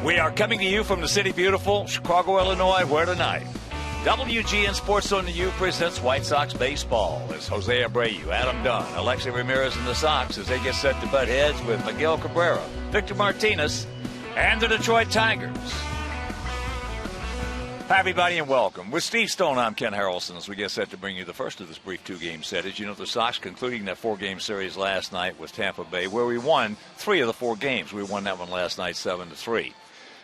We are coming to you from the city beautiful, Chicago, Illinois, where tonight WGN Sports on the U presents White Sox baseball. As Jose Abreu, Adam Dunn, Alexi Ramirez, and the Sox as they get set to butt heads with Miguel Cabrera, Victor Martinez, and the Detroit Tigers. Hi, everybody, and welcome. With Steve Stone, I'm Ken Harrelson as we get set to bring you the first of this brief two-game set. As you know, the Sox concluding that four-game series last night with Tampa Bay, where we won 3 of the 4 games. We won that one last night 7-3.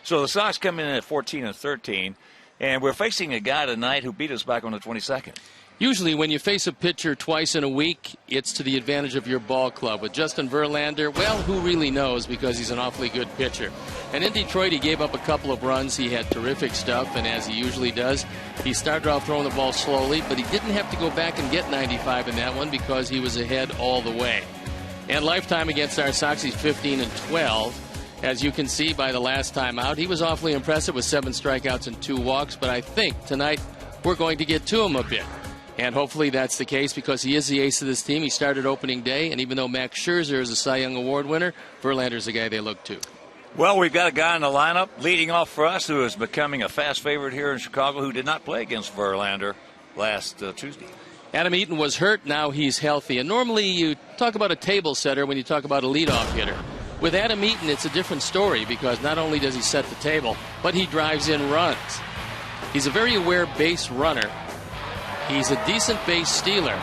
So the Sox come in at 14-13, and we're facing a guy tonight who beat us back on the 22nd. Usually when you face a pitcher twice in a week, it's to the advantage of your ball club. With Justin Verlander, well, who really knows, because he's an awfully good pitcher. And in Detroit, he gave up a couple of runs. He had terrific stuff, and as he usually does, he started off throwing the ball slowly, but he didn't have to go back and get 95 in that one because he was ahead all the way. And lifetime against our Sox, he's 15-12. As you can see by the last time out, he was awfully impressive with 7 strikeouts and 2 walks, but I think tonight we're going to get to him a bit. And hopefully that's the case because he is the ace of this team. He started opening day, and even though Max Scherzer is a Cy Young Award winner, Verlander's the guy they look to. Well, we've got a guy in the lineup leading off for us who is becoming a fast favorite here in Chicago who did not play against Verlander last Tuesday. Adam Eaton was hurt. Now he's healthy. And normally you talk about a table setter when you talk about a leadoff hitter. With Adam Eaton, it's a different story because not only does he set the table, but he drives in runs. He's a very aware base runner. He's a decent base stealer.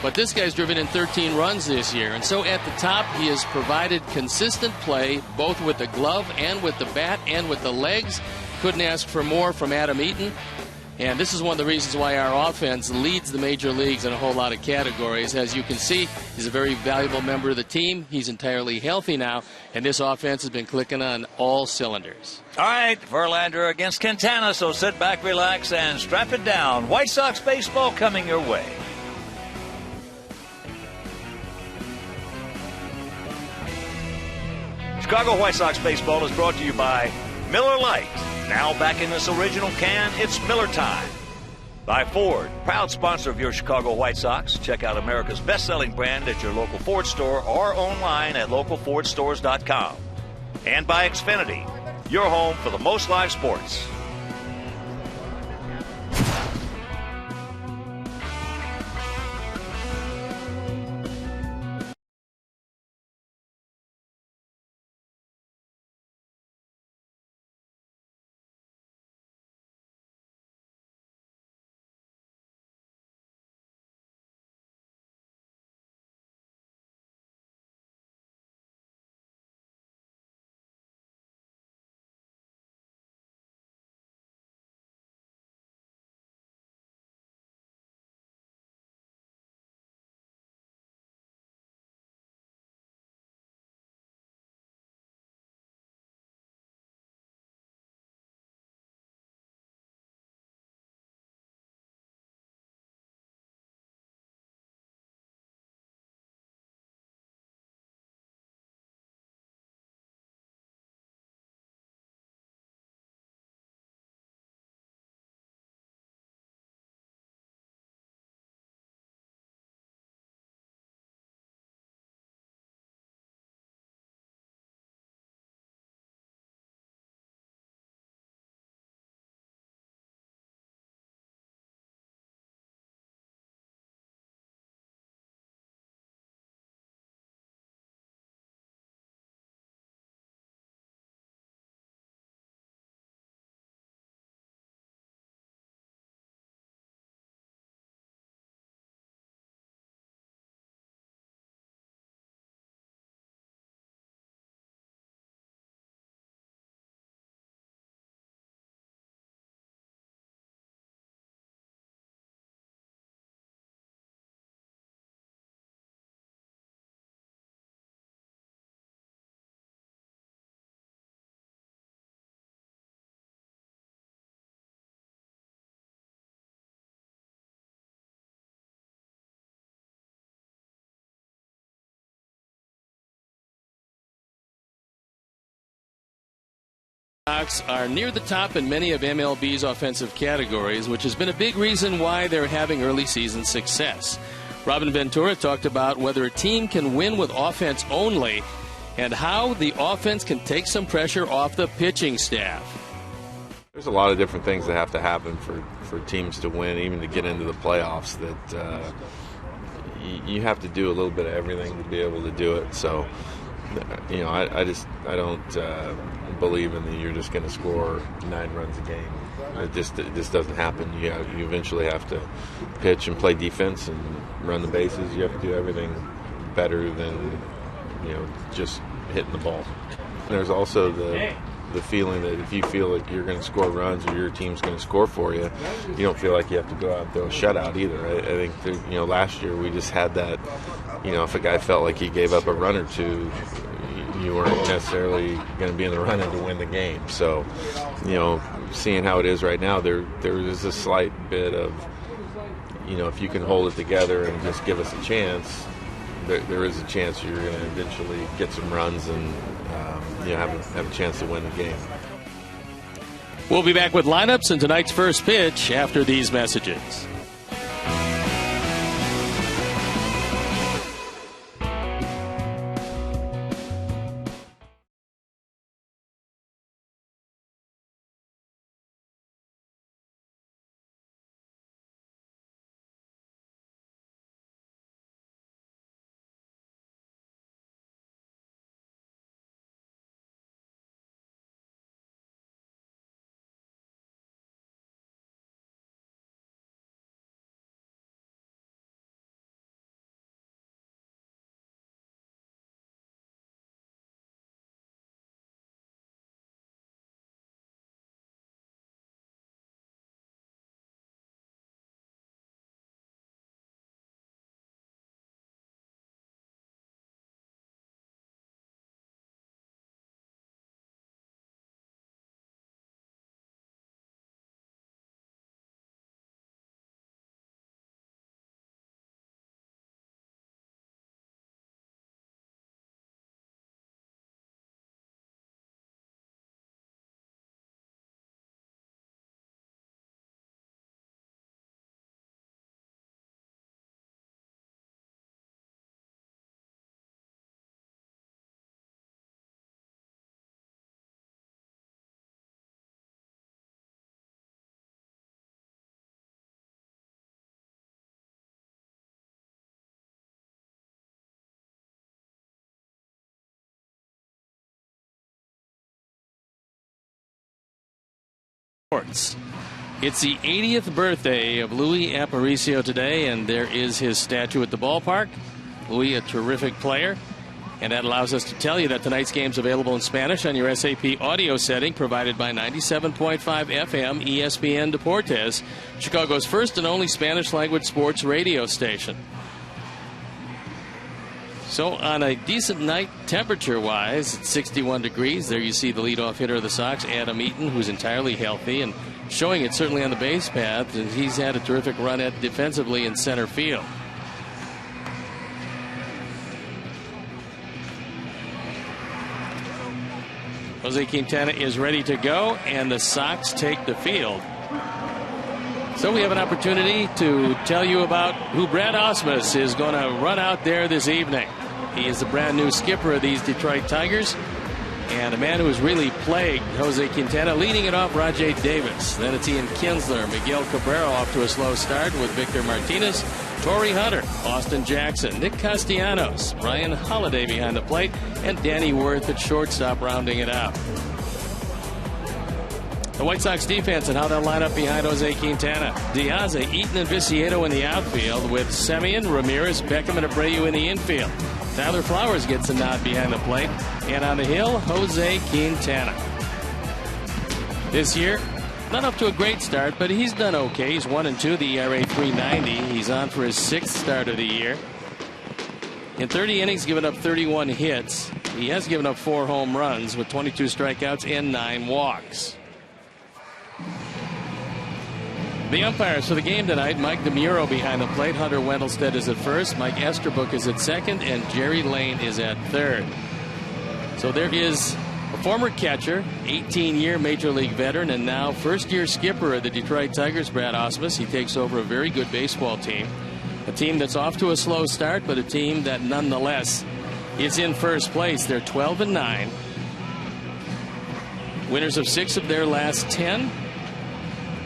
But this guy's driven in 13 runs this year. And so at the top, he has provided consistent play, both with the glove and with the bat and with the legs. Couldn't ask for more from Adam Eaton. And this is one of the reasons why our offense leads the major leagues in a whole lot of categories. As you can see, he's a very valuable member of the team. He's entirely healthy now, and this offense has been clicking on all cylinders. All right, Verlander against Quintana, so sit back, relax, and strap it down. White Sox baseball coming your way. Chicago White Sox baseball is brought to you by Miller Lite. Now back in this original can, it's Miller time. By Ford, proud sponsor of your Chicago White Sox. Check out America's best-selling brand at your local Ford store or online at localfordstores.com. And by Xfinity, your home for the most live sports. Sox are near the top in many of MLB's offensive categories, which has been a big reason why they're having early season success. Robin Ventura talked about whether a team can win with offense only, and how the offense can take some pressure off the pitching staff. There's a lot of different things that have to happen for teams to win, even to get into the playoffs, that you have to do a little bit of everything to be able to do it. So, I don't believe in that you're just going to score 9 runs a game. It just doesn't happen. You eventually have to pitch and play defense and run the bases. You have to do everything better than just hitting the ball. There's also the feeling that if you feel like you're going to score runs or your team's going to score for you, you don't feel like you have to go out and throw a shutout either. I think last year we just had that. If a guy felt like he gave up a run or two, you weren't necessarily going to be in the running to win the game. So, seeing how it is right now, there is a slight bit of, if you can hold it together and just give us a chance, there is a chance you're going to eventually get some runs and have a chance to win the game. We'll be back with lineups and tonight's first pitch after these messages. It's the 80th birthday of Louis Aparicio today, and there is his statue at the ballpark. Louis, a terrific player, and that allows us to tell you that tonight's game is available in Spanish on your SAP audio setting provided by 97.5 FM ESPN Deportes, Chicago's first and only Spanish-language sports radio station. So on a decent night temperature-wise, it's 61 degrees. There you see the leadoff hitter of the Sox, Adam Eaton, who's entirely healthy and showing it certainly on the base path. And he's had a terrific run at defensively in center field. Jose Quintana is ready to go, and the Sox take the field. So we have an opportunity to tell you about who Brad Ausmus is going to run out there this evening. He is the brand new skipper of these Detroit Tigers, and a man who has really plagued Jose Quintana. Leading it off, Rajay Davis. Then it's Ian Kinsler, Miguel Cabrera off to a slow start with Victor Martinez, Torrey Hunter, Austin Jackson, Nick Castellanos, Ryan Holiday behind the plate, and Danny Worth at shortstop rounding it out. The White Sox defense and how they'll line up behind Jose Quintana. Diaz, Eaton, and Viciedo in the outfield with Semien, Ramirez, Beckham, and Abreu in the infield. Tyler Flowers gets a nod behind the plate. And on the hill, Jose Quintana. This year, not up to a great start, but he's done okay. He's 1-2, the ERA 3.90. He's on for his 6th start of the year. In 30 innings, given up 31 hits. He has given up 4 home runs with 22 strikeouts and 9 walks. The umpires for the game tonight, Mike DeMuro behind the plate, Hunter Wendelstedt is at first, Mike Esterbrook is at second, and Jerry Lane is at third. So there is a former catcher, 18-year Major League veteran, and now first-year skipper of the Detroit Tigers, Brad Ausmus. He takes over a very good baseball team, a team that's off to a slow start, but a team that nonetheless is in first place. They're 12-9. Winners of 6 of their last 10.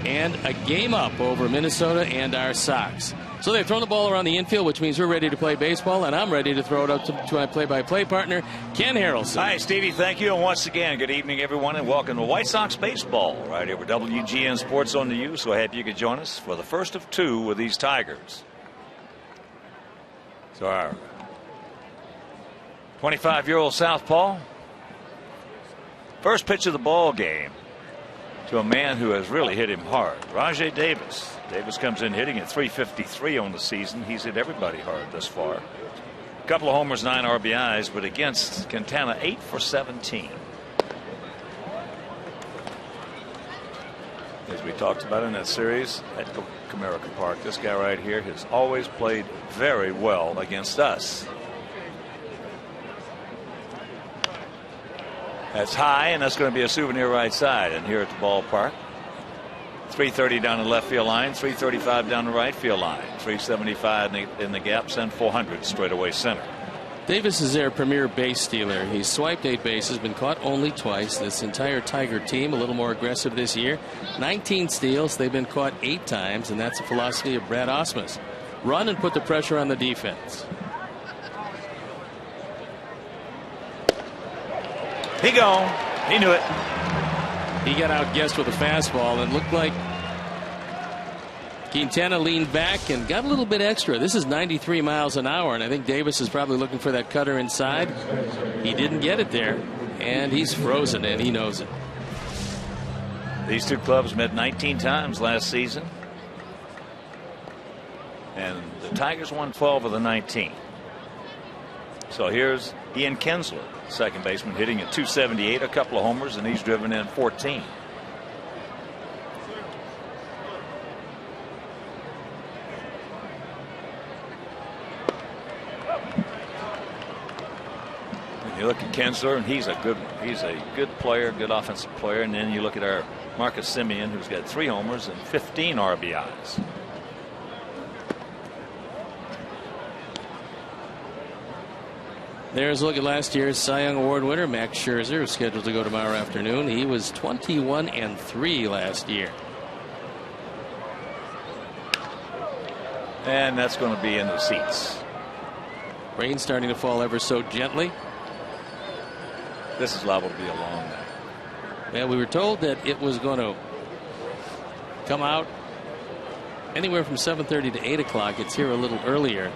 And a game up over Minnesota and our Sox. So they've thrown the ball around the infield, which means we're ready to play baseball, and I'm ready to throw it up to my play-by-play partner, Ken Harrelson. Hi, Stevie. Thank you. And once again, good evening, everyone, and welcome to White Sox baseball right here with WGN Sports on the U. So happy you could join us for the first of 2 with these Tigers. So our 25-year-old southpaw, first pitch of the ball game to a man who has really hit him hard, Rajai Davis. Davis comes in hitting at .353 on the season. He's hit everybody hard thus far. A couple of homers, 9 RBIs, but against Quintana, 8 for 17. As we talked about in that series at Comerica Park, this guy right here has always played very well against us. That's high, and that's going to be a souvenir right side. And here at the ballpark, 330 down the left field line, 335 down the right field line, 375 in the gaps, and 400 straightaway center. Davis is their premier base stealer. He's swiped 8 bases, been caught only twice. This entire Tiger team a little more aggressive this year. 19 steals. They've been caught 8 times, and that's the philosophy of Brad Ausmus. Run and put the pressure on the defense. He gone. He knew it. He got outguessed with a fastball, and looked like Quintana leaned back and got a little bit extra. This is 93 miles an hour, and I think Davis is probably looking for that cutter inside. He didn't get it there, and he's frozen, and he knows it. These two clubs met 19 times last season, and the Tigers won 12 of the 19. So here's Ian Kinsler, second baseman, hitting at .278, a couple of homers, and he's driven in 14. And you look at Kinsler, and he's a good player, good offensive player. And then you look at our Marcus Semien, who's got 3 homers and 15 RBIs. There's a look at last year's Cy Young Award winner, Max Scherzer, who's scheduled to go tomorrow afternoon. He was 21-3 last year. And that's going to be in the seats. Rain starting to fall ever so gently. This is liable to be a long night. Well, we were told that it was going to come out anywhere from 7:30 to 8 o'clock. It's here a little earlier.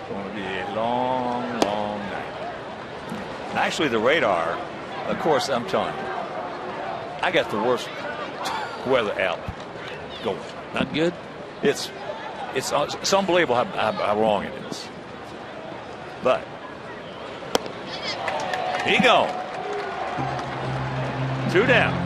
Going to be a long, long night. Actually, the radar, of course, I'm telling you, I got the worst weather app going. Not good? It's unbelievable how wrong it is. But he gone. 2 down.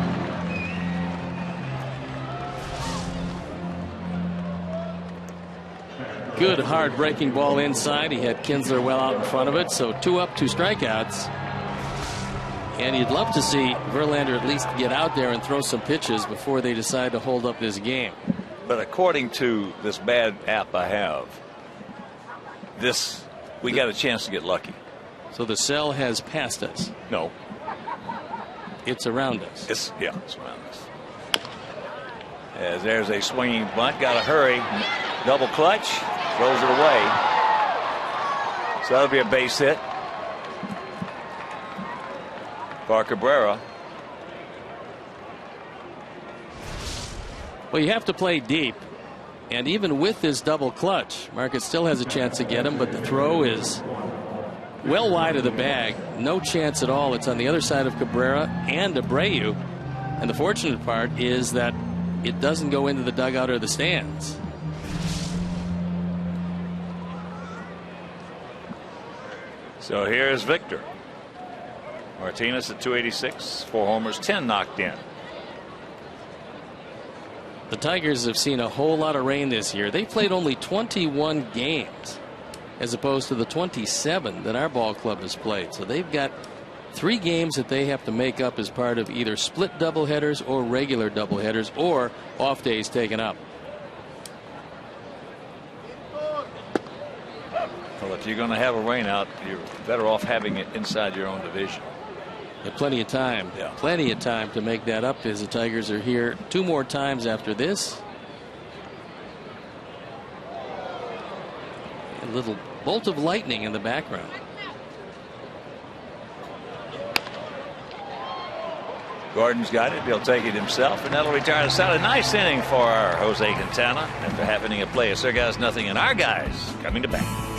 Good hard breaking ball inside. He had Kinsler well out in front of it. So 2 up, 2 strikeouts. And you'd love to see Verlander at least get out there and throw some pitches before they decide to hold up this game. But according to this bad app I have, we got a chance to get lucky. So the cell has passed us. No. It's around us. It's around us. As there's a swinging bunt, got to hurry. Double clutch, throws it away. So that'll be a base hit for Cabrera. Well, you have to play deep, and even with this double clutch, Marcus still has a chance to get him, but the throw is well wide of the bag. No chance at all. It's on the other side of Cabrera and Abreu, and the fortunate part is that it doesn't go into the dugout or the stands. So here's Victor Martinez at .286, 4 homers, 10 knocked in. The Tigers have seen a whole lot of rain this year. They played only 21 games as opposed to the 27 that our ball club has played. So they've got 3 games that they have to make up as part of either split doubleheaders or regular doubleheaders or off days taken up. Well, if you're going to have a rainout, you're better off having it inside your own division. But plenty of time. Yeah. Plenty of time to make that up, as the Tigers are here 2 more times after this. A little bolt of lightning in the background. Gordon's got it. He'll take it himself, and that'll retire the side. A nice inning for Jose Quintana after half inning of play. It's their guys nothing, and our guys coming to bat.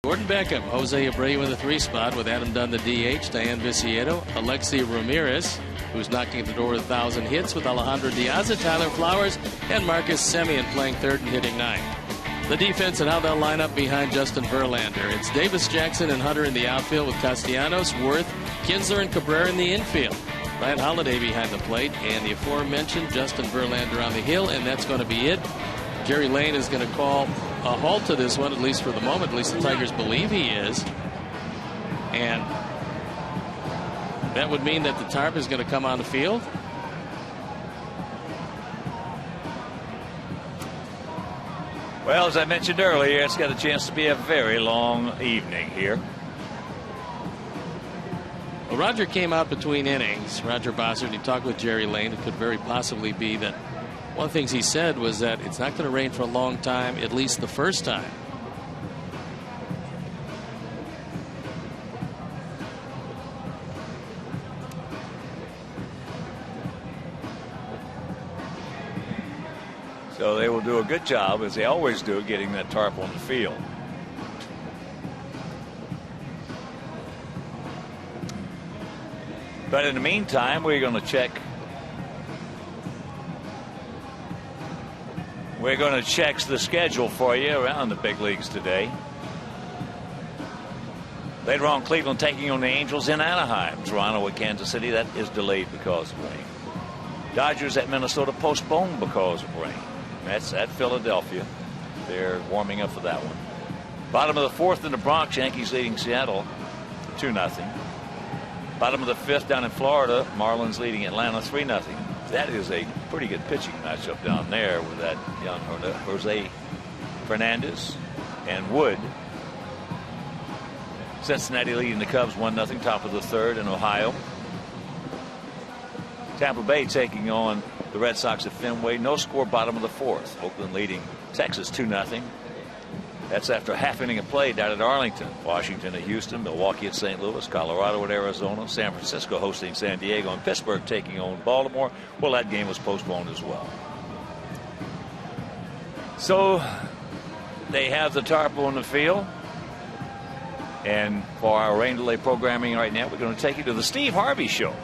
Gordon Beckham, Jose Abreu in the 3 spot with Adam Dunn the DH, Diane Viciedo, Alexi Ramirez, who's knocking at the door of 1,000 hits, with Alejandro Diaz, Tyler Flowers, and Marcus Semien playing 3rd and hitting 9th. The defense and how they'll line up behind Justin Verlander. It's Davis, Jackson, and Hunter in the outfield with Castellanos, Worth, Kinsler, and Cabrera in the infield. Ryan Holiday behind the plate, and the aforementioned Justin Verlander on the hill, and that's going to be it. Jerry Lane is going to call a halt to this one, at least for the moment. At least the Tigers believe he is. And that would mean that the tarp is going to come on the field. Well, as I mentioned earlier, it's got a chance to be a very long evening here. Well, Roger came out between innings, Roger Bossert, and he talked with Jerry Lane. It could very possibly be that one of the things he said was that it's not going to rain for a long time, at least the first time. So they will do a good job, as they always do, getting that tarp on the field. But in the meantime, we're going to check. We're going to check the schedule for you around the big leagues today. Later on, Cleveland taking on the Angels in Anaheim. Toronto at Kansas City. That is delayed because of rain. Dodgers at Minnesota postponed because of rain. Mets at Philadelphia. They're warming up for that one. Bottom of the 4th in the Bronx. Yankees leading Seattle 2-0. Bottom of the 5th down in Florida. Marlins leading Atlanta 3-0. That is a pretty good pitching matchup down there with that young Jose Fernandez and Wood. Cincinnati leading the Cubs 1-0, top of the 3rd in Ohio. Tampa Bay taking on the Red Sox at Fenway. No score, bottom of the 4th. Oakland leading Texas 2-0. That's after a half inning of play down at Arlington. Washington at Houston, Milwaukee at St. Louis, Colorado at Arizona, San Francisco hosting San Diego, and Pittsburgh taking on Baltimore. Well, that game was postponed as well. So they have the tarp on the field. And for our rain delay programming right now, we're going to take you to the Steve Harvey Show.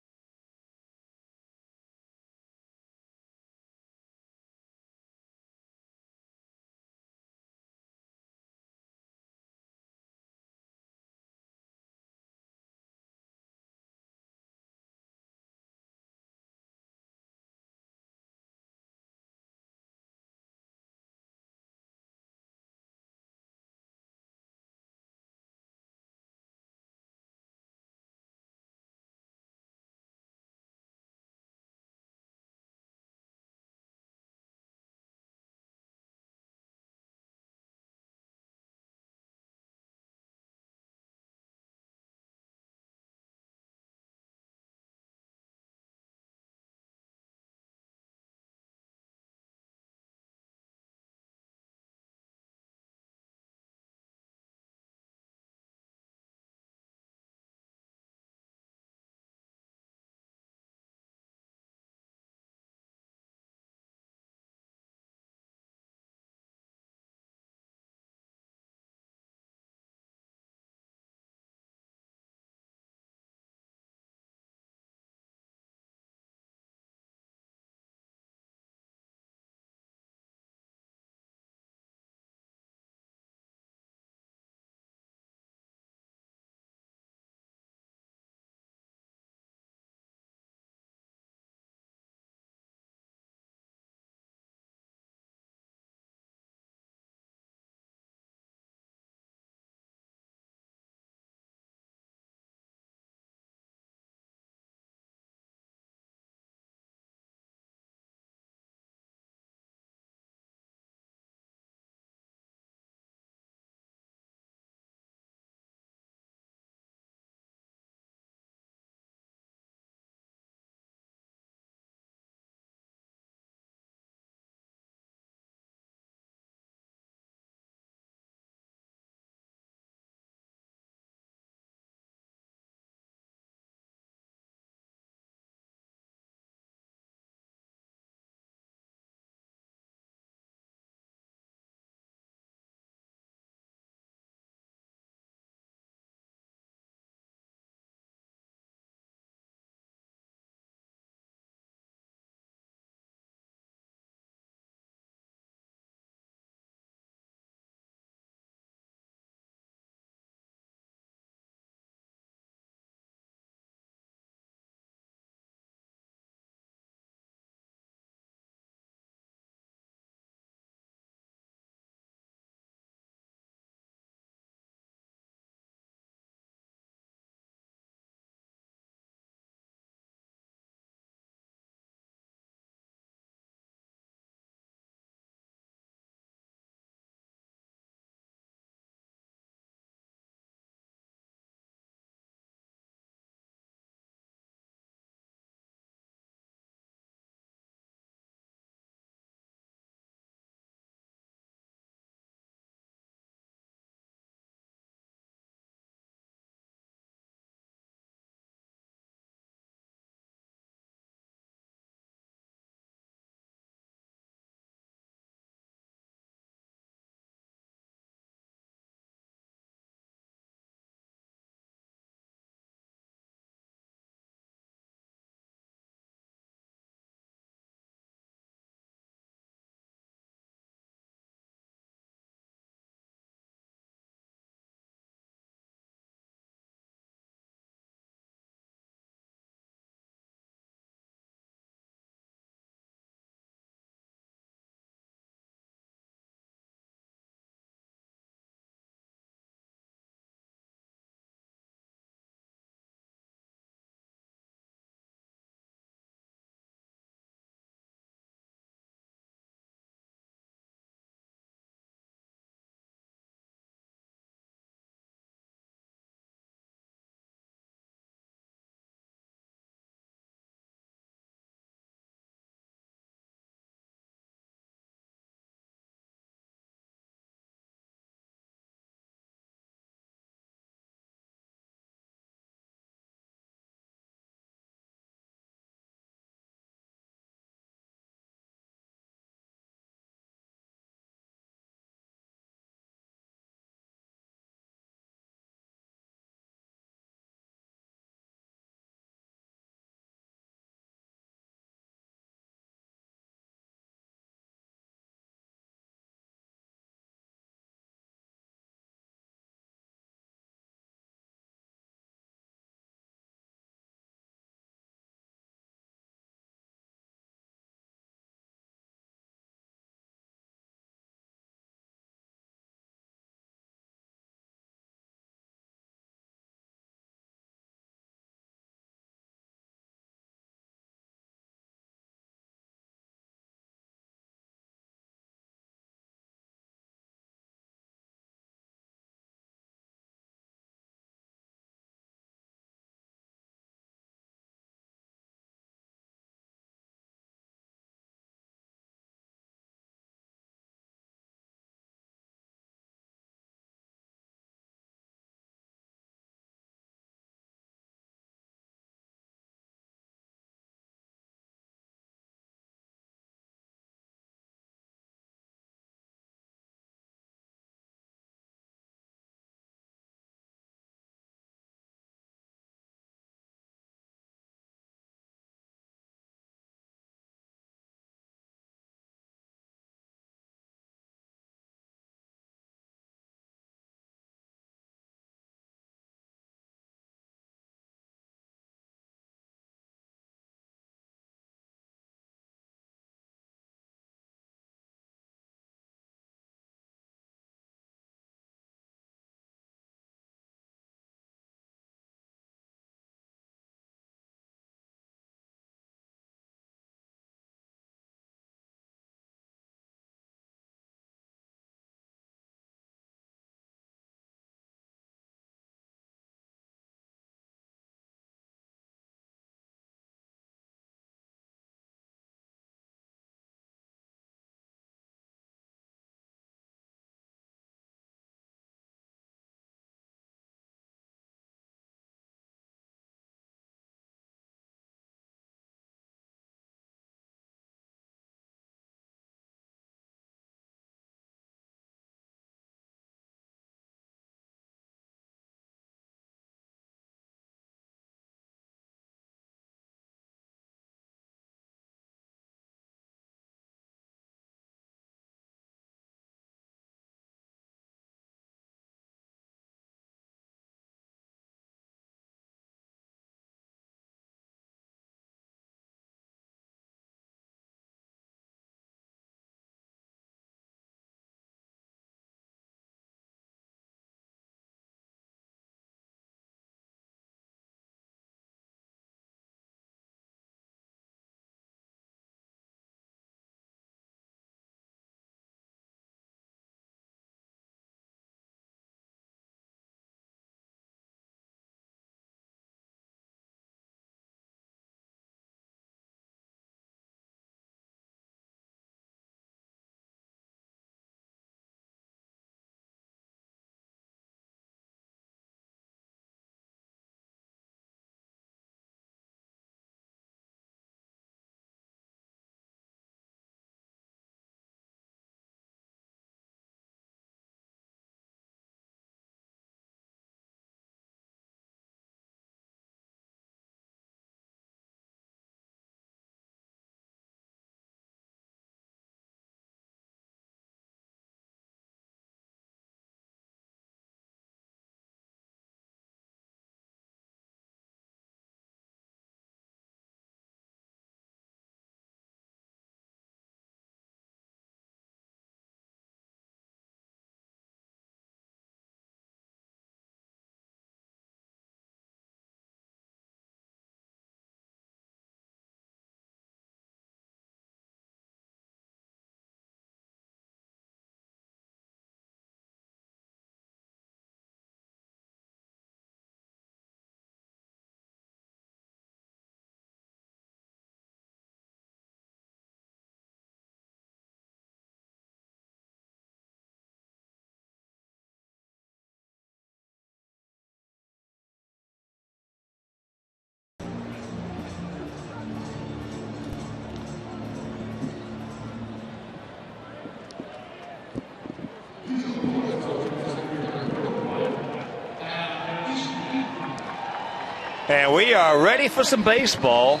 And we are ready for some baseball.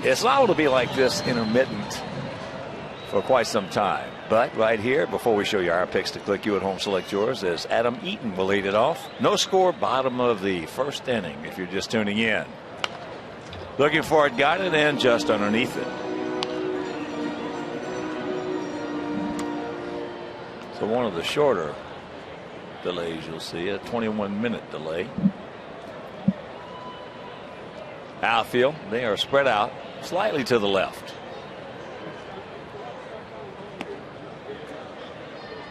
It's liable to be like this intermittent for quite some time. But right here, before we show you our picks to click, you at home select yours, as Adam Eaton will lead it off. No score, bottom of the first inning if you're just tuning in. Looking for it, got it, and just underneath it. So one of the shorter delays you'll see, a 21-minute delay. Outfield, they are spread out slightly to the left.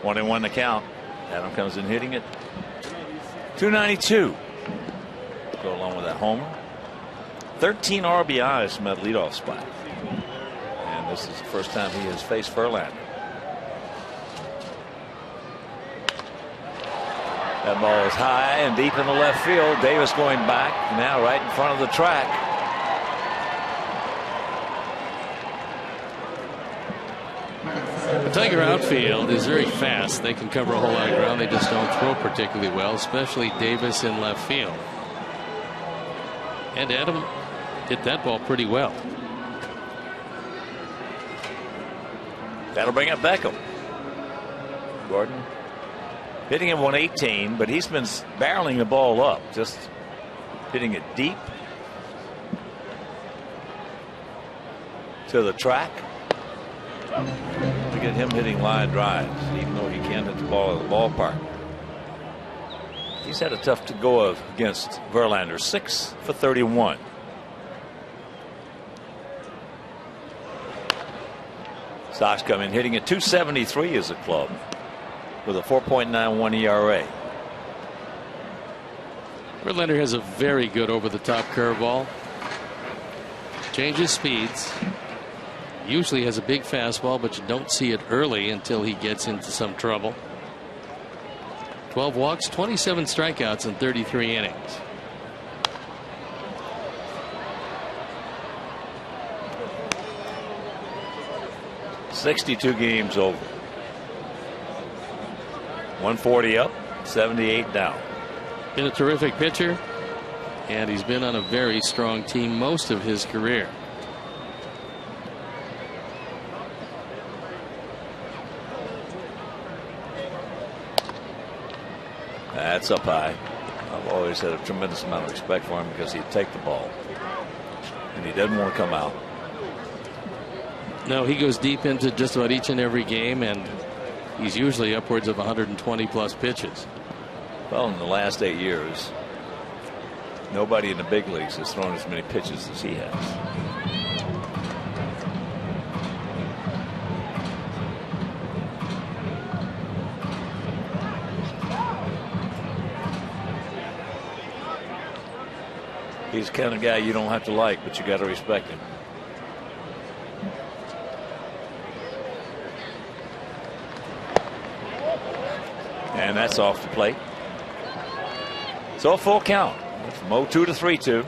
1-1 the count. Adam comes in hitting it. 292. Go along with that homer. 13 RBIs from that leadoff spot. And this is the first time he has faced Verlander. That ball is high and deep in the left field. Davis going back now right in front of the track. The Tiger outfield is very fast. They can cover a whole lot of ground. They just don't throw particularly well, especially Davis in left field. And Adam hit that ball pretty well. That'll bring up Beckham. Gordon hitting him 118, but he's been barreling the ball up, just hitting it deep to the track. To get him hitting line drives, even though he can't hit the ball at the ballpark. He's had a tough to go against Verlander. 6 for 31. Sox come in hitting at 273 as a club with a 4.91 ERA. Verlander has a very good over-the-top curveball. Changes speeds. Usually has a big fastball, but you don't see it early until he gets into some trouble. 12 walks, 27 strikeouts in 33 innings. .62 games over. 140 up, 78 down. Been a terrific pitcher, and he's been on a very strong team most of his career. That's up high. I've always had a tremendous amount of respect for him because he'd take the ball. And he doesn't want to come out. No, he goes deep into just about each and every game, and he's usually upwards of 120 plus pitches. Well, in the last 8 years, nobody in the big leagues has thrown as many pitches as he has. He's the kind of guy you don't have to like, but you got to respect him. And that's off the plate. So a full count from 0-2 to 3-2.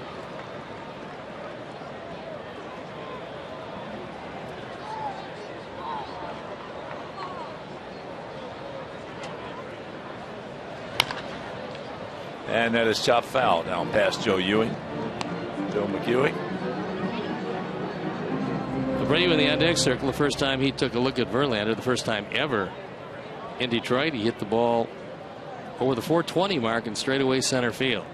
And that is chopped foul down past Joe Ewing. Joe McEwing. Abreu in the on-deck circle, the first time he took a look at Verlander, the first time ever in Detroit, he hit the ball over the 420 mark in straightaway center field.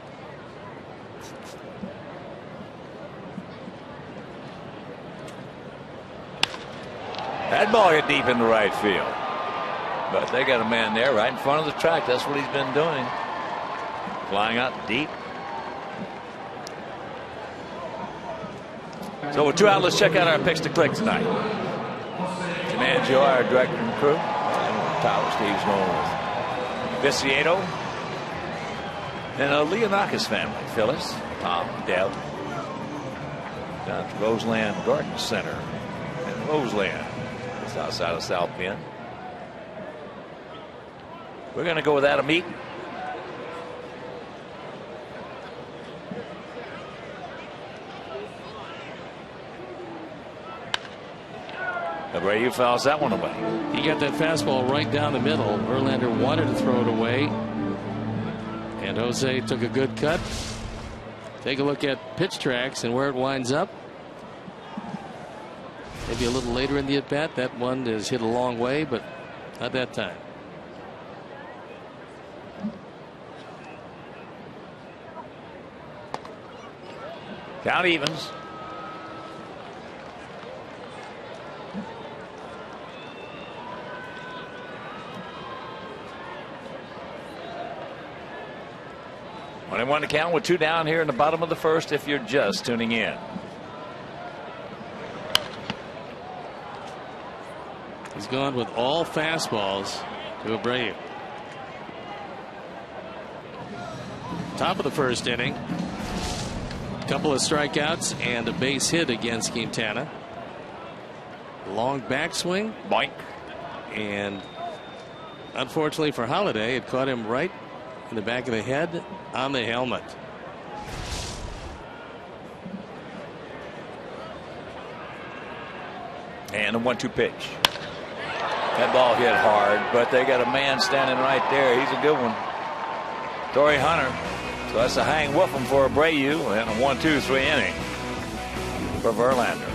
That ball hit deep into right field. But they got a man there right in front of the track. That's what he's been doing. Flying out deep. So with 2 out, let's check out our picks to click tonight. Jim Angio, our director and crew. And Tyler Steve's going with Viciato. And a Leonakis family. Phyllis, Tom, Deb. Down to Roseland Garden Center in Roseland. It's outside of South Bend. We're going to go with Adam Eaton. Abreu fouls that one away. He got that fastball right down the middle. Verlander wanted to throw it away, and Jose took a good cut Take a look at pitch tracks and where it winds up. Maybe a little later in the at bat. That one is hit a long way, but not that time. Count evens. One and one to count with 2 down here in the bottom of the first if you're just tuning in. He's gone with all fastballs to Abreu. Top of the first inning. Couple of strikeouts and a base hit against Quintana. Long backswing. Boink. And unfortunately for Holiday, it caught him right in the back of the head on the helmet. And a 1-2 pitch. That ball hit hard, but they got a man standing right there. He's a good one. Torrey Hunter. So that's a hang woofing for Abreu and a 1-2-3 inning for Verlander.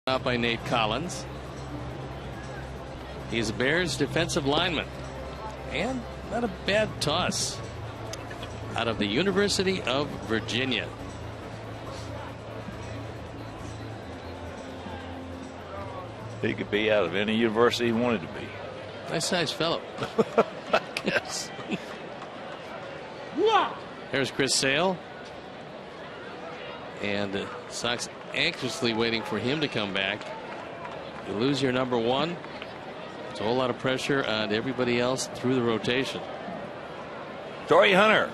Out by Nate Collins. He's a Bears defensive lineman. And not a bad toss. Out of the University of Virginia. He could be out of any university he wanted to be. Nice sized fellow. Yes. There's Chris Sale. And Sox anxiously waiting for him to come back. You lose your number one. It's a whole lot of pressure on everybody else through the rotation. Torrey Hunter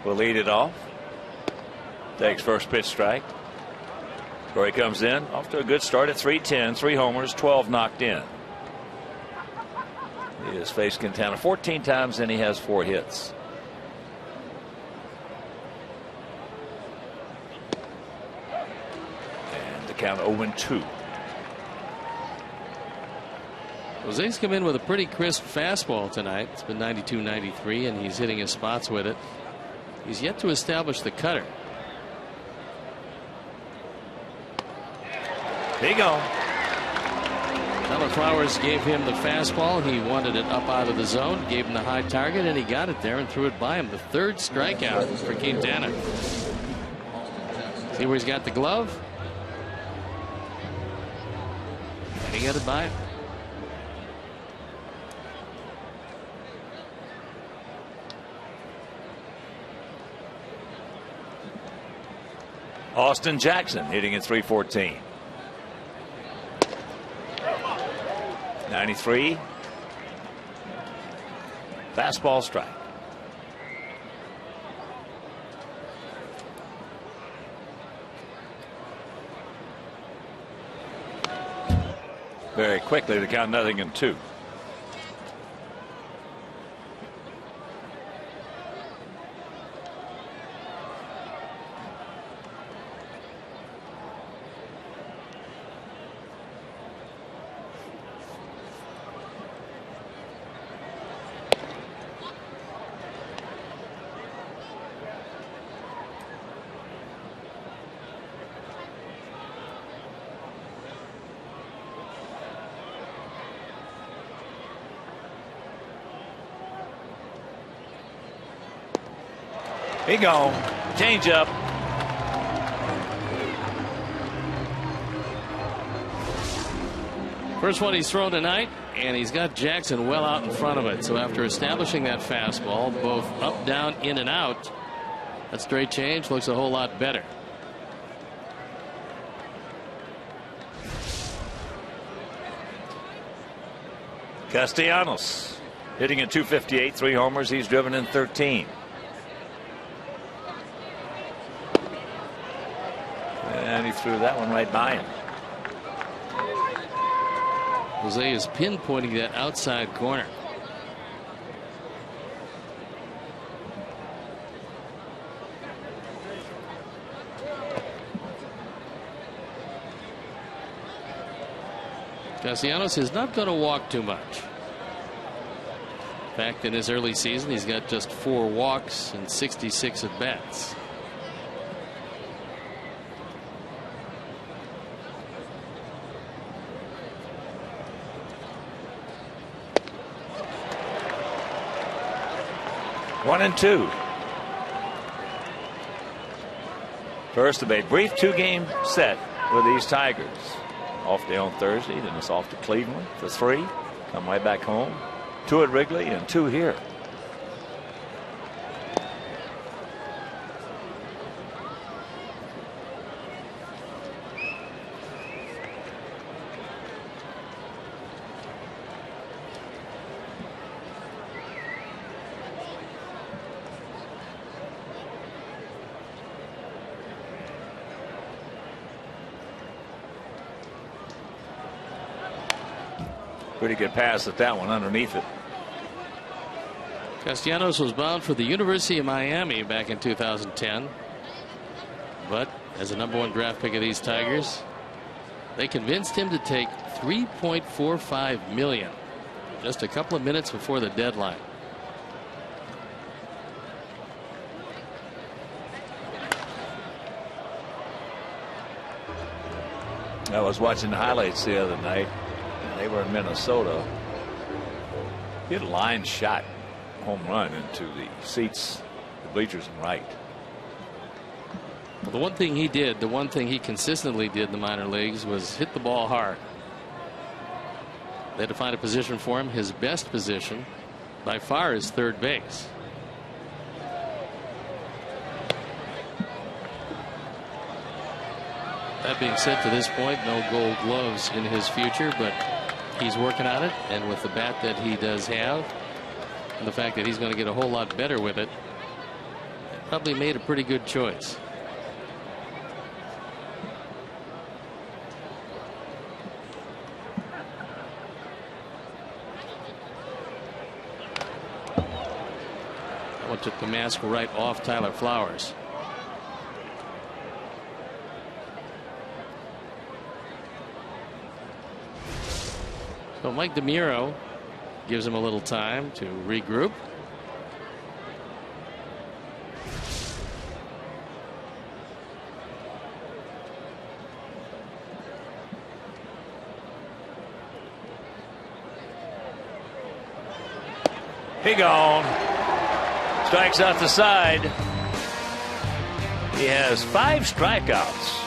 will lead it off. Takes first pitch strike. Torrey comes in off to a good start at 310, 3 homers, 12 knocked in. He has faced Quintana 14 times and he has 4 hits. And the count 0-2. Jose's come in with a pretty crisp fastball tonight. It's been 92-93 and he's hitting his spots with it. He's yet to establish the cutter. There you go. Tyler Flowers gave him the fastball. He wanted it up out of the zone, gave him the high target, and he got it there and threw it by him. The third strikeout for Quintana. See where he's got the glove? He got it by him. Austin Jackson hitting at .314. 93. Fastball strike. Very quickly to count 0-2. He gone. Change up. First one he's thrown tonight, and he's got Jackson well out in front of it. So after establishing that fastball, both up, down, in, and out, that straight change looks a whole lot better. Castellanos hitting at .258, 3 homers. He's driven in 13. And he threw that one right by him. Jose is pinpointing that outside corner. Castellanos is not going to walk too much. In fact, in his early season, he's got just 4 walks and 66 at bats. One and two. First of a brief 2-game set with these Tigers. Off day on Thursday, then it's off to Cleveland for 3. Come right back home. 2 at Wrigley and 2 here. Pretty good pass at that one underneath it. Castellanos was bound for the University of Miami back in 2010. But as a #1 draft pick of these Tigers, they convinced him to take $3.45 million just a couple of minutes before the deadline. I was watching the highlights the other night. They were in Minnesota. He had a line shot home run into the seats, the bleachers and right. Well, the one thing he did, the one thing he consistently did in the minor leagues was hit the ball hard. They had to find a position for him. His best position by far is third base. That being said, to this point, no Gold Gloves in his future, but he's working on it, and with the bat that he does have and the fact that he's going to get a whole lot better with it, probably made a pretty good choice. That one took the mask right off Tyler Flowers. So Mike DeMuro gives him a little time to regroup. He gone. Strikes out the side. He has 5 strikeouts.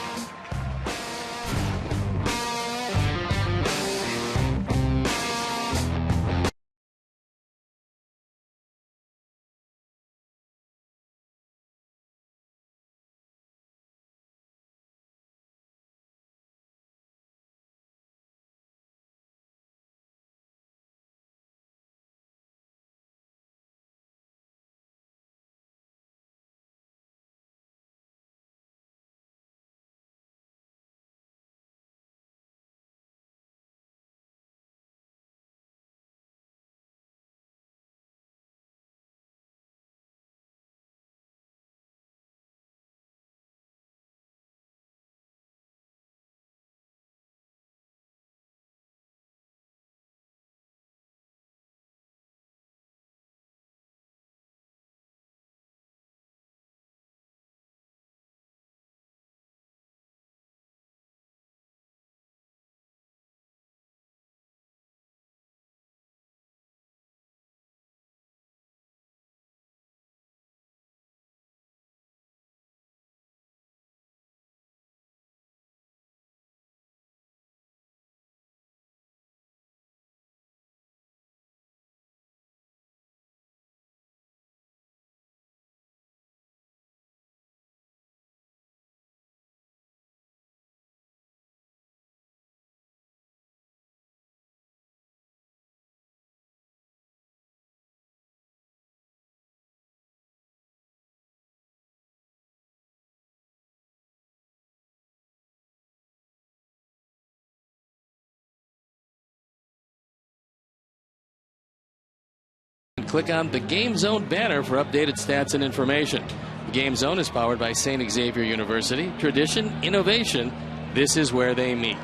click on the Game Zone banner for updated stats and information. The Game Zone is powered by St. Xavier University. Tradition, innovation, this is where they meet.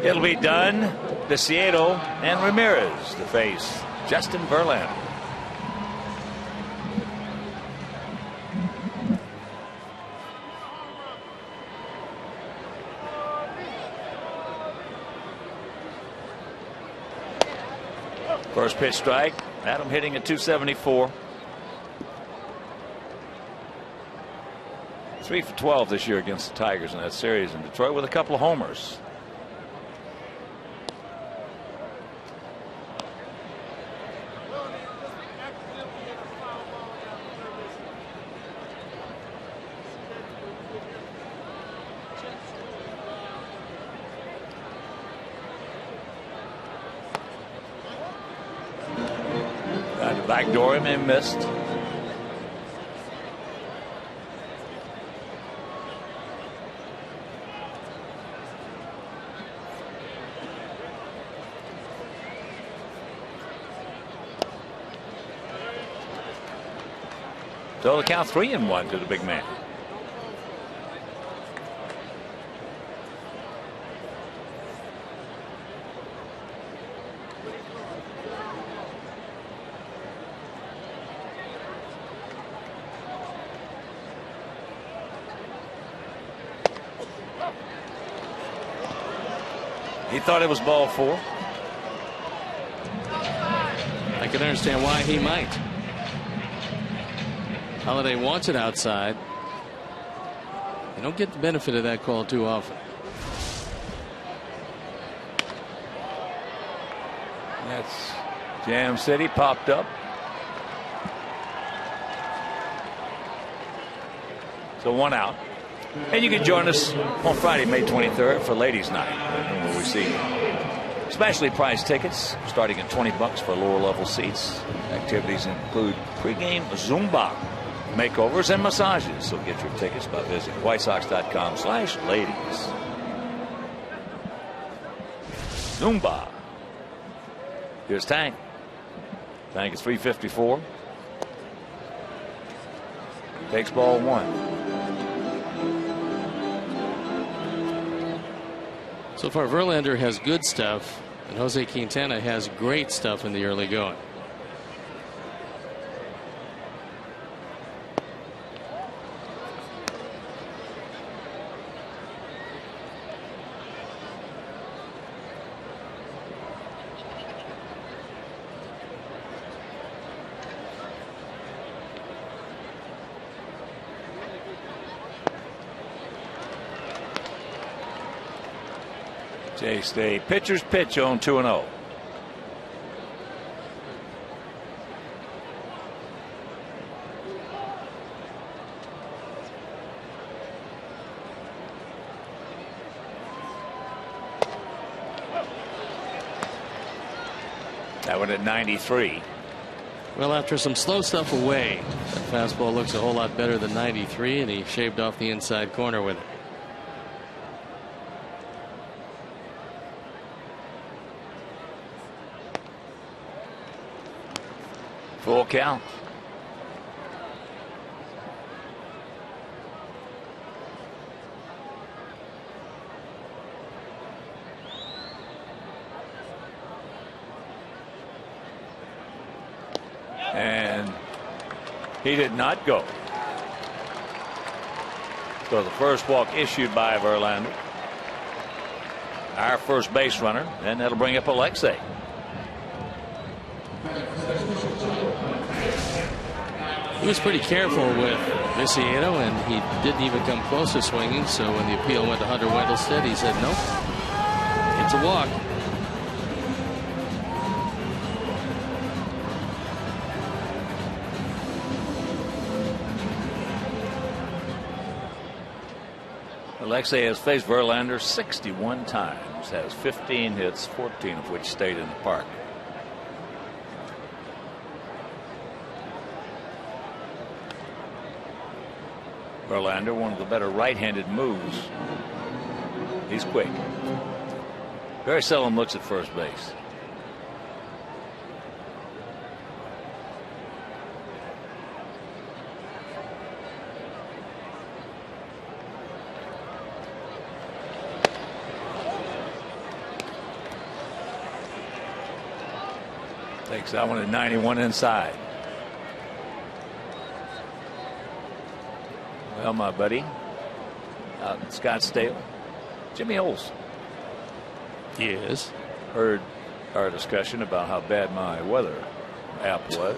It'll be done. Viciedo and Ramirez to face Justin Verlander. First pitch strike. Adam hitting at 274. 3 for 12 this year against the Tigers in that series in Detroit with a couple of homers. Backdoor him and missed. So the count 3-1 to the big man. He thought it was ball 4. I can understand why he might. Holliday wants it outside. You don't get the benefit of that call too often. That's Jam City popped up. So 1 out. And you can join us on Friday, May 23rd for Ladies Night, where we see specially priced tickets starting at $20 for lower level seats. Activities include pregame Zumba, makeovers, and massages. So get your tickets by visiting whitesox.com/ladies. Zumba. Here's Tank. Tank is 354. Takes ball 1. So far, Verlander has good stuff, and Jose Quintana has great stuff in the early going. J-Stay pitcher's pitch on 2-0. That one at 93. Well, after some slow stuff away, that fastball looks a whole lot better than 93, and he shaved off the inside corner with it. Full count. And he did not go. So the first walk issued by Verlander, our first base runner, and that'll bring up Alexei. He was pretty careful with Viciedo, and he didn't even come close to swinging. So when the appeal went to Hunter Wendelstedt, he said, nope, it's a walk. Alexei has faced Verlander 61 times, has 15 hits, 14 of which stayed in the park. Verlander, one of the better right-handed moves. He's quick. Very seldom looks at first base. Takes that one at 91 inside. Well, my buddy out in Scottsdale, Jimmy Olsen. Yes. Heard our discussion about how bad my weather app was.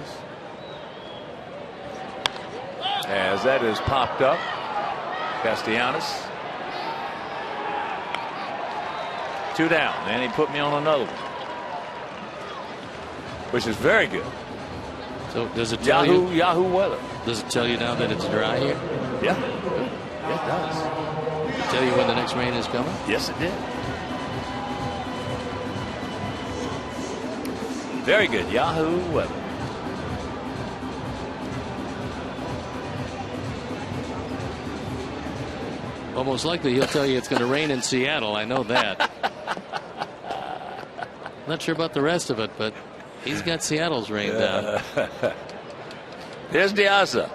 As that is popped up, Castellanos. 2 down, and he put me on another one, which is very good. So does it tell you? Yahoo weather. Does it tell you now that it's dry here? Yeah. Yeah, it does. Did it tell you when the next rain is coming? Yes, it did. Very good. Yahoo weather. Well, most likely he'll tell you it's going to rain in Seattle. I know that. Not sure about the rest of it, but he's got Seattle's rain down. Here's Diaza.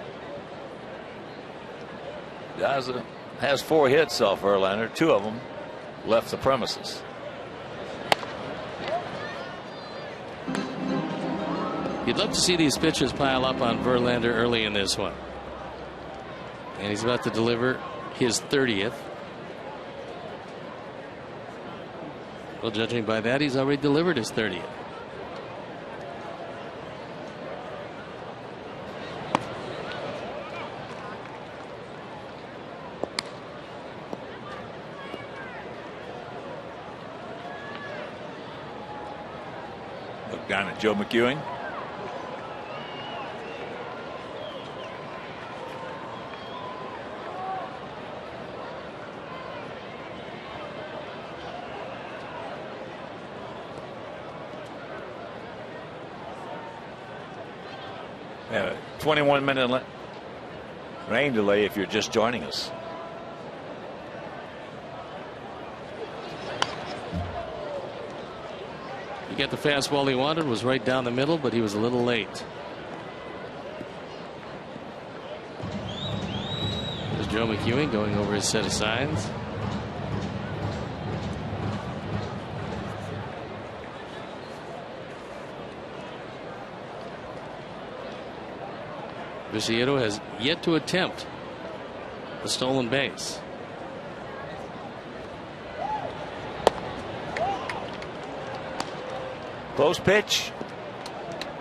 Diaza has 4 hits off Verlander. 2 of them left the premises. You'd love to see these pitches pile up on Verlander early in this one. And he's about to deliver his 30th. Well, judging by that, he's already delivered his 30th. Look down at Joe McEwing. Yeah, 21-minute rain delay if you're just joining us. He got the fastball he wanted, was right down the middle, but he was a little late. There's Joe McEwing going over his set of signs. Viciedo has yet to attempt a stolen base. Close pitch,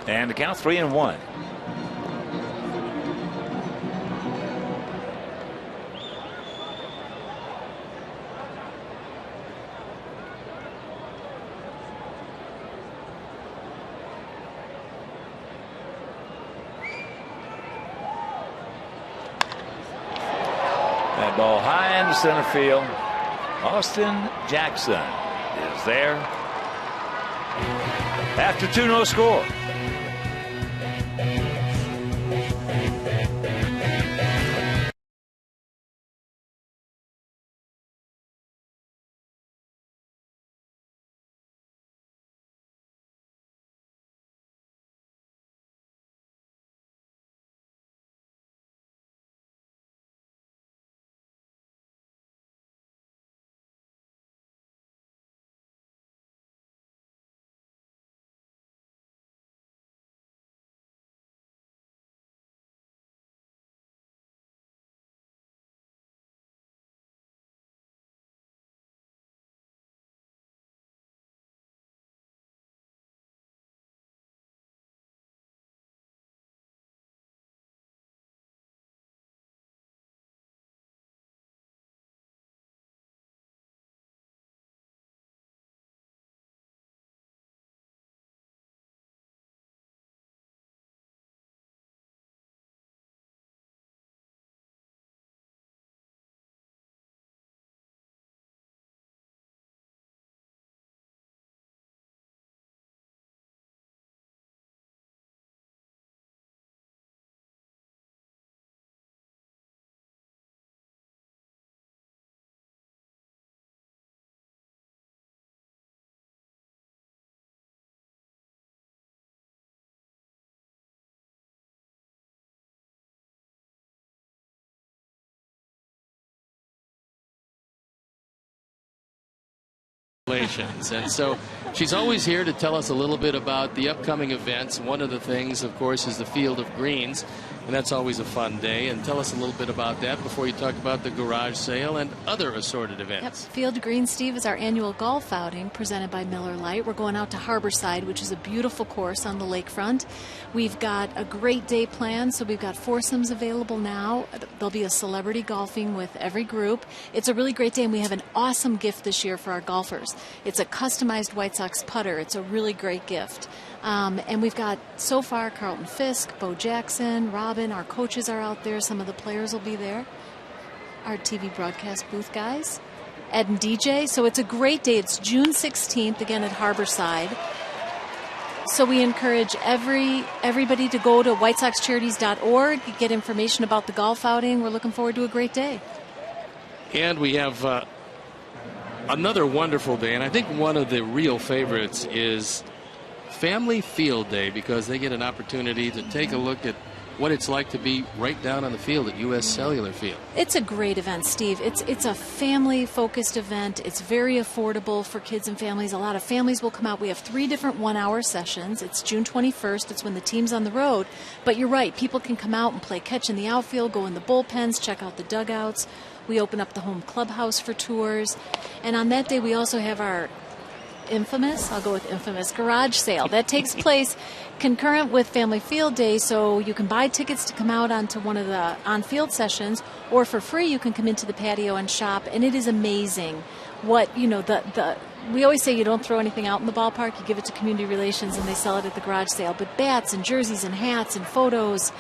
and the count 3-1. That ball high into center field. Austin Jackson is there. After 2, no score. And so she's always here to tell us a little bit about the upcoming events. One of the things, of course, is the Field of Greens, and that's always a fun day. And tell us a little bit about that before you talk about the garage sale and other assorted events. Yep. Field of Greens, Steve, is our annual golf outing presented by Miller Lite. We're going out to Harborside, which is a beautiful course on the lakefront. We've got a great day planned, so we've got foursomes available now. There'll be a celebrity golfing with every group. It's a really great day, and we have an awesome gift this year for our golfers. It's a customized White Sox putter. It's a really great gift. And we've got, so far, Carlton Fisk, Bo Jackson, Robin. Our coaches are out there. Some of the players will be there. Our TV broadcast booth guys, Ed and DJ. So it's a great day. It's June 16th, again, at Harborside. So we encourage everybody to go to WhiteSoxCharities.org, get information about the golf outing. We're looking forward to a great day. And we have another wonderful day, and I think one of the real favorites is Family Field Day, because they get an opportunity to take a look at what it's like to be right down on the field at U.S. Cellular Field. It's a great event, Steve. It's a family-focused event. It's very affordable for kids and families. A lot of families will come out. We have 3 different one-hour sessions. It's June 21st. It's when the team's on the road. But you're right. People can come out and play catch in the outfield, go in the bullpens, check out the dugouts. We open up the home clubhouse for tours. And on that day, we also have our infamous garage sale. That takes place concurrent with Family Field Day, so you can buy tickets to come out onto one of the on-field sessions, or for free you can come into the patio and shop. And it is amazing what, we always say you don't throw anything out in the ballpark, you give it to community relations and they sell it at the garage sale. But bats and jerseys and hats and photos,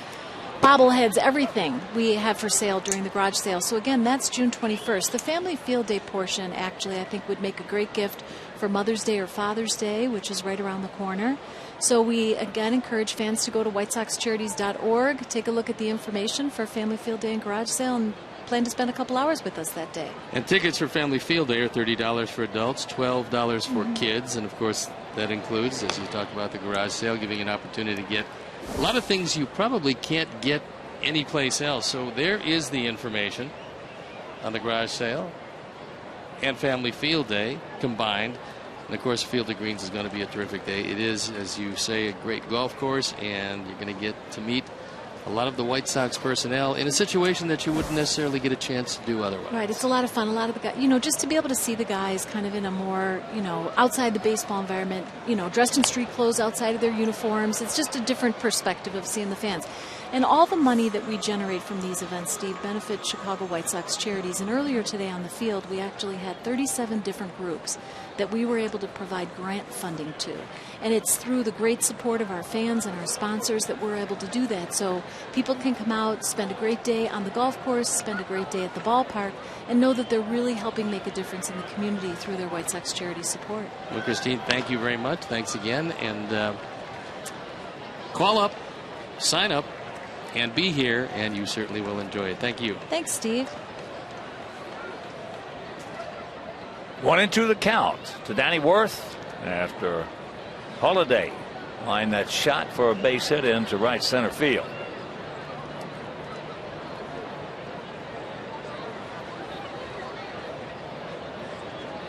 bobbleheads, everything we have for sale during the garage sale. So again, that's June 21st. The Family Field Day portion, actually, I think would make a great gift for Mother's Day or Father's Day, which is right around the corner. So we, again, encourage fans to go to WhiteSoxCharities.org, take a look at the information for Family Field Day and garage sale, and plan to spend a couple hours with us that day. And tickets for Family Field Day are $30 for adults, $12 for kids, and of course that includes, as you talked about, the garage sale, giving an opportunity to get a lot of things you probably can't get anyplace else. So there is the information on the garage sale and Family Field Day combined. And of course, Field of Greens is going to be a terrific day. It is, as you say, a great golf course, and you're going to get to meet a lot of the White Sox personnel in a situation that you wouldn't necessarily get a chance to do otherwise. Right, it's a lot of fun. A lot of the guys, just to be able to see the guys kind of in a more, outside the baseball environment, dressed in street clothes outside of their uniforms. It's just a different perspective of seeing the fans. And all the money that we generate from these events, Steve, benefit Chicago White Sox charities. And earlier today on the field, we actually had 37 different groups that we were able to provide grant funding to. And it's through the great support of our fans and our sponsors that we're able to do that. So people can come out, spend a great day on the golf course, spend a great day at the ballpark, and know that they're really helping make a difference in the community through their White Sox charity support. Well, Christine, thank you very much. Thanks again. And call up, sign up, and be here, and you certainly will enjoy it. Thank you. Thanks, Steve. 1-2 the count to Danny Worth after Holiday line that shot for a base hit into right center field.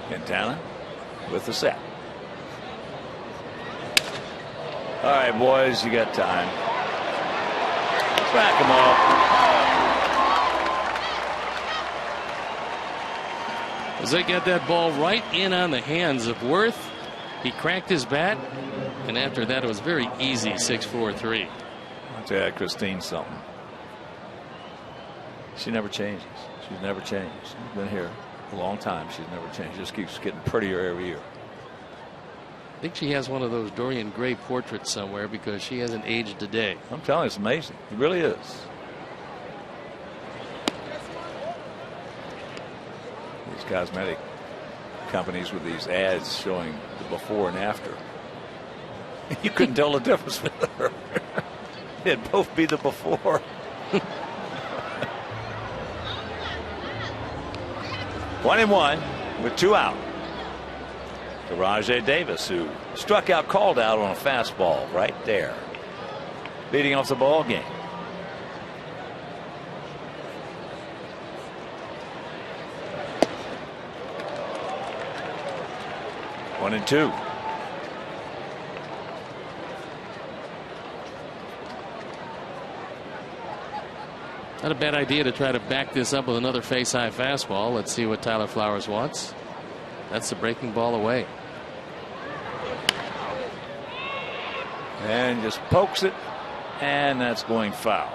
Quintana with the set. All right, boys, you got time. Back them up. As they got that ball right in on the hands of Worth, he cracked his bat, and after that it was very easy, 6-4-3. I'll tell Christine something. She never changes. She's never changed. She's been here a long time. She's never changed. She just keeps getting prettier every year. I think she has one of those Dorian Gray portraits somewhere, because she hasn't aged a day. I'm telling you, it's amazing. It really is. These cosmetic companies with these ads showing the before and after. You couldn't tell the difference with her. They'd both be the before. 1-1 with 2 out. To Rajai Davis, who struck out, called out on a fastball right there, leading off the ball game. 1-2. Not a bad idea to try to back this up with another face-high fastball. Let's see what Tyler Flowers wants. That's the breaking ball away. And just pokes it, and that's going foul.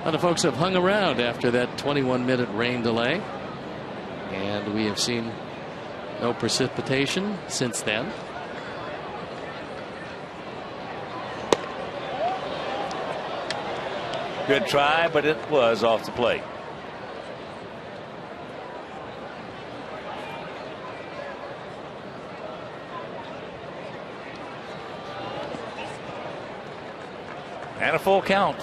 A lot of folks have hung around after that 21-minute rain delay, and we have seen no precipitation since then. Good try, but it was off the plate. And a full count.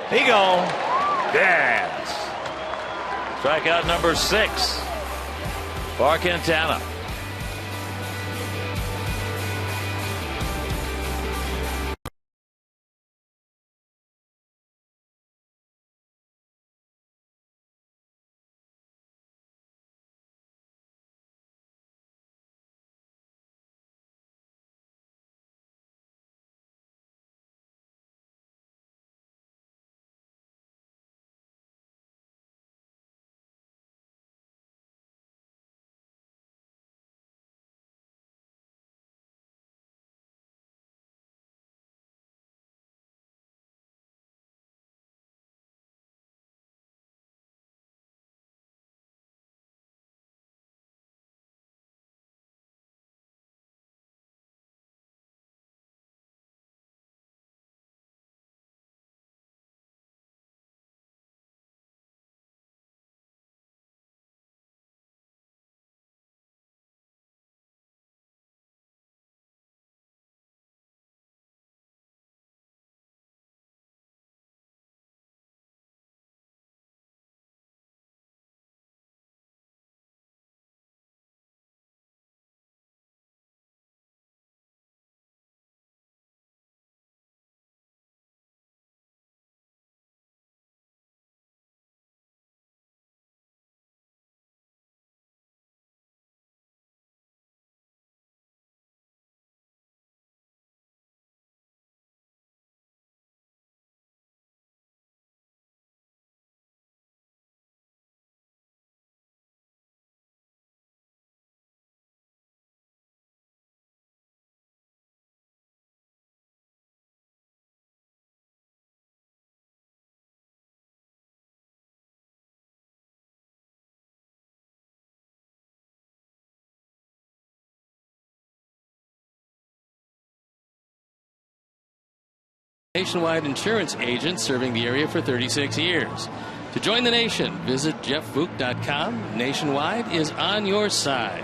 He gone. Yes. Strikeout number 6 for Quintana. Nationwide insurance agent serving the area for 36 years. To join the nation, visit jeffbook.com. Nationwide is on your side.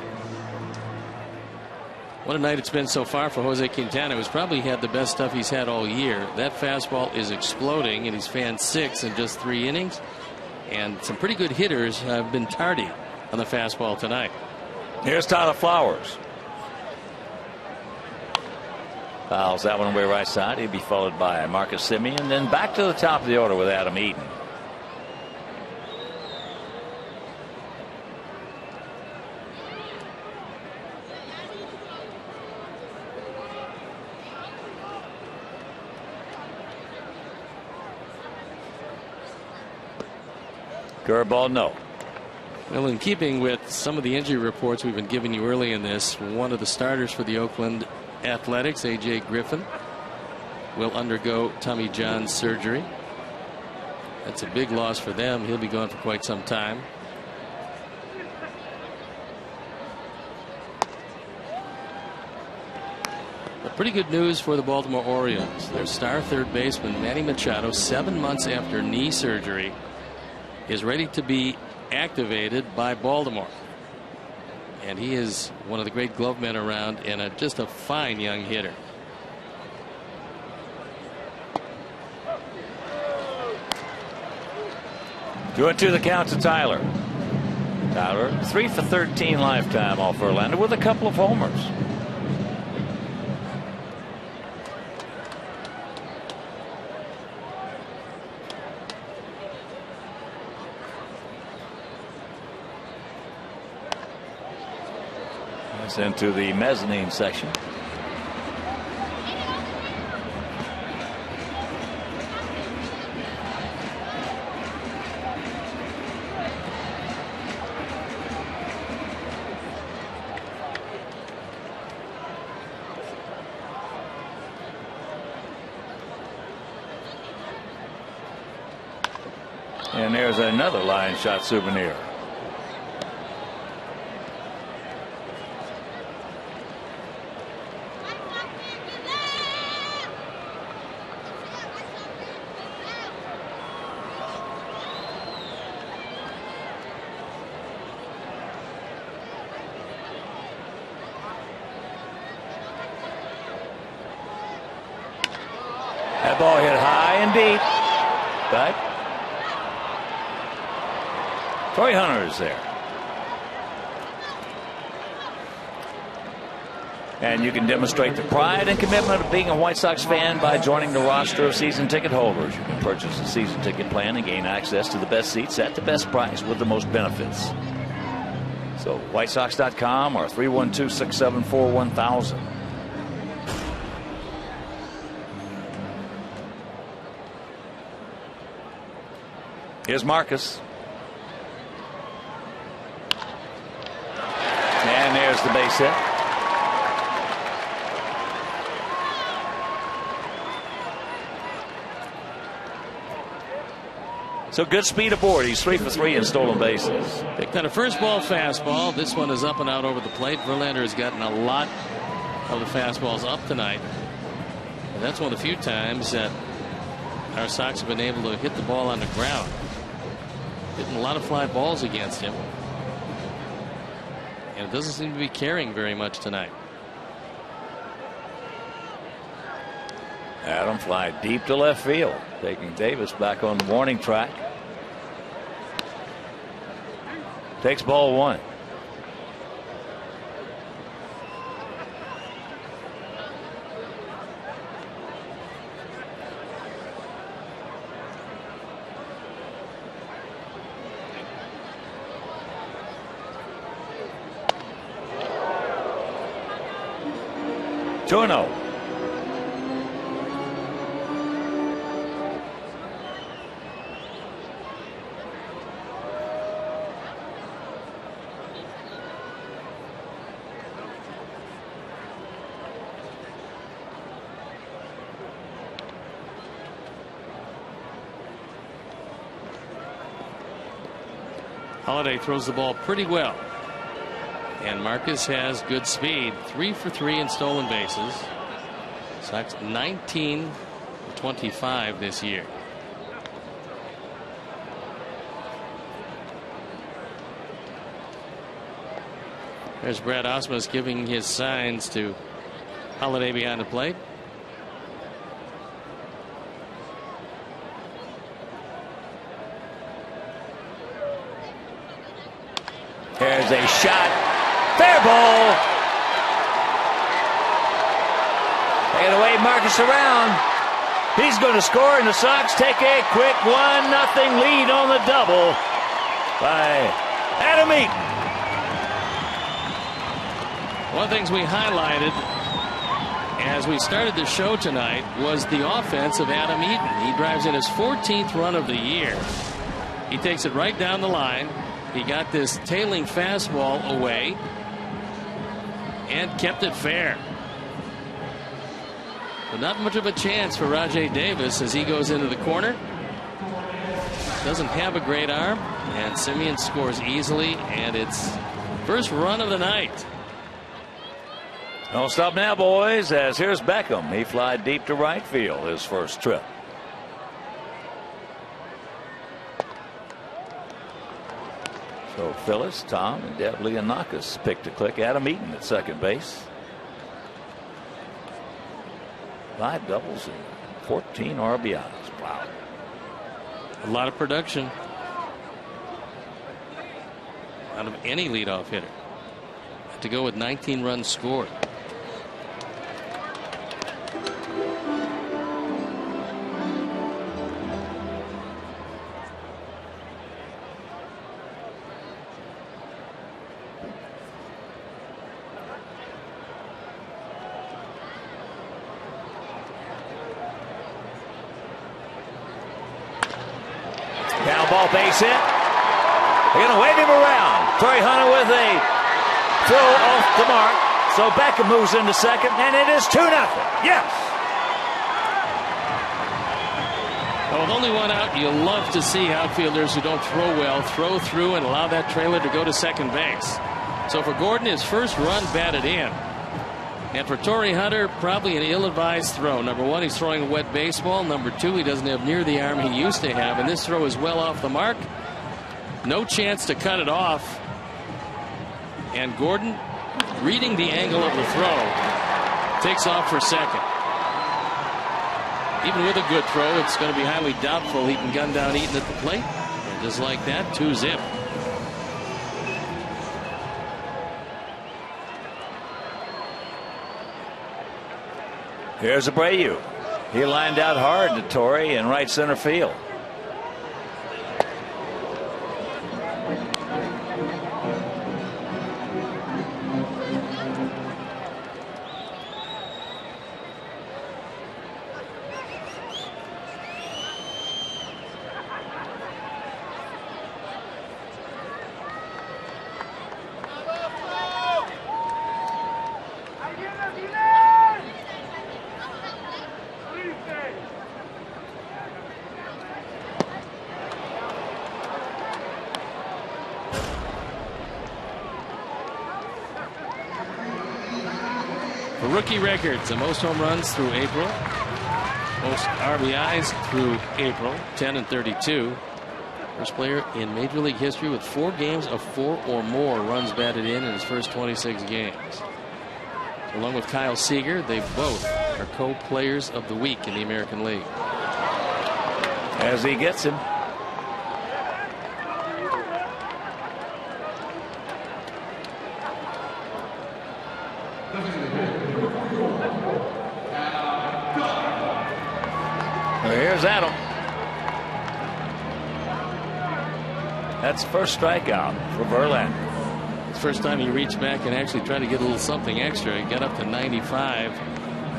What a night it's been so far for Jose Quintana, who's probably had the best stuff he's had all year. That fastball is exploding, and he's fanned 6 in just 3 innings. And some pretty good hitters have been tardy on the fastball tonight. Here's Tyler Flowers. Fouls that one away right side. He'll be followed by Marcus Semien. Then back to the top of the order with Adam Eaton. Curveball, no. Well, in keeping with some of the injury reports we've been giving you early in this, one of the starters for the Oakland Athletics, A.J. Griffin, will undergo Tommy John surgery. That's a big loss for them. He'll be gone for quite some time. The Pretty good news for the Baltimore Orioles. Their star third baseman, Manny Machado, 7 months after knee surgery, is ready to be activated by Baltimore. And he is one of the great glove men around and just a fine young hitter. Two and two the count to Tyler. Tyler 3 for 13 lifetime off Orlando with a couple of homers. That's into the mezzanine section. And there's another line shot souvenir. That ball hit high and deep, but Troy Hunter is there. And you can demonstrate the pride and commitment of being a White Sox fan by joining the roster of season ticket holders. You can purchase a season ticket plan and gain access to the best seats at the best price with the most benefits. So WhiteSox.com or 312-674-1000. Here's Marcus. And there's the base hit. So good speed aboard. He's 3 for 3 in stolen bases. Picked on a first ball fastball. This one is up and out over the plate. Verlander has gotten a lot of the fastballs up tonight. And that's one of the few times that our Sox have been able to hit the ball on the ground. Hitting a lot of fly balls against him. And it doesn't seem to be carrying very much tonight. Adam fly deep to left field, taking Davis back on the warning track. Takes ball one. Turno. Holiday throws the ball pretty well. And Marcus has good speed. 3 for 3 in stolen bases. Sox 19-25 this year. There's Brad Ausmus giving his signs to Holiday behind the plate. There's a shot. Fair ball. Taking away Marcus around. He's going to score, and the Sox take a quick 1-0 lead on the double by Adam Eaton. One of the things we highlighted as we started the show tonight was the offense of Adam Eaton. He drives in his 14th run of the year. He takes it right down the line. He got this tailing fastball away and kept it fair. But not much of a chance for Rajai Davis as he goes into the corner. Doesn't have a great arm, and Semien scores easily, and it's first run of the night. Don't stop now, boys, as here's Beckham. He fly deep to right field his first trip. So Phyllis, Tom, and Deb Leonakis picked to click. Adam Eaton at second base. 5 doubles and 14 RBIs. Wow. A lot of production out of any leadoff hitter. Had to go with 19 runs scored. Base hit. They're going to wave him around. Torrey Hunter with a throw off the mark. So Beckham moves into second, and it is 2-0. Yes. Well, with only one out, you love to see outfielders who don't throw well throw through and allow that trailer to go to second base. So for Gordon, his first run batted in. And for Torrey Hunter, probably an ill-advised throw. Number one, he's throwing a wet baseball. Number two, he doesn't have near the arm he used to have. And this throw is well off the mark. No chance to cut it off. And Gordon, reading the angle of the throw, takes off for second. Even with a good throw, it's going to be highly doubtful he can gun down Eaton at the plate. And just like that, 2-zip. Here's Abreu. He lined out hard to Torrey in right center field. Rookie records, the most home runs through April, most RBIs through April, 10 and 32. First player in Major League history with 4 games of 4 or more runs batted in his first 26 games. Along with Kyle Seager, they both are co-players of the week in the American League. As he gets him. Here's Adam. That's first strikeout for Verlander. It's the first time he reached back and actually tried to get a little something extra. He got up to 95.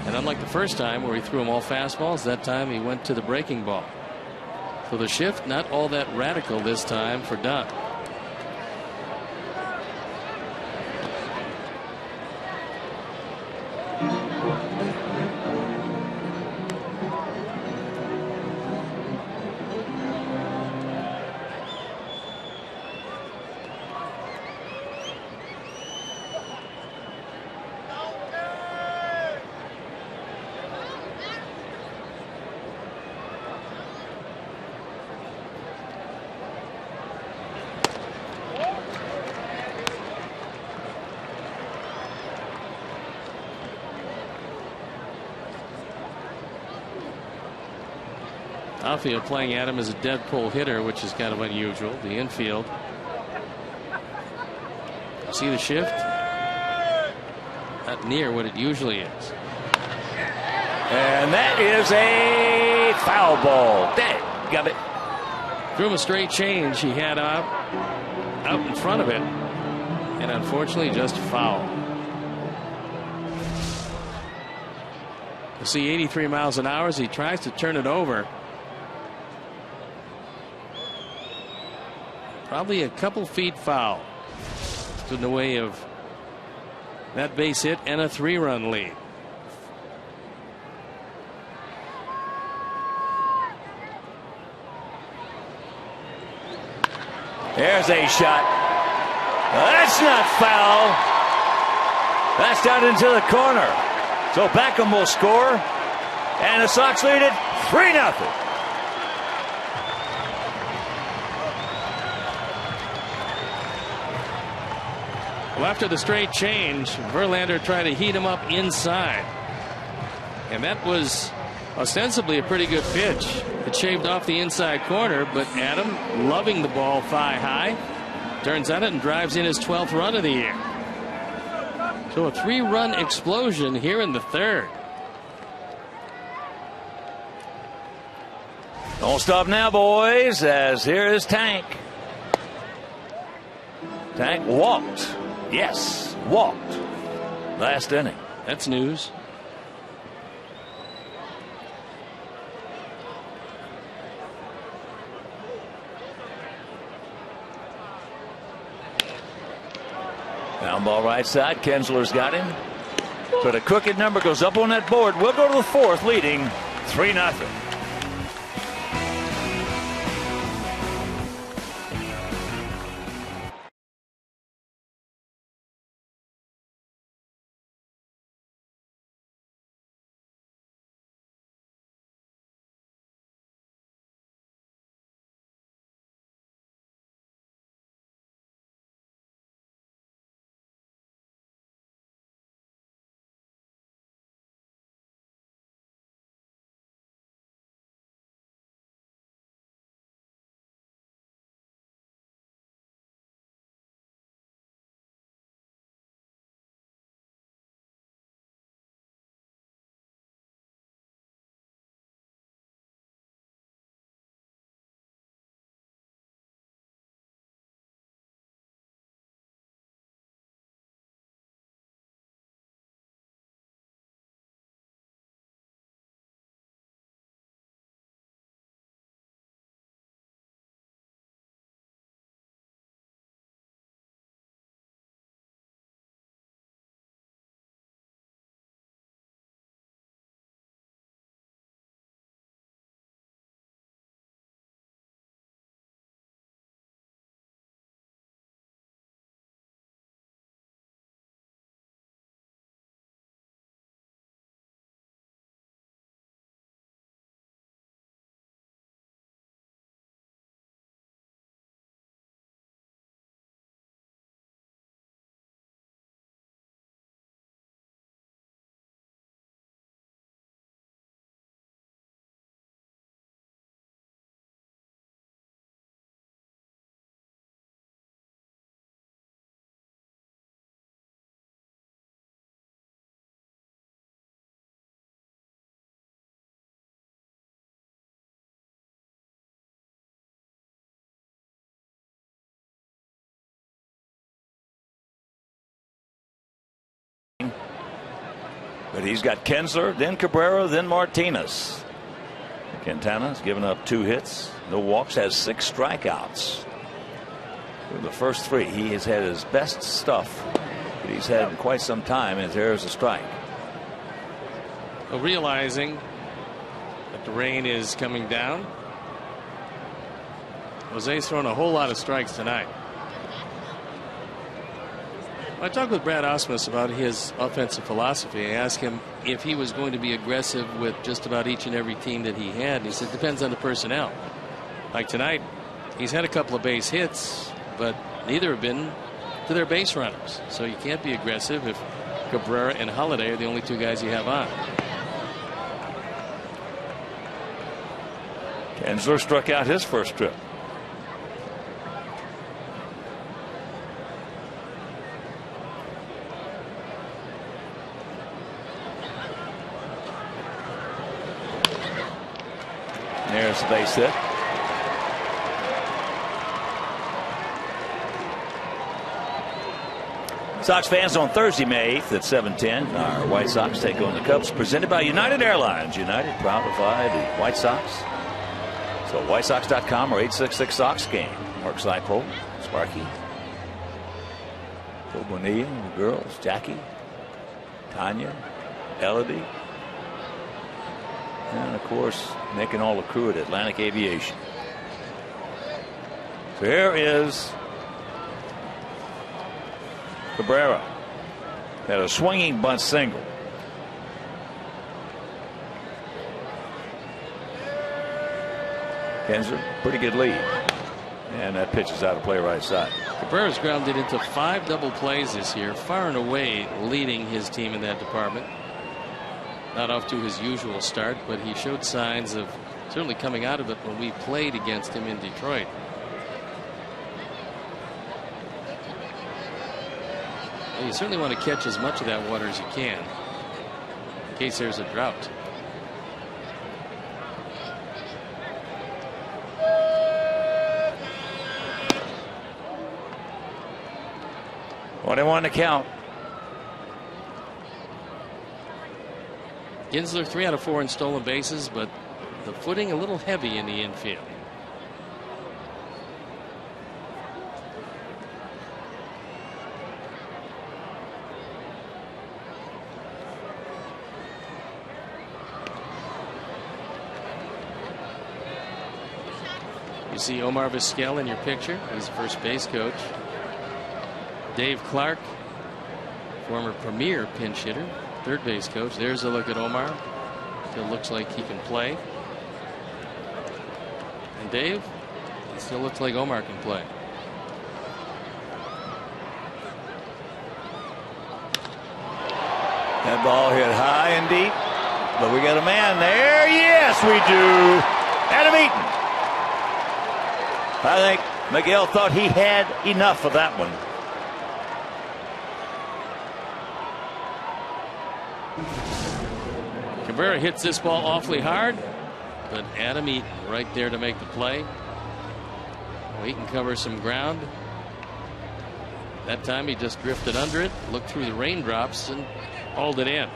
And unlike the first time where he threw them all fastballs, that time he went to the breaking ball. So the shift, not all that radical this time for Dunn. Outfield playing Adam as a dead pull hitter, which is kind of unusual. The infield. See the shift? Not near what it usually is. And that is a foul ball. Dang, got it. Threw him a straight change he had out in front of it. And unfortunately just foul. You see 83 miles an hour as he tries to turn it over. Probably a couple feet foul. In the way of that base hit and a 3-run lead. There's a shot. That's not foul. That's down into the corner. So Beckham will score. And the Sox lead it 3-0. Well, after the straight change, Verlander tried to heat him up inside. And that was ostensibly a pretty good pitch. It shaved off the inside corner, but Adam, loving the ball thigh high, turns on it and drives in his 12th run of the year. So a 3-run explosion here in the third. Don't stop now, boys, as here is Tank. Tank walked. Yes, walked. Last inning. That's news. Down ball right side. Kinsler's got him. So the crooked number goes up on that board. We'll go to the fourth, leading 3-0. But he's got Kinsler, then Cabrera, then Martinez. Quintana's given up 2 hits, no walks, has 6 strikeouts. For the first 3, he has had his best stuff that he's had in quite some time, and there's a strike. Well, realizing that the rain is coming down, Jose's thrown a whole lot of strikes tonight. I talked with Brad Ausmus about his offensive philosophy. I asked him if he was going to be aggressive with just about each and every team that he had. And he said, depends on the personnel. Like tonight, he's had a couple of base hits, but neither have been to their base runners. So you can't be aggressive if Cabrera and Holiday are the only 2 guys you have on. Kinsler struck out his first trip. There's the base hit. Sox fans, on Thursday, May 8th at 7:10, our White Sox take on the Cubs, presented by United Airlines. United, proud to fly the White Sox. So WhiteSox.com or 866-SOX game. Mark Seipold, Sparky, Bill Bonilla, the girls, Jackie, Tanya, Elodie, and of course Nick and all the crew at Atlantic Aviation. So here is Cabrera. Had a swinging bunt single. Kensler, pretty good lead. And that pitch is out of play right side. Cabrera's grounded into 5 double plays this year, far and away leading his team in that department. Not off to his usual start, but he showed signs of certainly coming out of it when we played against him in Detroit. And you certainly want to catch as much of that water as you can in case there's a drought. Well, they want to count. Kinsler 3 out of 4 in stolen bases, but the footing a little heavy in the infield. You see Omar Vizquel in your picture. He's first base coach. Dave Clark, former premier pinch hitter, third base coach. There's a look at Omar. Still looks like he can play. And Dave, it still looks like Omar can play. That ball hit high and deep, but we got a man there. Yes, we do. Adam Eaton. I think Miguel thought he had enough of that one. Cabrera hits this ball awfully hard, but Adam Eaton right there to make the play. Well, Eaton covers some ground. That time he just drifted under it, looked through the raindrops, and hauled it in.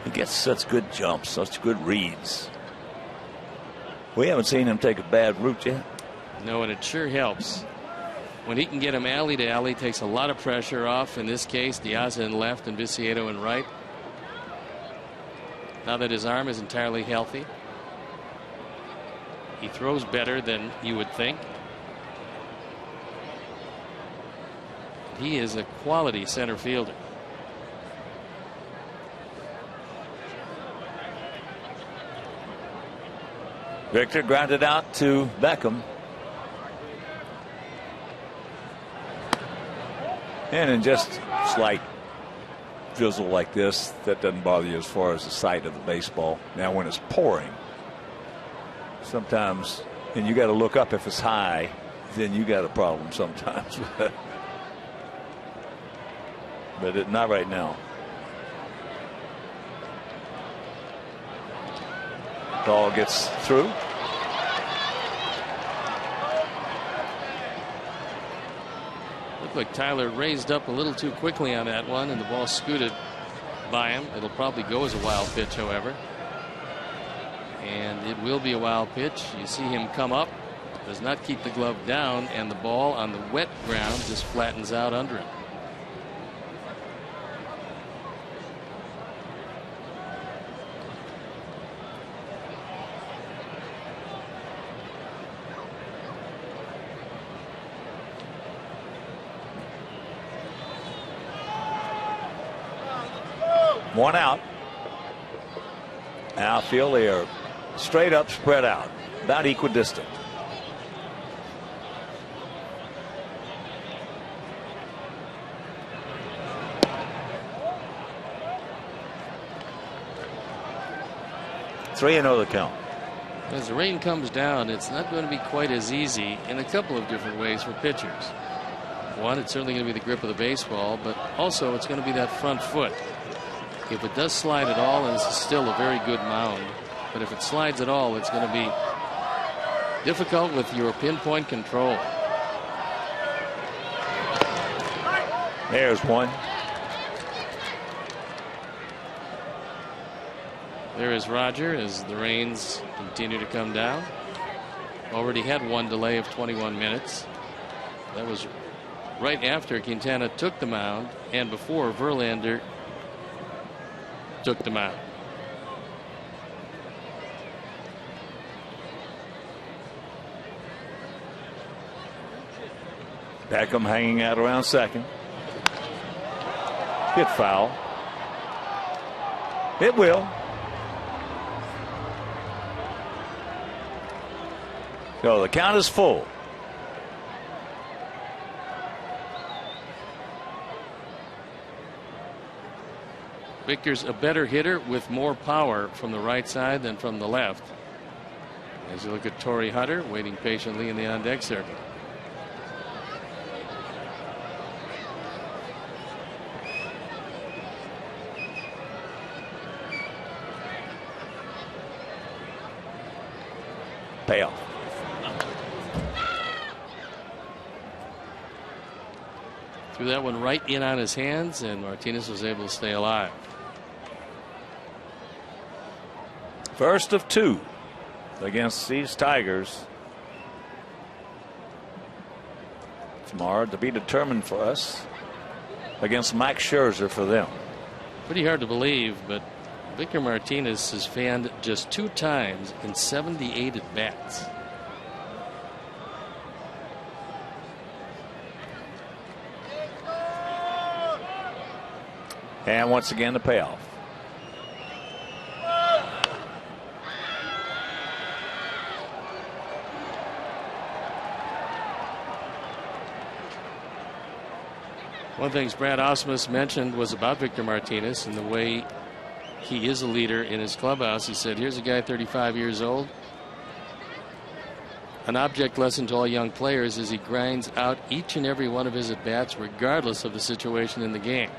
He gets such good jumps, such good reads. We haven't seen him take a bad route yet. No, and it sure helps. When he can get him alley to alley, takes a lot of pressure off. In this case, Diaz in left and Viciato in right. Now that his arm is entirely healthy, he throws better than you would think. He is a quality center fielder. Victor grounded out to Beckham. And in just slight drizzle like this, that doesn't bother you as far as the sight of the baseball. Now when it's pouring, sometimes, and you got to look up if it's high, then you got a problem sometimes. But not right now. Ball gets through. Looked like Tyler raised up a little too quickly on that one, and the ball scooted by him. It'll probably go as a wild pitch, however. And it will be a wild pitch. You see him come up, does not keep the glove down, and the ball on the wet ground just flattens out under him. One out. Outfield, they are straight up, spread out, about equidistant. Three and oh the count. As the rain comes down, it's not going to be quite as easy in a couple of different ways for pitchers. One, it's certainly going to be the grip of the baseball, but also it's going to be that front foot. If it does slide at all, and this is still a very good mound, but if it slides at all, it's going to be difficult with your pinpoint control. There's one. There is Roger as the rains continue to come down. Already had one delay of 21 minutes. That was right after Quintana took the mound and before Verlander took the mound. Beckham hanging out around second. Hit foul. It will. So the count is full. Victor's a better hitter with more power from the right side than from the left. As you look at Torrey Hunter waiting patiently in the on-deck circle. Payoff. Threw that one right in on his hands, and Martinez was able to stay alive. First of 2 against these Tigers. Tomorrow to be determined for us against Max Scherzer for them. Pretty hard to believe, but Victor Martinez has fanned just 2 times in 78 at-bats. And once again the payoff. One of the things Brad Ausmus mentioned was about Victor Martinez and the way he is a leader in his clubhouse. He said, here's a guy 35 years old. An object lesson to all young players is he grinds out each and every one of his at-bats regardless of the situation in the game.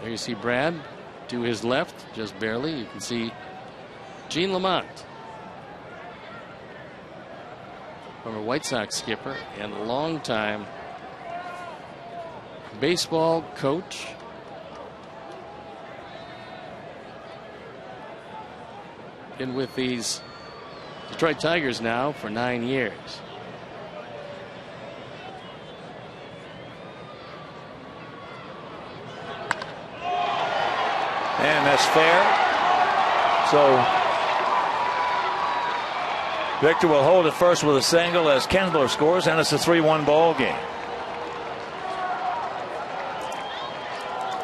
There you see Brad to his left, just barely. You can see Gene Lamont, former White Sox skipper and longtime baseball coach. Been with these Detroit Tigers now for 9 years. And that's fair. So Victor will hold it first with a single as Kinsler scores, and it's a 3-1 ball game.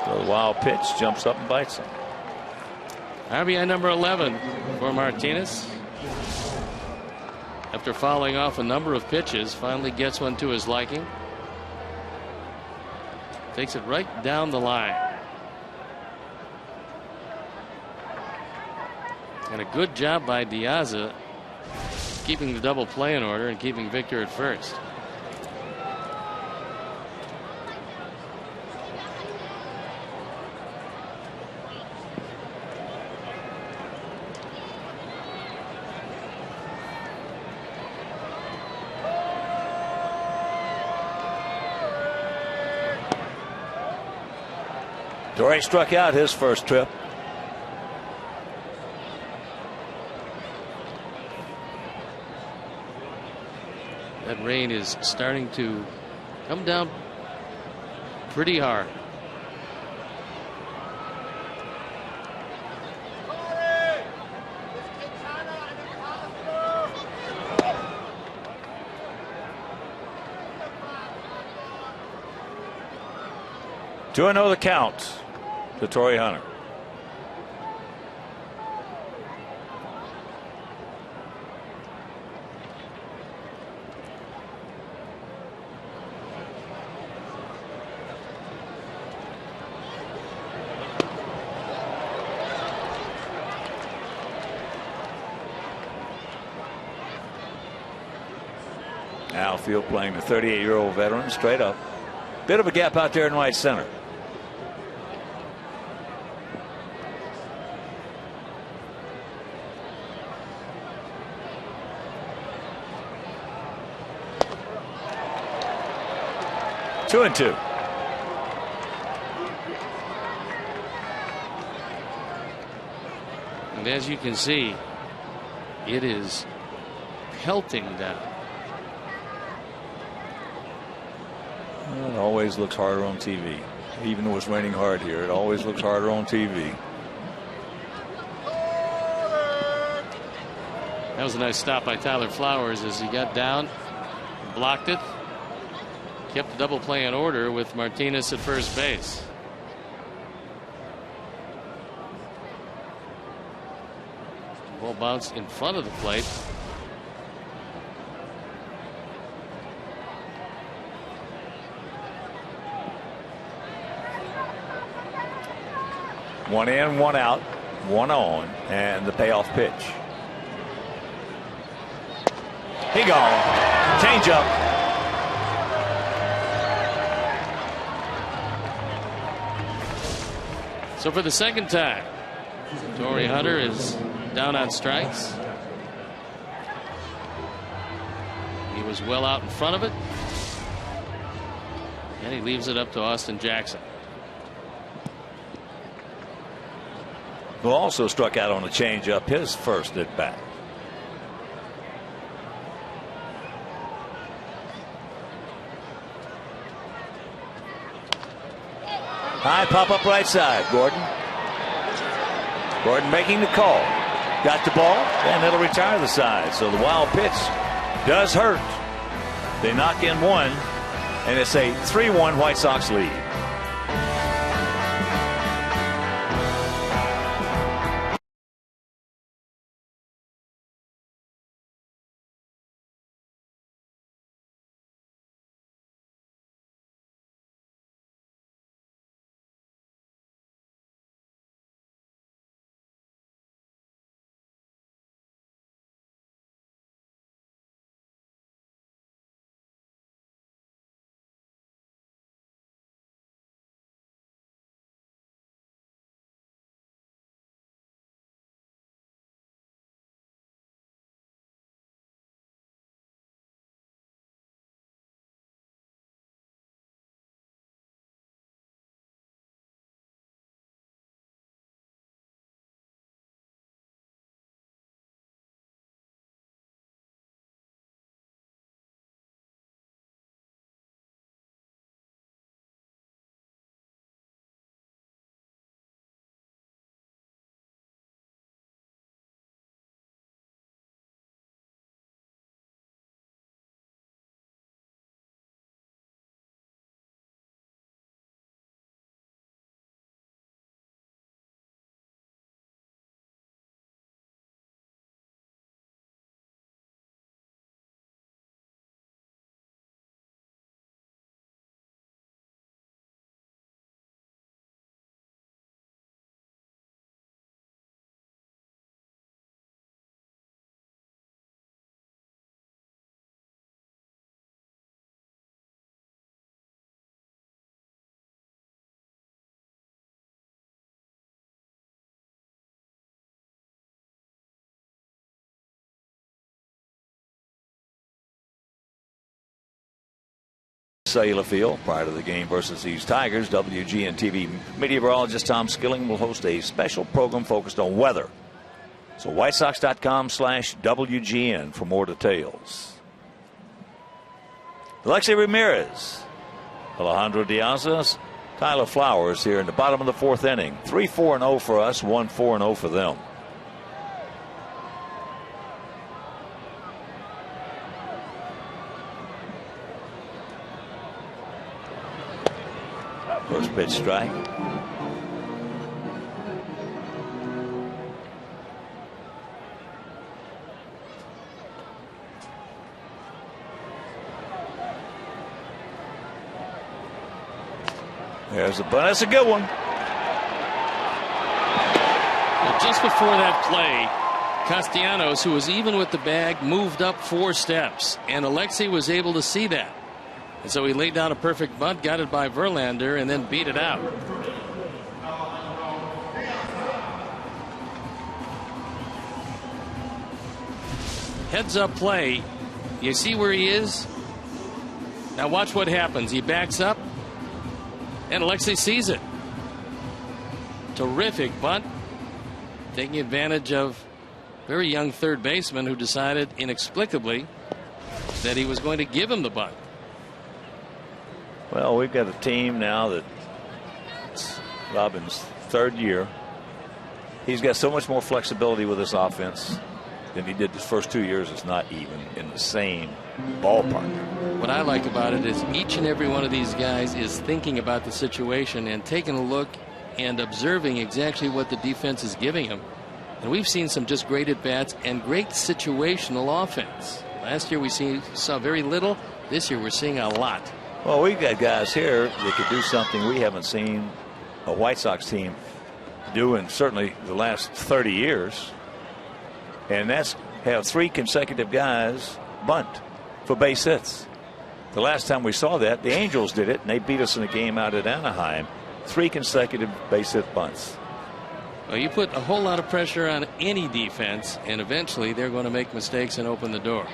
The wild pitch jumps up and bites him. RBI number 11 for Martinez. After fouling off a number of pitches, finally gets one to his liking. Takes it right down the line. And a good job by Diaza keeping the double play in order and keeping Victor at first. Torrey struck out his first trip. That rain is starting to come down pretty hard. Two and 0 the count to Torrey Hunter. Outfield playing the 38-year-old veteran straight up. Bit of a gap out there in right center. Two and 2. And as you can see, it is pelting down. Well, it always looks harder on TV. Even though it's raining hard here, it always looks harder on TV. That was a nice stop by Tyler Flowers as he got down, blocked it. kept the double play in order with Martinez at first base. Ball bounced in front of the plate. One in, one out, one on, and the payoff pitch. He gone. Change up. So for the second time, Torrey Hunter is down on strikes. He was well out in front of it, and he leaves it up to Austin Jackson, who also struck out on a changeup his first at bat. High pop up right side. Gordon making the call. Got the ball, and it'll retire the side. So the wild pitch does hurt. They knock in one, and it's a 3-1 White Sox lead. Cellular Field prior to the game versus these Tigers. WGN TV meteorologist Tom Skilling will host a special program focused on weather. So WhiteSox.com/WGN for more details. Alexei Ramirez, Alejandro Diaz, Tyler Flowers here in the bottom of the fourth inning. 3-4-0 for us, 1-4-0 for them. First pitch strike. There's a bunt. That's a good one. Just before that play, Castellanos, who was even with the bag, moved up 4 steps, and Alexei was able to see that. And so he laid down a perfect bunt, got it by Verlander, and then beat it out. Heads up play. You see where he is? Now watch what happens. He backs up, and Alexei sees it. Terrific bunt. Taking advantage of very young third baseman who decided inexplicably that he was going to give him the bunt. Well, we've got a team now that it's Robin's third year. He's got so much more flexibility with this offense. than he did the first 2 years. It's not even in the same ballpark. What I like about it is each and every one of these guys is thinking about the situation and taking a look and observing exactly what the defense is giving him. And we've seen some just great at-bats and great situational offense. Last year we saw very little. This year we're seeing a lot. Well, we've got guys here that could do something we haven't seen a White Sox team do in certainly the last 30 years. And that's have 3 consecutive guys bunt for base hits. The last time we saw that, the Angels did it, and they beat us in a game out at Anaheim. 3 consecutive base hit bunts. Well, you put a whole lot of pressure on any defense, and eventually they're going to make mistakes and open the door.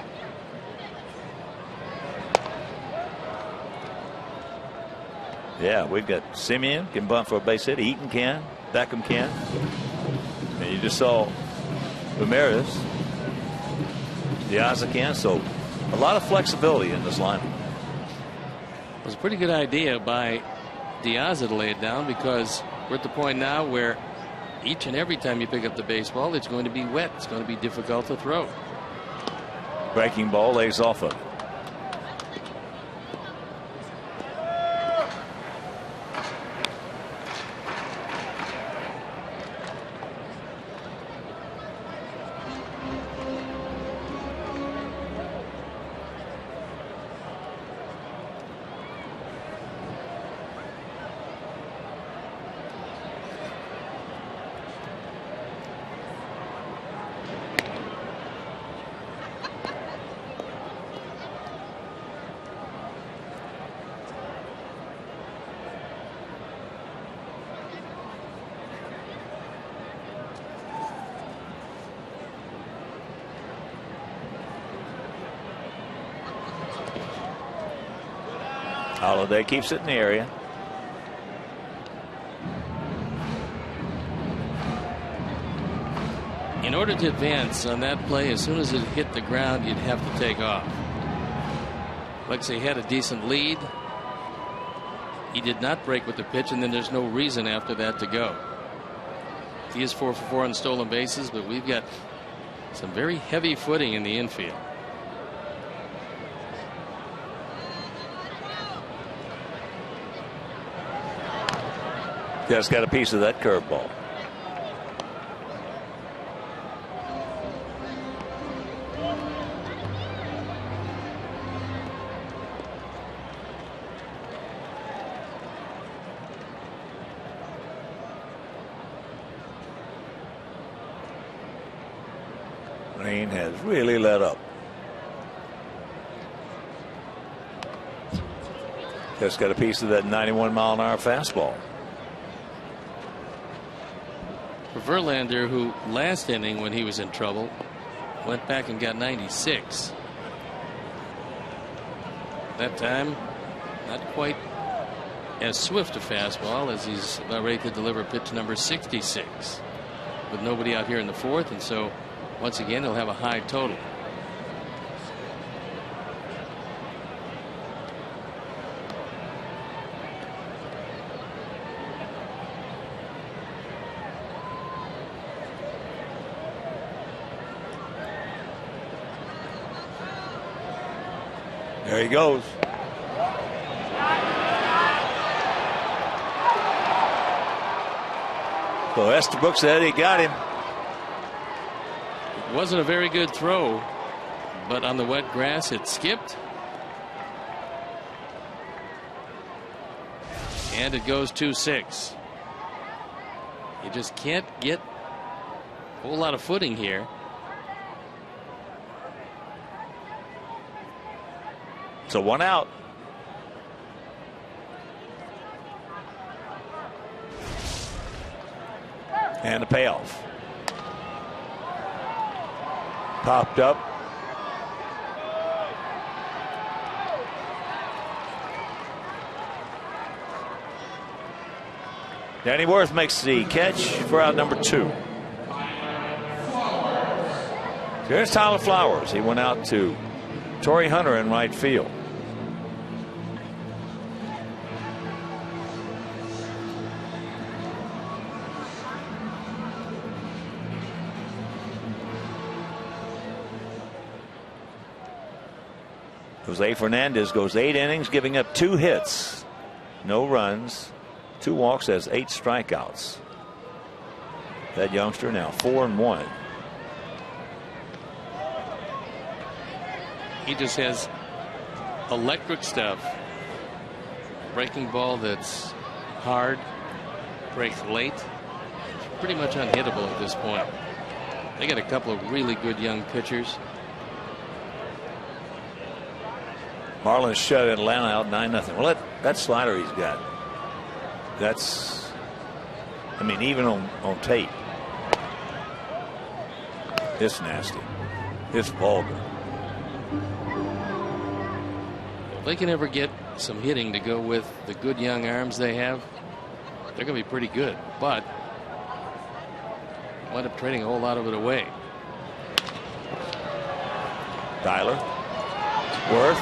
Yeah, we've got Simeon can bunt for a base hit. Eaton can. Beckham can. And you just saw Ramirez. Diaz can. So a lot of flexibility in this lineup. It was a pretty good idea by Diaz to lay it down, because we're at the point now where each and every time you pick up the baseball, it's going to be wet. It's going to be difficult to throw. Breaking ball lays off of it. Holiday keeps it in the area. In order to advance on that play, as soon as it hit the ground, you'd have to take off. Lexi had a decent lead. He did not break with the pitch, and then there's no reason after that to go. He is 4 for 4 on stolen bases, but we've got some very heavy footing in the infield. Just got a piece of that curveball. Rain has really let up. Just got a piece of that 91-mile-an-hour fastball. Verlander, who last inning when he was in trouble went back and got 96. That time not quite as swift a fastball as he's about ready to deliver pitch number 66 with nobody out here in the 4th, and so once again he'll have a high total. There he goes. So Estabrook said he got him. It wasn't a very good throw, but on the wet grass it skipped. And it goes 2-6. You just can't get a whole lot of footing here. So 1 out. And a payoff. Popped up. Danny Worth makes the catch for out number 2. Here's Tyler Flowers. He went out to Torrey Hunter in right field. Jose Fernandez goes 8 innings, giving up 2 hits, no runs, 2 walks, has 8 strikeouts. That youngster now 4-1. He just has electric stuff. Breaking ball that's hard, breaks late. It's pretty much unhittable at this point. They got a couple of really good young pitchers. Marlins shut Atlanta out 9-0. Well, that slider he's got, that's, I mean, even on tape, it's nasty. It's vulgar. If they can ever get some hitting to go with the good young arms they have, they're going to be pretty good. But wind up trading a whole lot of it away. Tyler, Worth,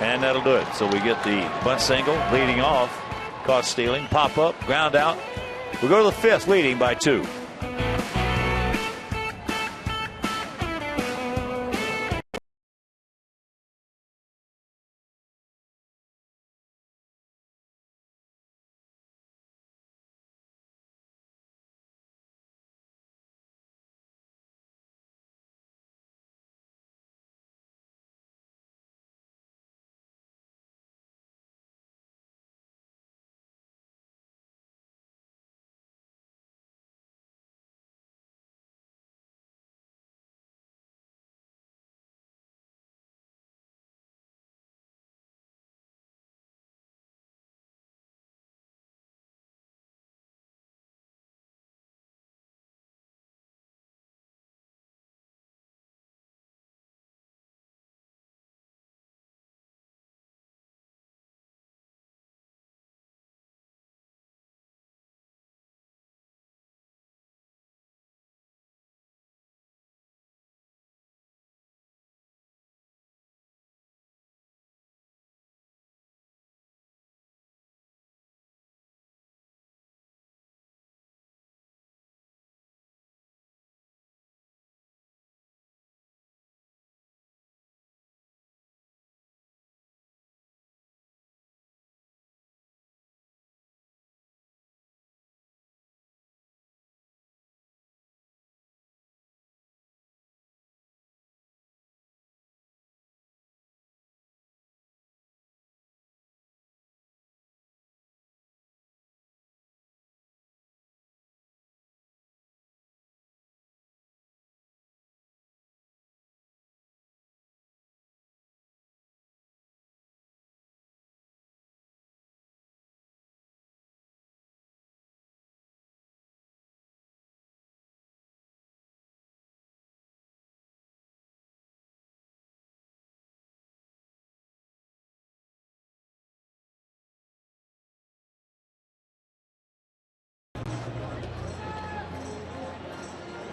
and that'll do it. So we get the bunt single leading off. Caught stealing, pop up, ground out. We go to the 5th, leading by 2.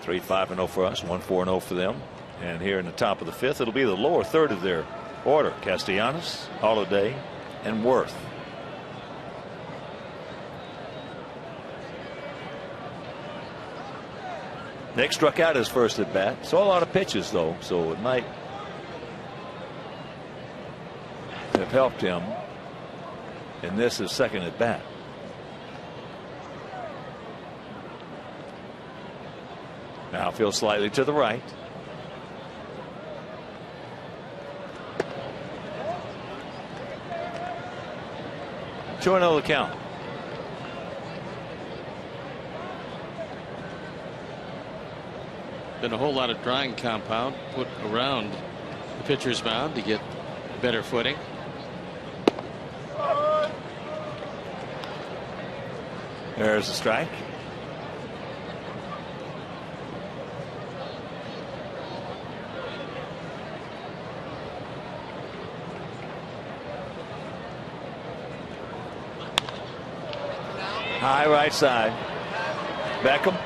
Three 5-0 for us, 1-4-0 for them. And here in the top of the 5th, it'll be the lower third of their order. Castellanos, Holiday, and Worth. Nick struck out his first at bat. Saw a lot of pitches though, so it might have helped him in this his second at bat. Now feels slightly to the right. Two 2-0 the count. Been a whole lot of drying compound put around the pitcher's mound to get better footing. There's a strike. High right side. Beckham.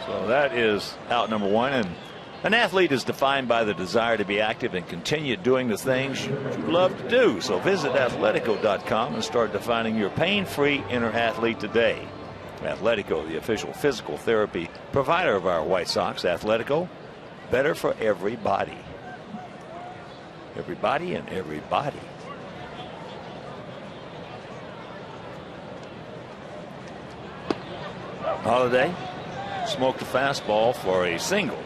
So that is out number one. And an athlete is defined by the desire to be active and continue doing the things you love to do. So visit athletico.com and start defining your pain-free inner athlete today. Athletico, the official physical therapy provider of our White Sox. Athletico, better for everybody. Everybody and everybody. Holiday smoked a fastball for a single.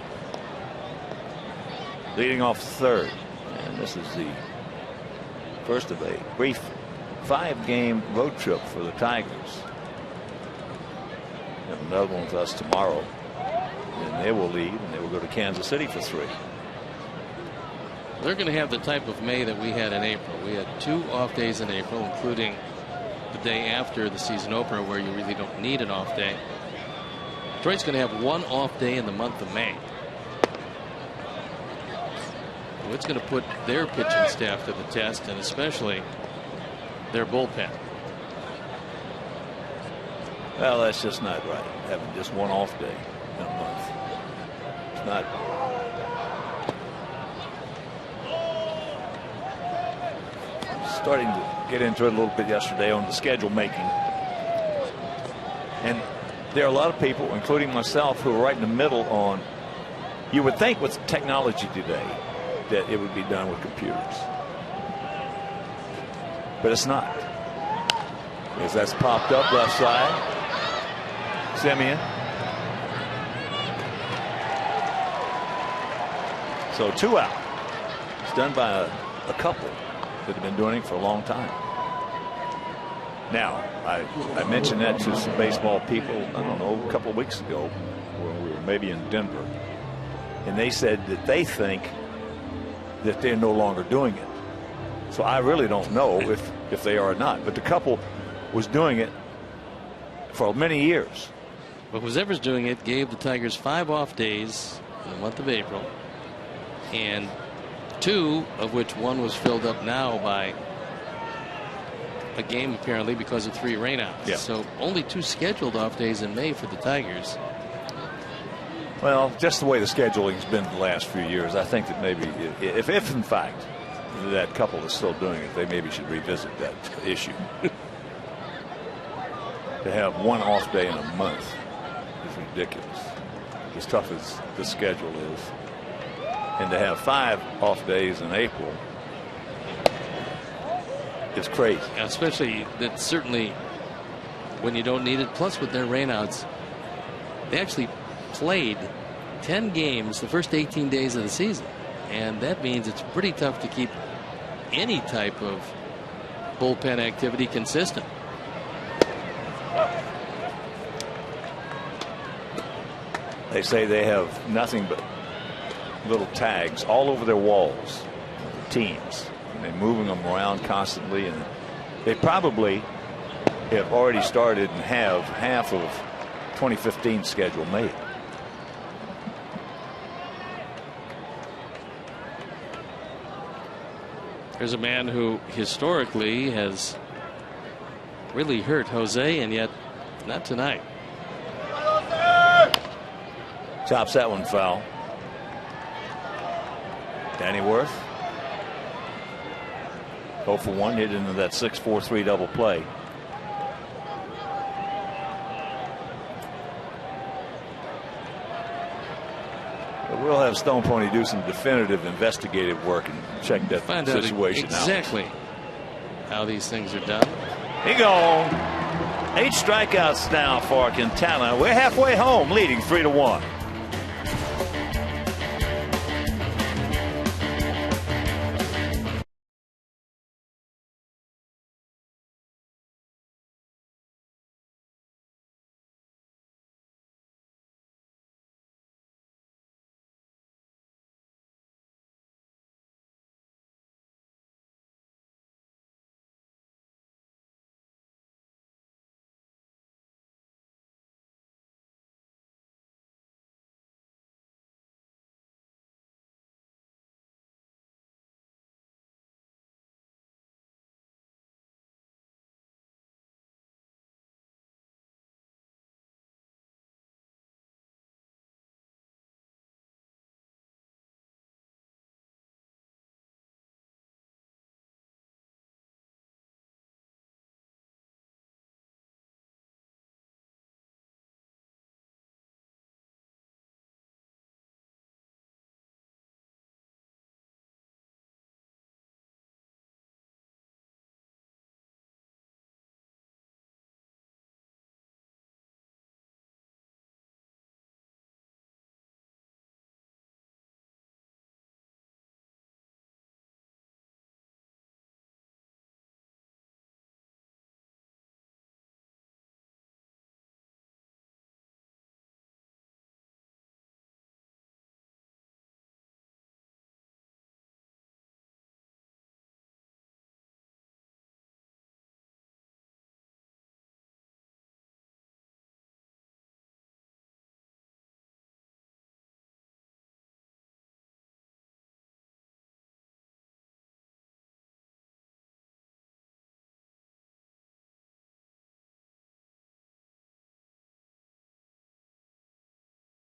Leading off third. And this is the first of a brief 5-game road trip for the Tigers. And another one with us tomorrow. And they will leave and they will go to Kansas City for 3. They're going to have the type of May that we had in April. We had 2 off days in April, including the day after the season opener where you really don't need an off day. Detroit's going to have 1 off day in the month of May. So it's going to put their pitching staff to the test, and especially their bullpen. Well, that's just not right. Having just 1 off day in a month. It's not. Starting to get into it a little bit yesterday on the schedule making. And there are a lot of people, including myself, who are right in the middle on. You would think with technology today that it would be done with computers. But it's not. As that's popped up left side. Simeon. So 2 out. It's done by a couple that have been doing it for a long time. Now, I mentioned that to some baseball people, I don't know, a couple of weeks ago when we were maybe in Denver. And they said that they think that they're no longer doing it. So I really don't know if they are or not. But the couple was doing it for many years. But whoever's doing it gave the Tigers 5 off days in the month of April, and 2 of which 1 was filled up now by a game apparently because of 3 rainouts. Yeah. So only 2 scheduled off days in May for the Tigers. Well, just the way the scheduling's been the last few years, I think that maybe if in fact that couple is still doing it, they maybe should revisit that issue. To have 1 off day in a month is ridiculous, as tough as the schedule is. And to have 5 off days in April is crazy. Especially that certainly when you don't need it. Plus with their rainouts, they actually played 10 games the first 18 days of the season. And that means it's pretty tough to keep any type of bullpen activity consistent. They say they have nothing but little tags all over their walls, the teams, and they're moving them around constantly, and they probably have already started and have half of 2015 schedule made. There's a man who historically has really hurt Jose, and yet not tonight. Chops that one foul. Danny Worth 0 for 1, hit into that 6-4-3 double play. But we'll have Stone Pony do some definitive investigative work and check that Find situation out exactly how these things are done. He gone. 8 strikeouts now for Quintana. We're halfway home, leading 3-1.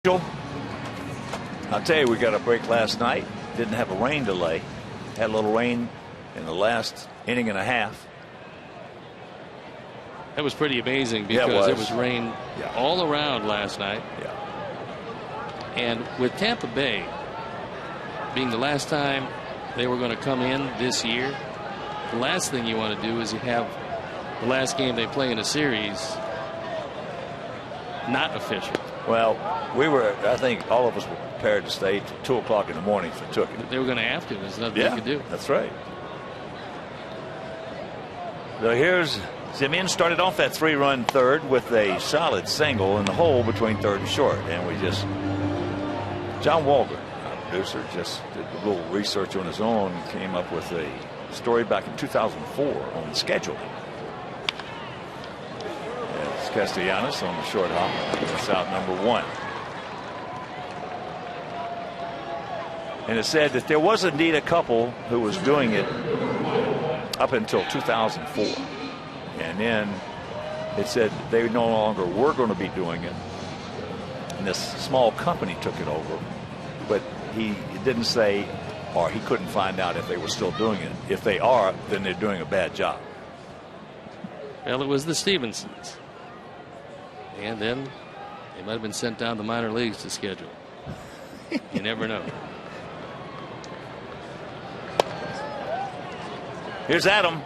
I'll tell you, we got a break last night. Didn't have a rain delay. Had a little rain in the last inning and a half. That was pretty amazing because it was rain all around last night. Yeah. And with Tampa Bay being the last time they were going to come in this year, the last thing you want to do is you have the last game they play in a series not official. Well, I think all of us were prepared to stay till 2 o'clock in the morning if it took it. They were going to have to. There's nothing they could do. That's right. So here's Simeon. Started off that 3-run third with a solid single in the hole between third and short. And John Walker, our producer, just did a little research on his own and came up with a story back in 2004 on the scheduling. It's Castellanos on the short hop. That's out number 1. And it said that there was indeed a couple who was doing it up until 2004. And then it said they no longer were going to be doing it. And this small company took it over. But he didn't say, or he couldn't find out if they were still doing it. If they are, then they're doing a bad job. Well, it was the Stevensons. And then they might have been sent down to the minor leagues to schedule. You never know. Here's Adam.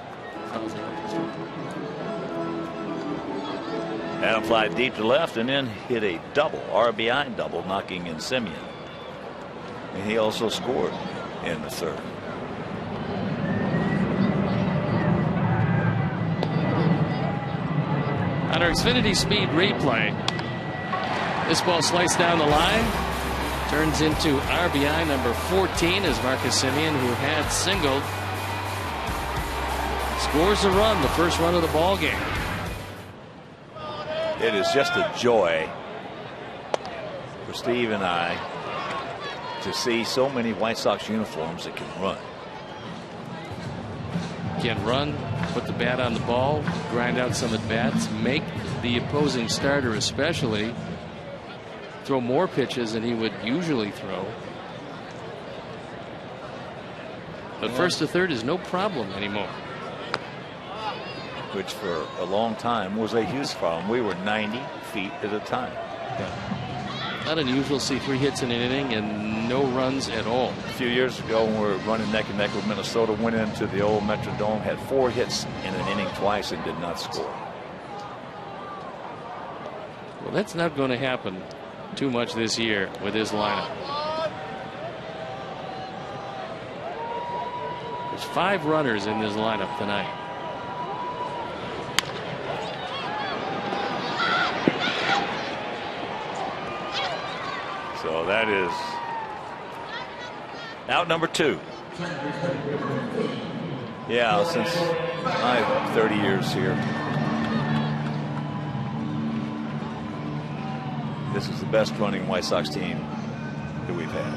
Adam fly deep to left and then hit a double, RBI double, knocking in Simeon. And he also scored in the third. On our Xfinity Speed replay, this ball sliced down the line, turns into RBI number 14 as Marcus Simeon, who had singled, scores a run, the first run of the ball game. It is just a joy for Steve and I to see so many White Sox uniforms that can run. Can run, put the bat on the ball, grind out some at bats, make the opposing starter especially throw more pitches than he would usually throw. But first to third is no problem anymore. Which for a long time was a huge problem. We were 90 feet at a time. Not unusual to see 3 hits in an inning and no runs at all. A few years ago when we were running neck and neck with Minnesota, went into the old Metrodome, had 4 hits in an inning twice and did not score. Well, that's not going to happen too much this year with his lineup. There's 5 runners in this lineup tonight. So that is out number 2. Yeah, since my 30 years here, this is the best running White Sox team that we've had.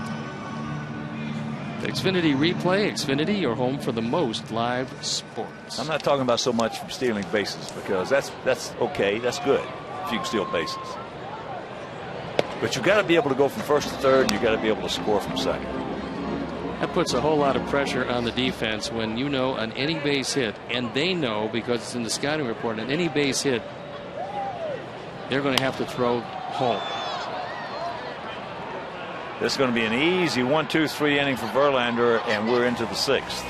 Xfinity replay. Xfinity, your home for the most live sports. I'm not talking about so much from stealing bases, because that's okay, that's good if you can steal bases. But you've got to be able to go from first to third, and you've got to be able to score from second. That puts a whole lot of pressure on the defense when you know on any base hit, and they know because it's in the scouting report, on any base hit, they're going to have to throw home. This is going to be an easy 1-2-3 inning for Verlander, and we're into the 6th.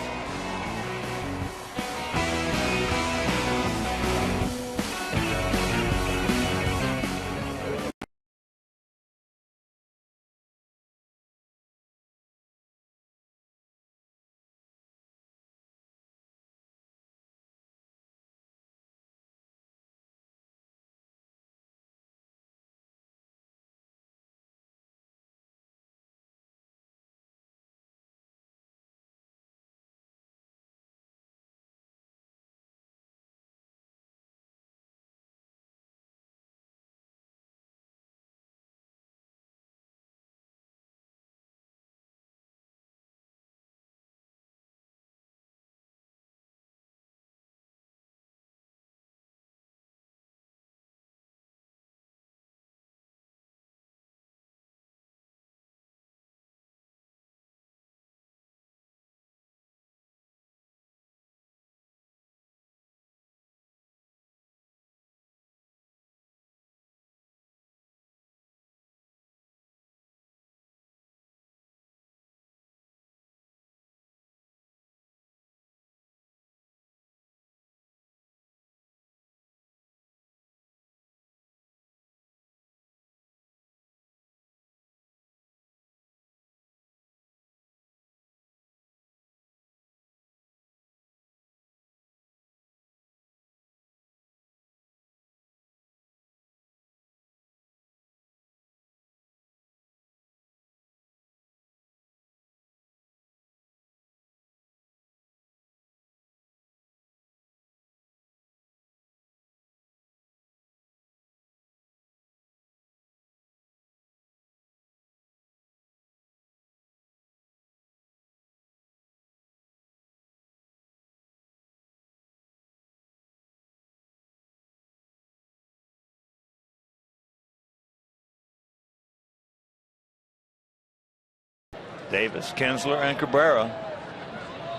Davis, Kinsler, and Cabrera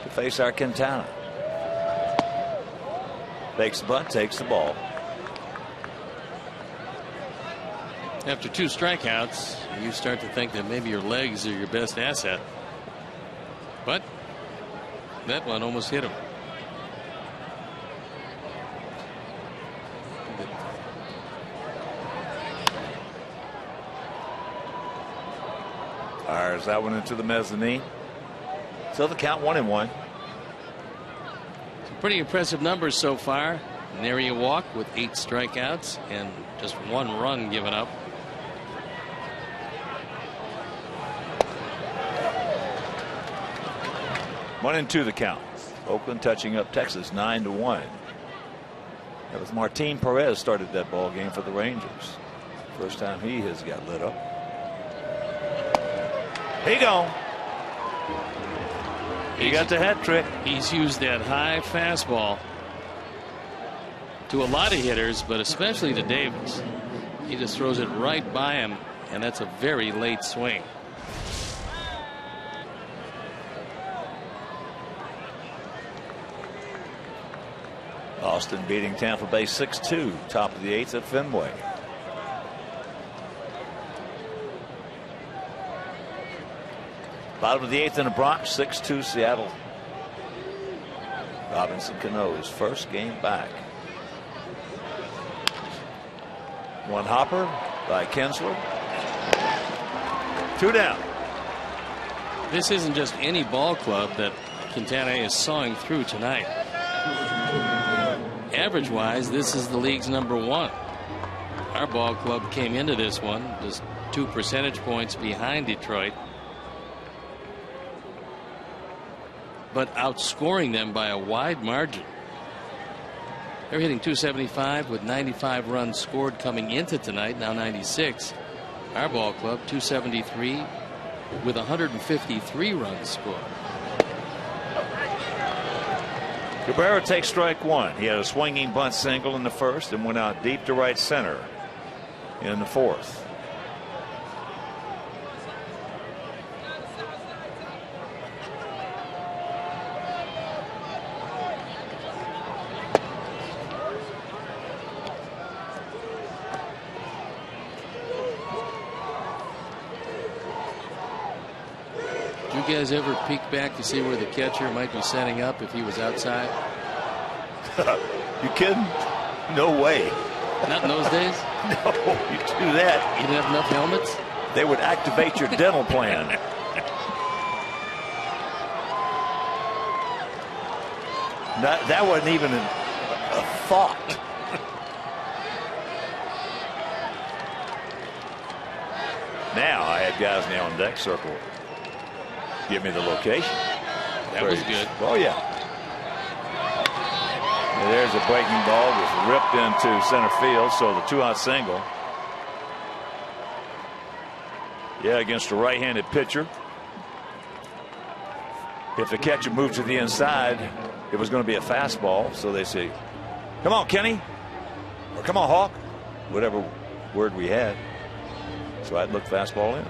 to face our Quintana. Fakes the bunt, takes the ball. After 2 strikeouts, you start to think that maybe your legs are your best asset. But that one almost hit him. Fires that one into the mezzanine. So the count 1-1. Some pretty impressive numbers so far. Nary a walk with 8 strikeouts and just 1 run given up. One and 2 the count. Oakland touching up Texas 9-1. That was Martin Perez started that ball game for the Rangers. First time he has got lit up. He gone. He got the hat trick. He's used that high fastball to a lot of hitters, but especially to Davis. He just throws it right by him, and that's a very late swing. Austin beating Tampa Bay 6-2, top of the 8th at Fenway. Bottom of the 8th in the Bronx, 6-2 Seattle. Robinson Cano, his first game back. One hopper by Kinsler. 2 down. This isn't just any ball club that Quintana is sawing through tonight. Average wise, this is the league's #1. Our ball club came into this one just 2 percentage points behind Detroit, but outscoring them by a wide margin. They're hitting .275 with 95 runs scored coming into tonight, now 96. Our ball club .273 with 153 runs scored. Cabrera takes strike 1. He had a swinging bunt single in the first and went out deep to right center in the 4th. You guys ever peek back to see where the catcher might be setting up if he was outside? You kidding? No way. Not in those days? No, you do that. You didn't have enough helmets? They would activate your dental plan. That wasn't even a thought. Now I had guys in the on deck circle give me the location. That was good. Oh, yeah. And there's a breaking ball was ripped into center field, so the 2-out single. Yeah, against a right-handed pitcher. If the catcher moved to the inside, it was going to be a fastball. So they say, come on, Kenny. Or come on, Hawk. Whatever word we had. So I'd look fastball in.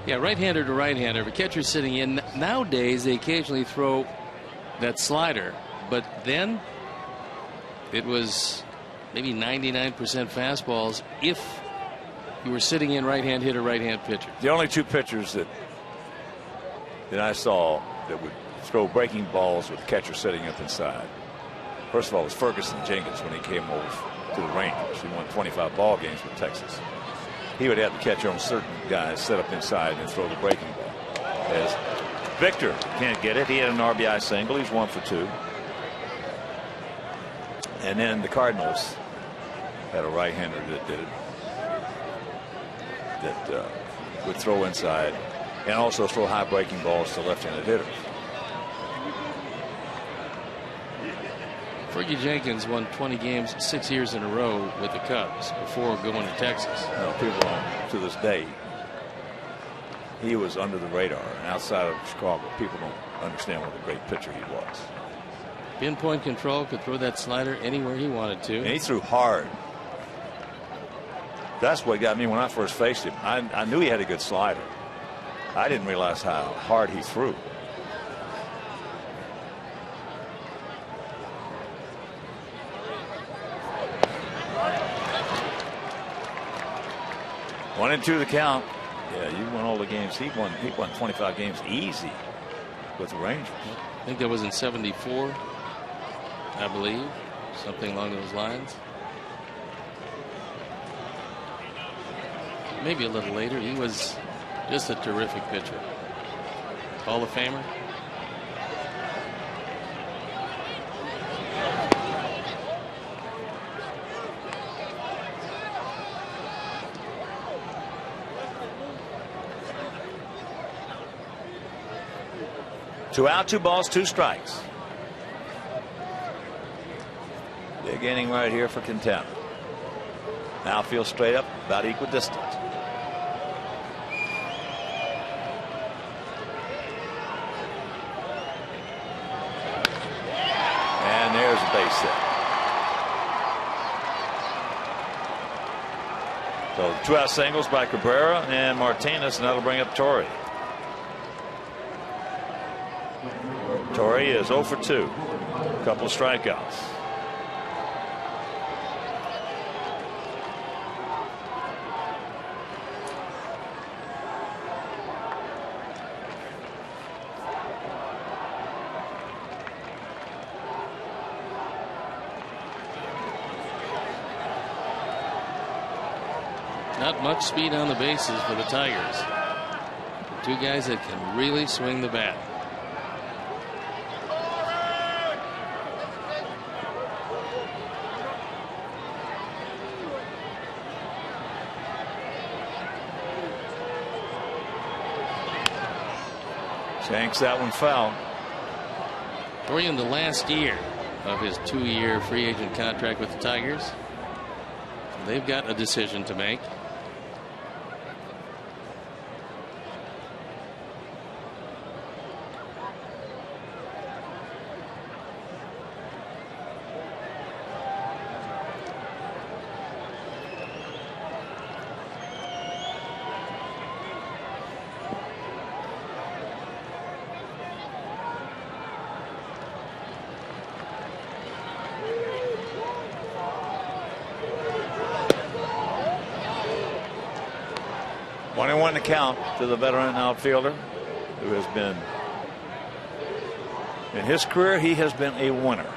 Yeah, right-hander to right-hander. If a catcher's sitting in, nowadays they occasionally throw that slider. But then it was maybe 99% fastballs if you were sitting in right-hand hitter, right-hand pitcher. The only 2 pitchers that I saw that would throw breaking balls with the catcher sitting up inside. First of all, was Ferguson Jenkins when he came over to the Rangers. He won 25 ball games with Texas. He would have the catcher on certain guys set up inside and throw the breaking ball. As Victor can't get it. He had an RBI single. He's 1 for 2. And then the Cardinals had a right-hander that did it. That would throw inside and also throw high breaking balls to left-handed hitters. Fergie Jenkins won 20 games 6 years in a row with the Cubs before going to Texas. No, people don't, to this day, he was under the radar. And outside of Chicago, people don't understand what a great pitcher he was. Pinpoint control, could throw that slider anywhere he wanted to. And he threw hard. That's what got me when I first faced him. I knew he had a good slider. I didn't realize how hard he threw. One and two the count. Yeah, you won all the games. He won 25 games easy with the Rangers. I think that was in '74, I believe, something along those lines. Maybe a little later. He was just a terrific pitcher. Hall of Famer. Two out, 2 balls, 2 strikes. Big inning right here for Quintana. Now field straight up, about equidistant. And there's a base hit. So 2 out singles by Cabrera and Martinez, and that'll bring up Torrey. Torrey is 0 for 2. A couple of strikeouts. Not much speed on the bases for the Tigers. 2 guys that can really swing the bat. Shanks that one foul. Torrey in the last year of his 2-year free agent contract with the Tigers. They've got a decision to make. One to count to the veteran outfielder who has been, in his career, he has been a winner.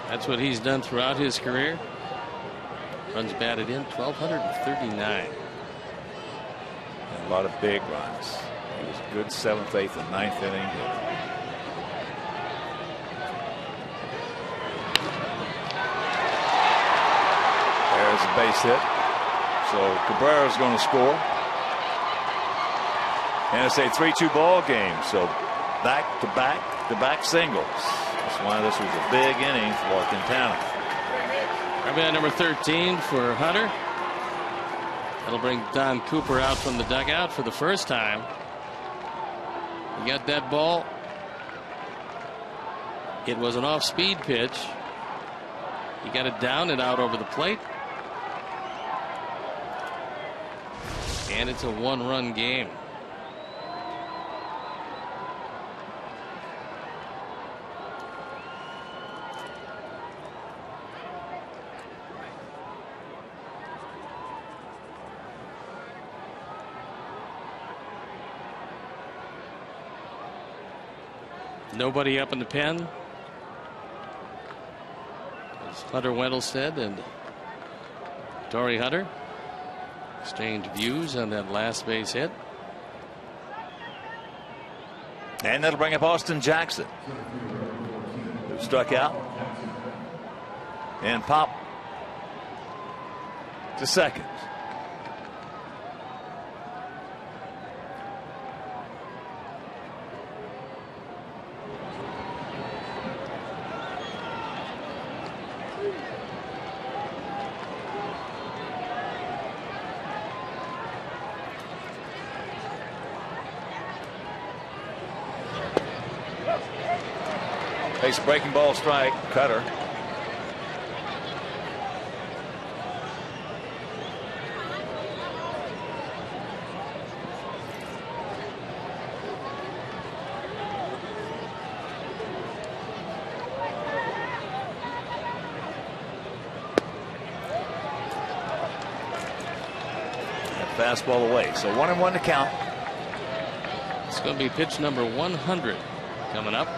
That's what he's done throughout his career. Runs batted in 1,239. And a lot of big runs. He was good 7th, 8th, and 9th inning. There's a base hit. So Cabrera's going to score. And it's a 3-2 ball game. So back-to-back singles. That's why this was a big inning for Quintana. RBI number 13 for Hunter. That'll bring Don Cooper out from the dugout for the first time. He got that ball. It was an off-speed pitch. He got it down and out over the plate. And it's a 1-run game. Nobody up in the pen. It's Hunter Wendelstedt and Torrey Hunter exchange views on that last base hit. And that'll bring up Austin Jackson, who struck out and popped to second. Takes a breaking ball strike. Cutter. fastball away. So 1-1 to count. It's going to be pitch number 100 coming up.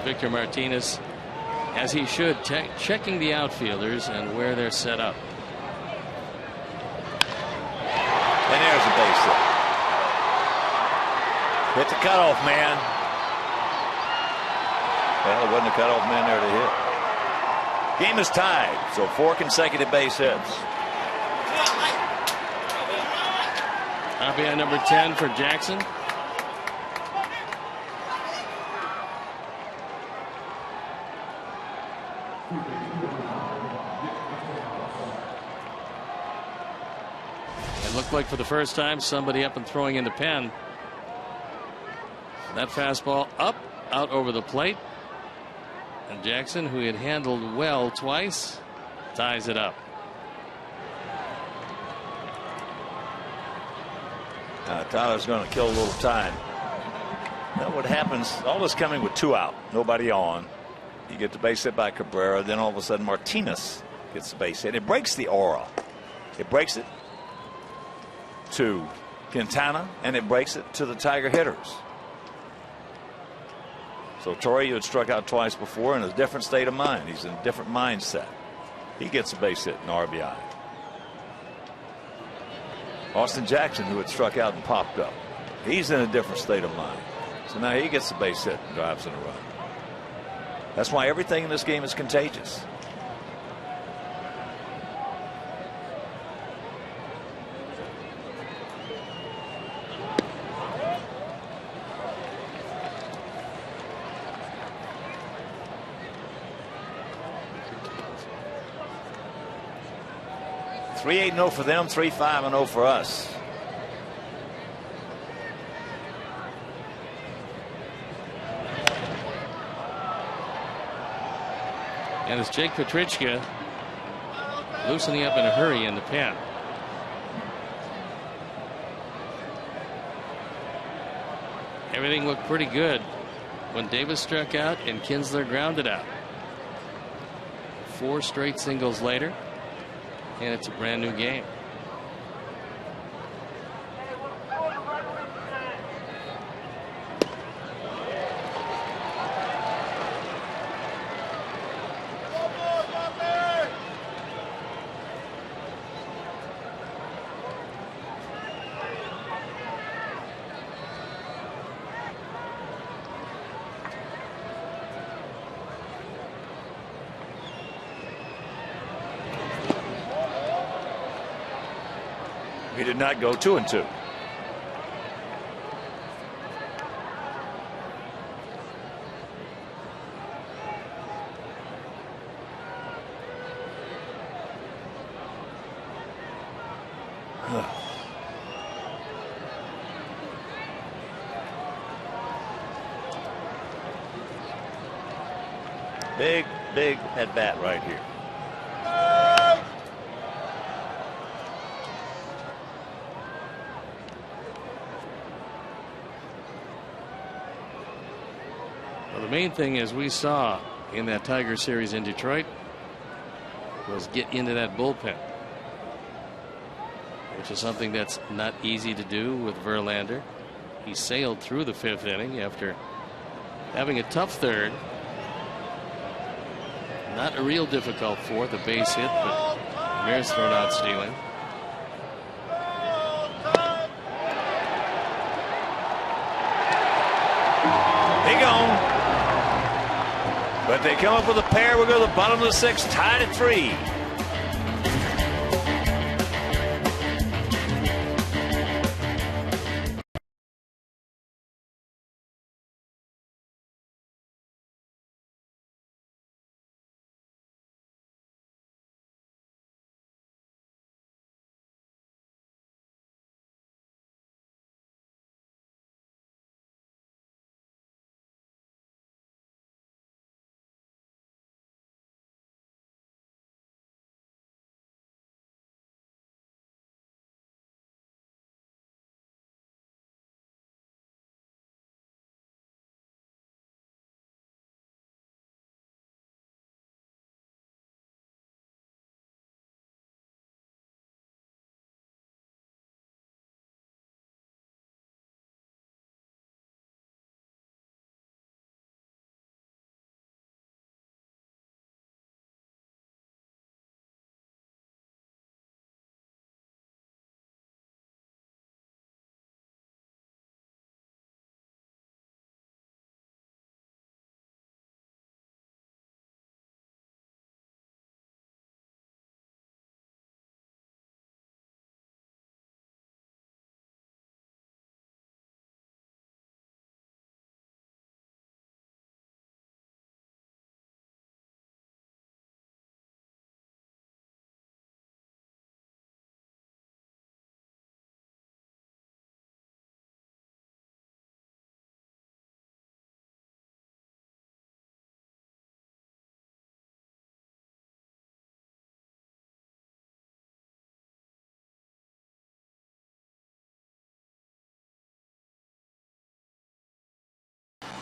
Victor Martinez, as he should, checking the outfielders and where they're set up. And there's a base hit. Hit the cutoff man. Well, it wasn't a cutoff man there to hit. Game is tied, so 4 consecutive base hits. RBI number 10 for Jackson. Looked like for the first time somebody up and throwing in the pen. That fastball up, out over the plate. And Jackson, who had handled well twice, ties it up. Tyler's going to kill a little time. Now what happens, all this coming with 2 out, nobody on. You get the base hit by Cabrera, then all of a sudden Martinez gets the base hit. It breaks the aura. It breaks it to Quintana, and it breaks it to the Tiger hitters. So Torre, who had struck out twice before, in a different state of mind. He's in a different mindset. He gets a base hit and RBI. Austin Jackson, who had struck out and popped up, he's in a different state of mind. So now he gets the base hit and drives in a run. That's why everything in this game is contagious. $3-8-0 for them, 3-5-0 for us. And it's Jake Petrichka loosening up in a hurry in the pen. Everything looked pretty good when Davis struck out and Kinsler grounded out. 4 straight singles later, and it's a brand new game. He did not go 2-2. Big at bat right here. The main thing, as we saw in that Tiger series in Detroit, was get into that bullpen, which is something that's not easy to do with Verlander. He sailed through the 5th inning after having a tough 3rd. Not a real difficult 4th, a base hit, but Ramirez thrown out stealing. They gone. But they come up with a pair. We'll go to the bottom of the 6th, tied at 3.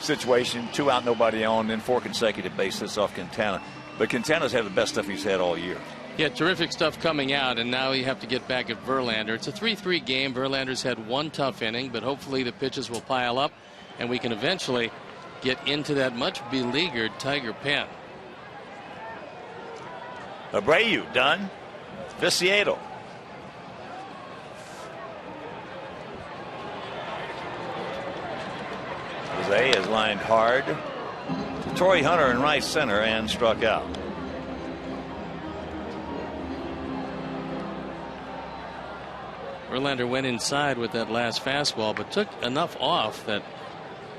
situation, 2 out, nobody on, then 4 consecutive base hits off Quintana. But Quintana's had the best stuff he's had all year. Yeah, terrific stuff coming out, and now you have to get back at Verlander. It's a 3-3 game. Verlander's had 1 tough inning, but hopefully the pitches will pile up, and we can eventually get into that much beleaguered Tiger pen. Abreu done. Viciado. Jose is lined hard to Torrey Hunter in right center and struck out. Verlander went inside with that last fastball, but took enough off that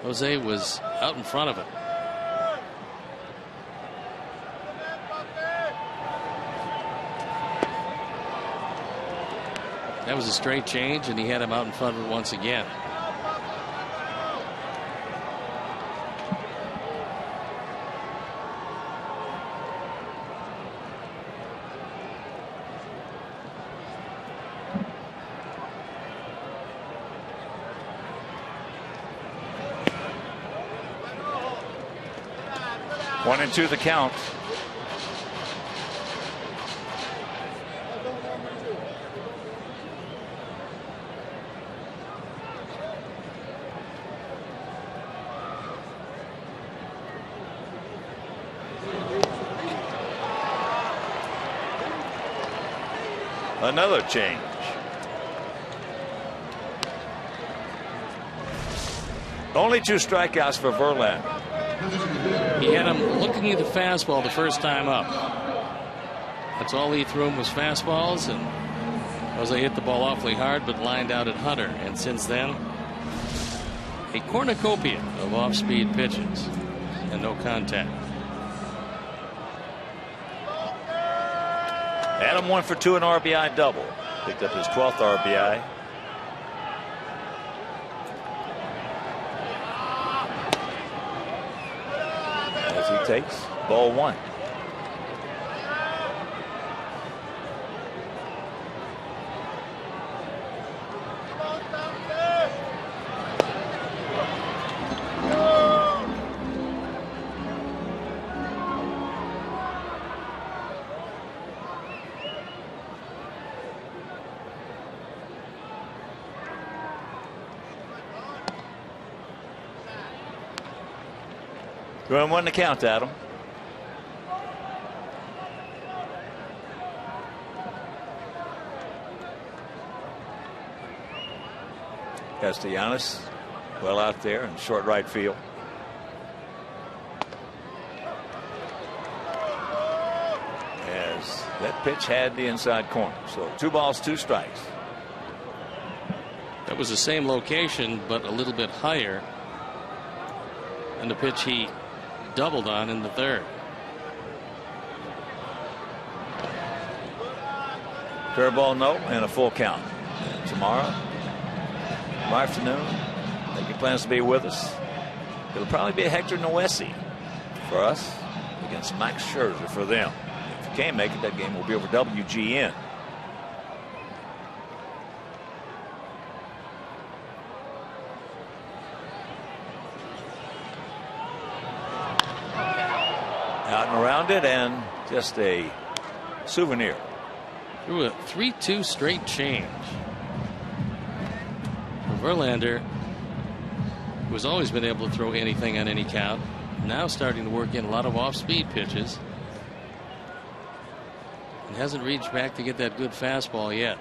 Jose was out in front of it. That was a straight change, and he had him out in front of it once again. One and 2 the count. Another change. Only 2 strikeouts for Verlander. He had him looking at the fastball the first time up. That's all he threw him was fastballs, and Jose hit the ball awfully hard but lined out at Hunter. And since then, a cornucopia of off-speed pitches and no contact. Adam 1 for 2, an RBI double. Picked up his 12th RBI. As he takes ball 1. Going 1 to count, Adam. Castellanos well out there in short right field. As that pitch had the inside corner. So 2 balls, 2 strikes. That was the same location, but a little bit higher. And the pitch he doubled on in the 3rd. Curveball, no, and a full count. And tomorrow afternoon, making plans to be with us. It'll probably be a Hector Noesi for us against Max Scherzer for them. If you can't make it, that game will be over WGN. Out and around it, and just a souvenir. Through a 3-2 straight change. Verlander, who's always been able to throw anything on any count, now starting to work in a lot of off-speed pitches. And hasn't reached back to get that good fastball yet.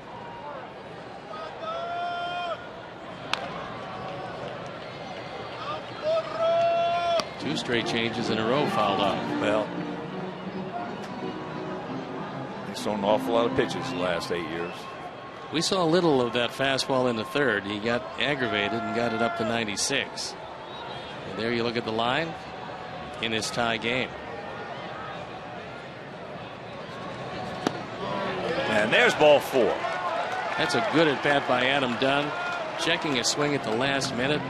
Two straight changes in a row fouled off. Well, he's thrown an awful lot of pitches the last 8 years. We saw a little of that fastball in the 3rd. He got aggravated and got it up to 96. And there you look at the line in this tie game. And there's ball 4. That's a good at bat by Adam Dunn, checking a swing at the last minute.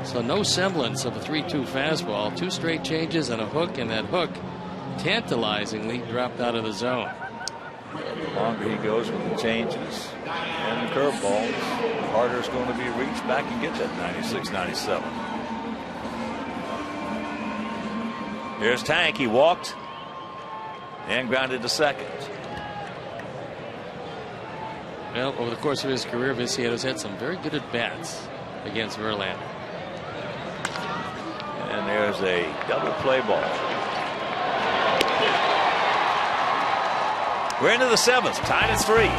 So no semblance of a 3-2 fastball. 2 straight changes and a hook, and that hook tantalizingly dropped out of the zone. The longer he goes with the changes and the curveballs, the harder it's going to be to reach back and get that 96, 97. Here's Tank. He walked and grounded to second. Well, over the course of his career, Viciado's had some very good at-bats against Verlander. And there's a double play ball. We're into the 7th, tied at 3.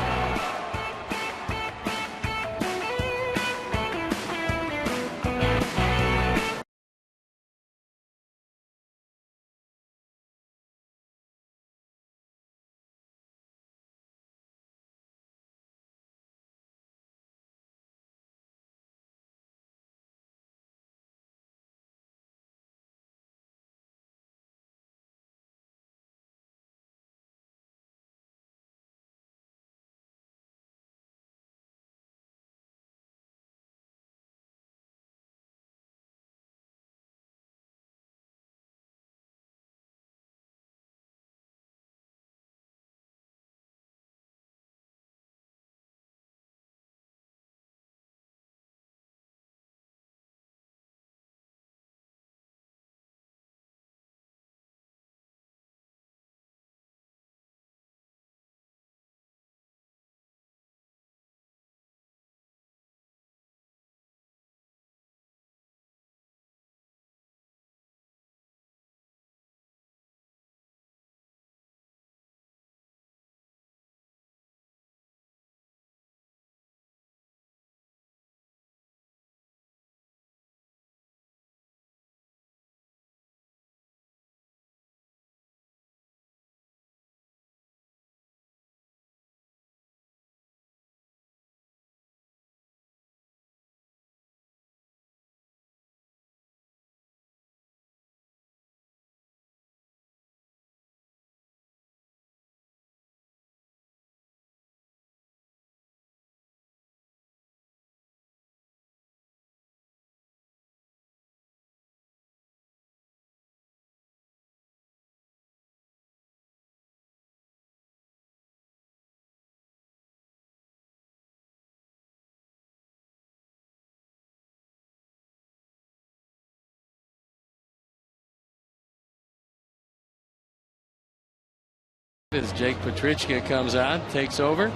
As Jake Petrichka comes on, takes over.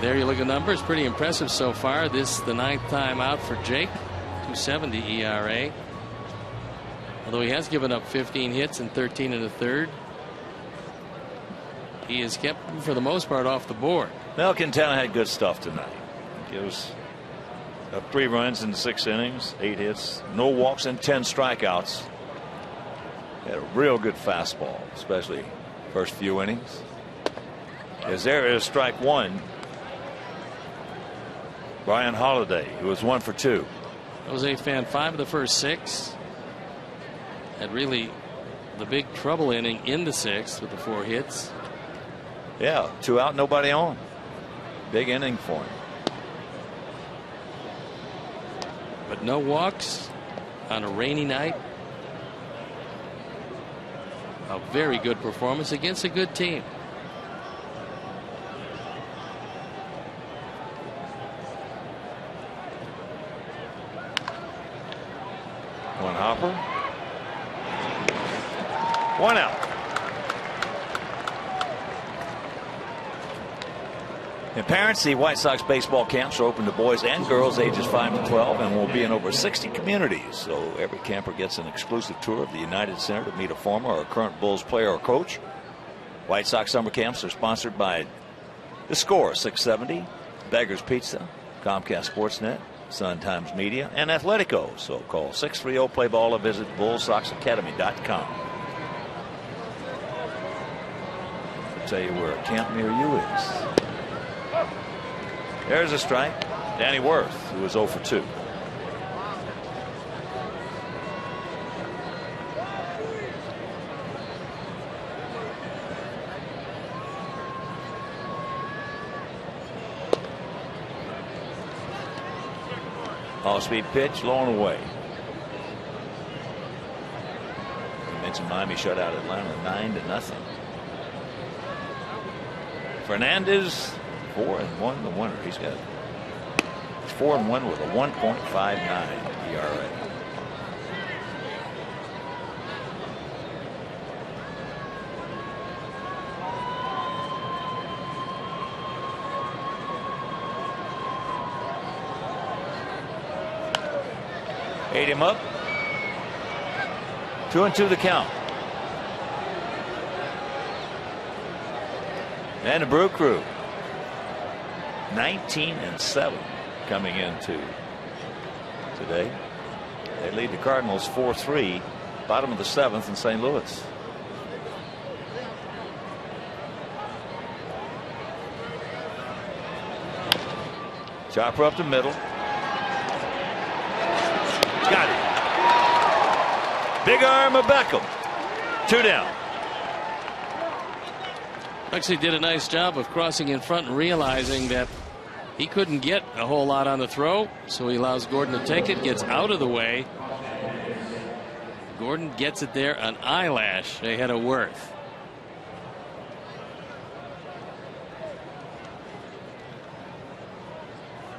There you look at the numbers, pretty impressive so far. This the 9th time out for Jake, 2.70 ERA. Although he has given up 15 hits and 13 in the 3rd. He has kept them for the most part off the board. Well, Quintana had good stuff tonight. Gives up 3 runs in 6 innings, 8 hits, no walks, and 10 strikeouts. Had a real good fastball, especially first few innings. As there is strike 1. Brian Holiday, who was 1 for 2. Jose Fan 5 of the first 6. Had really the big trouble inning in the 6th with the 4 hits. Yeah, 2 out, nobody on. Big inning for him. But no walks on a rainy night. A very good performance against a good team. One hopper. 1 out. And parents, the White Sox baseball camps are open to boys and girls ages 5 to 12 and will be in over 60 communities. So every camper gets an exclusive tour of the United Center to meet a former or current Bulls player or coach. White Sox summer camps are sponsored by The Score 670, Beggar's Pizza, Comcast Sportsnet, Sun Times Media, and Athletico. So call 630-PLAY-BALL or visit BullSoxAcademy.com. I'll tell you where a camp near you is. There's a strike. Danny Worth, who was 0 for 2. Off-speed pitch, low and away. You mentioned Miami shut out Atlanta 9-0. Fernandez, 4-1, the winner. He's 4-1 with a 1.59 ERA. Ate him up. 2-2 the count. And the Brew Crew 19-7 coming into today. They lead the Cardinals 4-3, bottom of the 7th in St. Louis. Chopper up the middle. Got it. Big arm of Beckham. 2 down. Actually did a nice job of crossing in front and realizing that he couldn't get a whole lot on the throw, so he allows Gordon to take it, gets out of the way. Gordon gets it there, an eyelash ahead of Worth.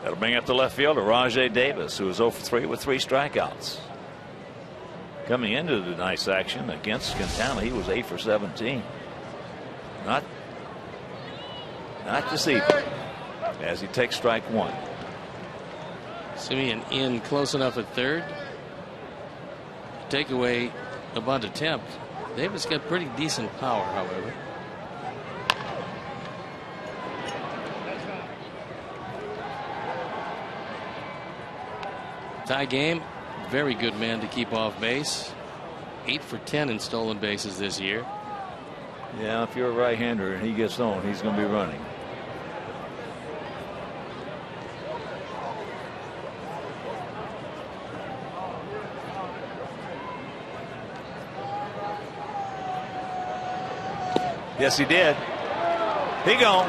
That'll bring up the left fielder, Rajai Davis, who was 0 for 3 with 3 strikeouts. Coming into tonight's action against Quintana, he was 8 for 17. Not deceiving as he takes strike 1. Simeon in close enough at third. Take away a bunt attempt. Davis got pretty decent power, however. Tie game. Very good man to keep off base. 8 for 10 in stolen bases this year. Yeah, if you're a right-hander and he gets on, he's going to be running. Yes, he did. He gone.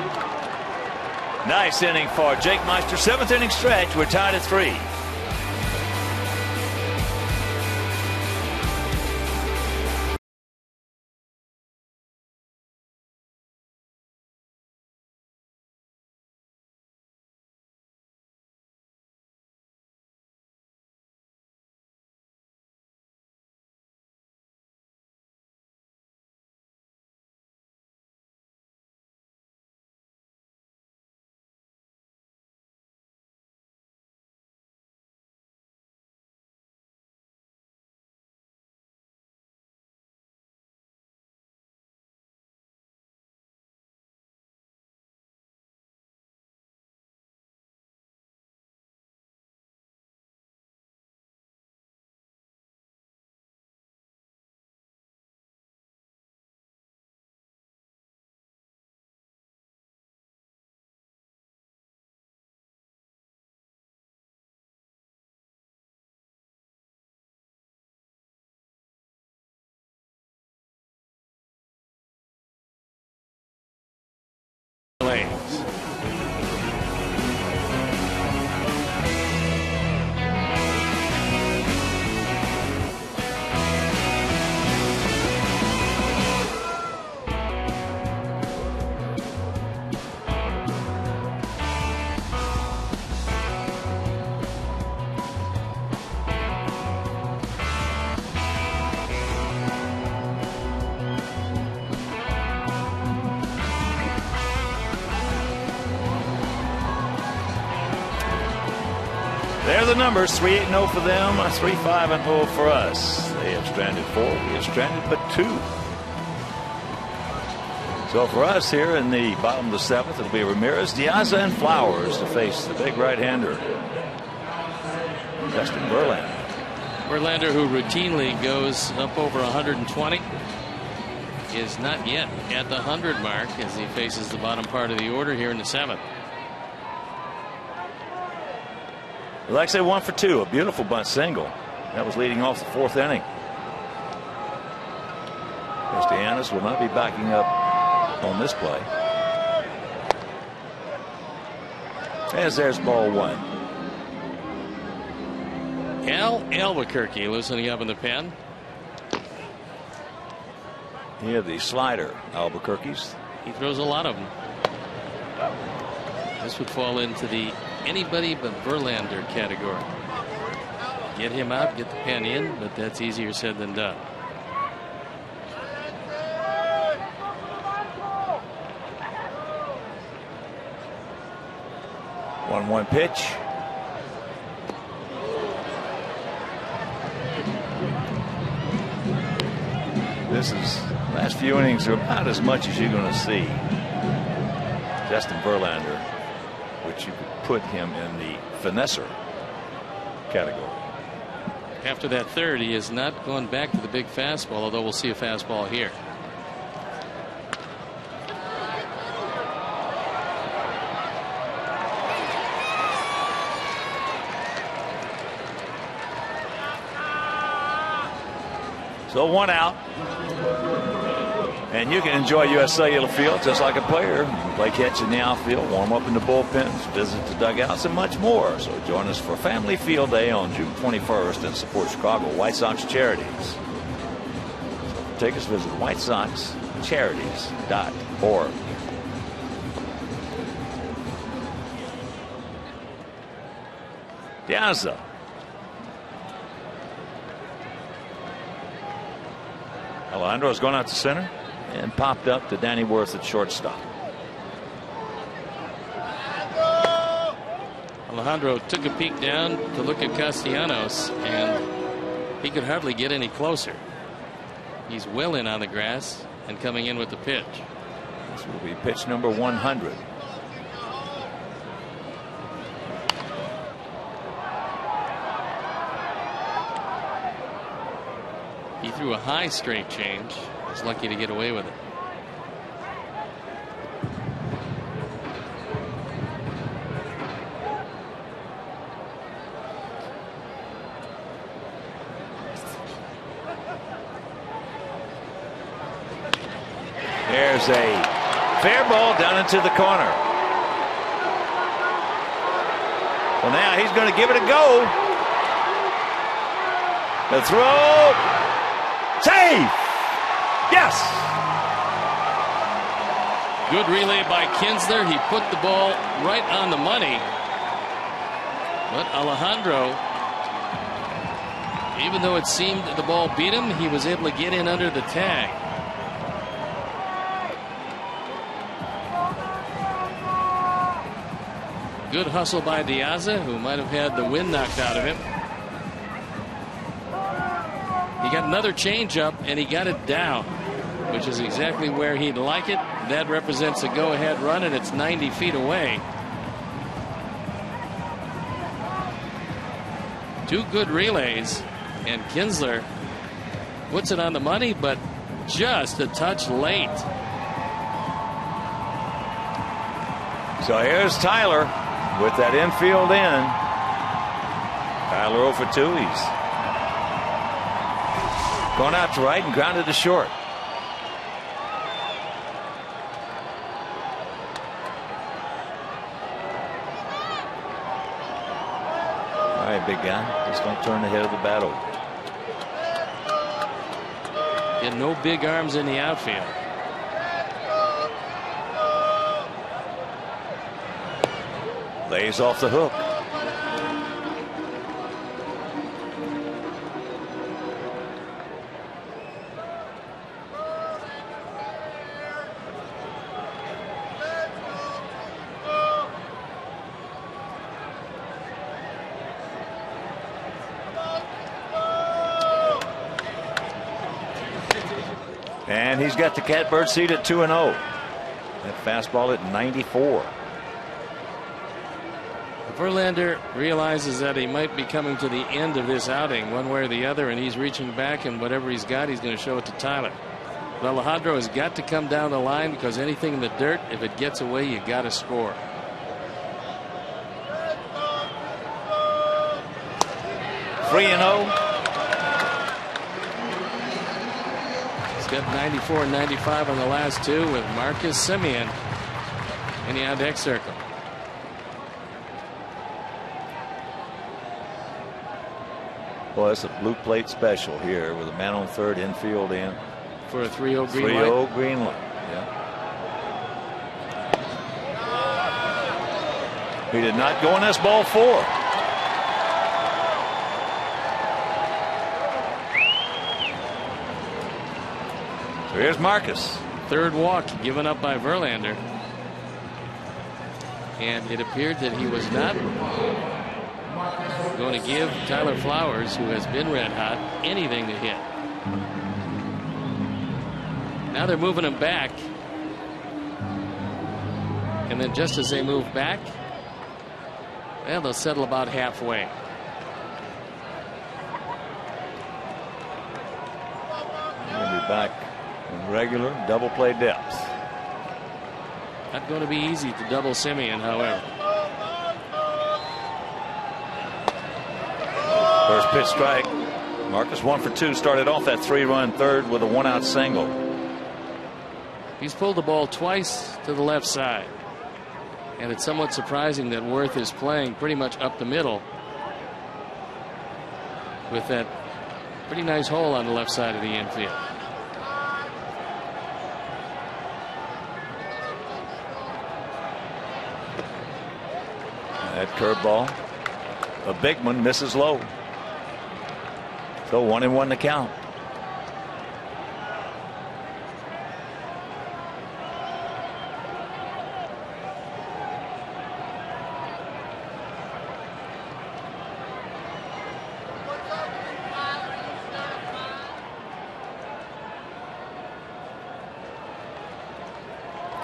Nice inning for Jake Meister. 7th inning stretch. We're tied at 3. There are the numbers. 3-8-0 for them, 3-5-0 for us. They have stranded 4. We have stranded but 2. So for us here in the bottom of the 7th, it'll be Ramirez, Diaz, and Flowers to face the big right-hander, Justin Verlander. Verlander, who routinely goes up over 120, is not yet at the 100 mark as he faces the bottom part of the order here in the 7th. Alexei 1 for 2, a beautiful bunt single. That was leading off the 4th inning. Castellanos will not be backing up on this play. As there's ball 1. Al Albuquerque loosening up in the pen. Here the slider, Albuquerque's. He throws a lot of them. This would fall into the anybody but Verlander category. Get him out, get the pen in, but that's easier said than done. This is last few innings are about as much as you're going to see Justin Verlander, which you could put him in the finesser category. After that third, he has not gone back to the big fastball, although we'll see a fastball here. So 1 out. And you can enjoy US Cellular Field just like a player. You can play catch in the outfield, warm up in the bullpens, visit the dugouts, and much more. So join us for Family Field Day on June 21st and support Chicago White Sox charities. For tickets, visit whitesoxcharities.org. Piazza. Alejandro's gone out to center and popped up to Danny Worth at shortstop. Alejandro took a peek down to look at Castellanos, and he could hardly get any closer. He's well in on the grass and coming in with the pitch. This will be pitch number 100. He threw a high straight change. Was lucky to get away with it. There's a fair ball down into the corner. Well, now he's going to give it a go. The throw. Save! Yes! Good relay by Kinsler. He put the ball right on the money. But Alejandro, even though it seemed the ball beat him, he was able to get in under the tag. Good hustle by Diaza, who might have had the wind knocked out of him. He got another changeup and he got it down, which is exactly where he'd like it. That represents a go-ahead run, and it's 90 feet away. Two good relays, and Kinsler puts it on the money, but just a touch late. So here's Tyler with that infield in. Tyler 0 for 2. He's going out to right and grounded to short. All right, big guy. Just don't turn the head of the bat over. And no big arms in the outfield. Lays off the hook. And he's got the catbird seat at 2-0. That fastball at 94. Verlander realizes that he might be coming to the end of this outing one way or the other, and he's reaching back, and whatever he's got, he's going to show it to Tyler. But Alejandro has got to come down the line, because anything in the dirt, if it gets away, you got to score. Free and 0. He's got 94 and 95 on the last two with Marcus Semien in the on-deck circle. Well, it's a blue plate special here with a man on third, infield in. For a 3-0 green light. 3-0 green light. Yeah. He did not go in this ball 4. So here's Marcus. Third walk given up by Verlander. And it appeared that he was not going to give Tyler Flowers, who has been red hot, anything to hit. Now they're moving him back. And then just as they move back, well, they'll settle about halfway. He'll be back in regular double play depth. Not going to be easy to double Simeon, however. First pitch strike. Marcus 1 for 2. Started off that 3-run third with a 1-out single. He's pulled the ball twice to the left side. And it's somewhat surprising that Worth is playing pretty much up the middle with that pretty nice hole on the left side of the infield. That curveball, a big one, misses low. So 1-1 to count.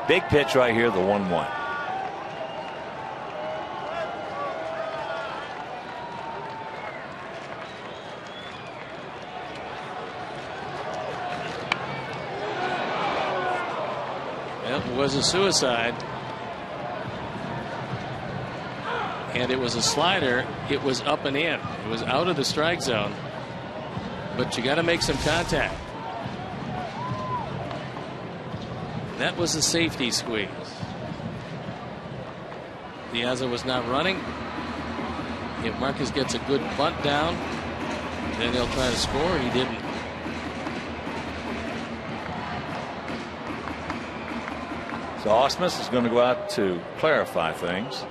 Big pitch right here, the 1-1. It was a suicide. And it was a slider. It was up and in. It was out of the strike zone. But you got to make some contact. That was a safety squeeze. Piazza was not running. If Marcus gets a good bunt down, then he'll try to score. He didn't. So Ausmus is going to go out to clarify things.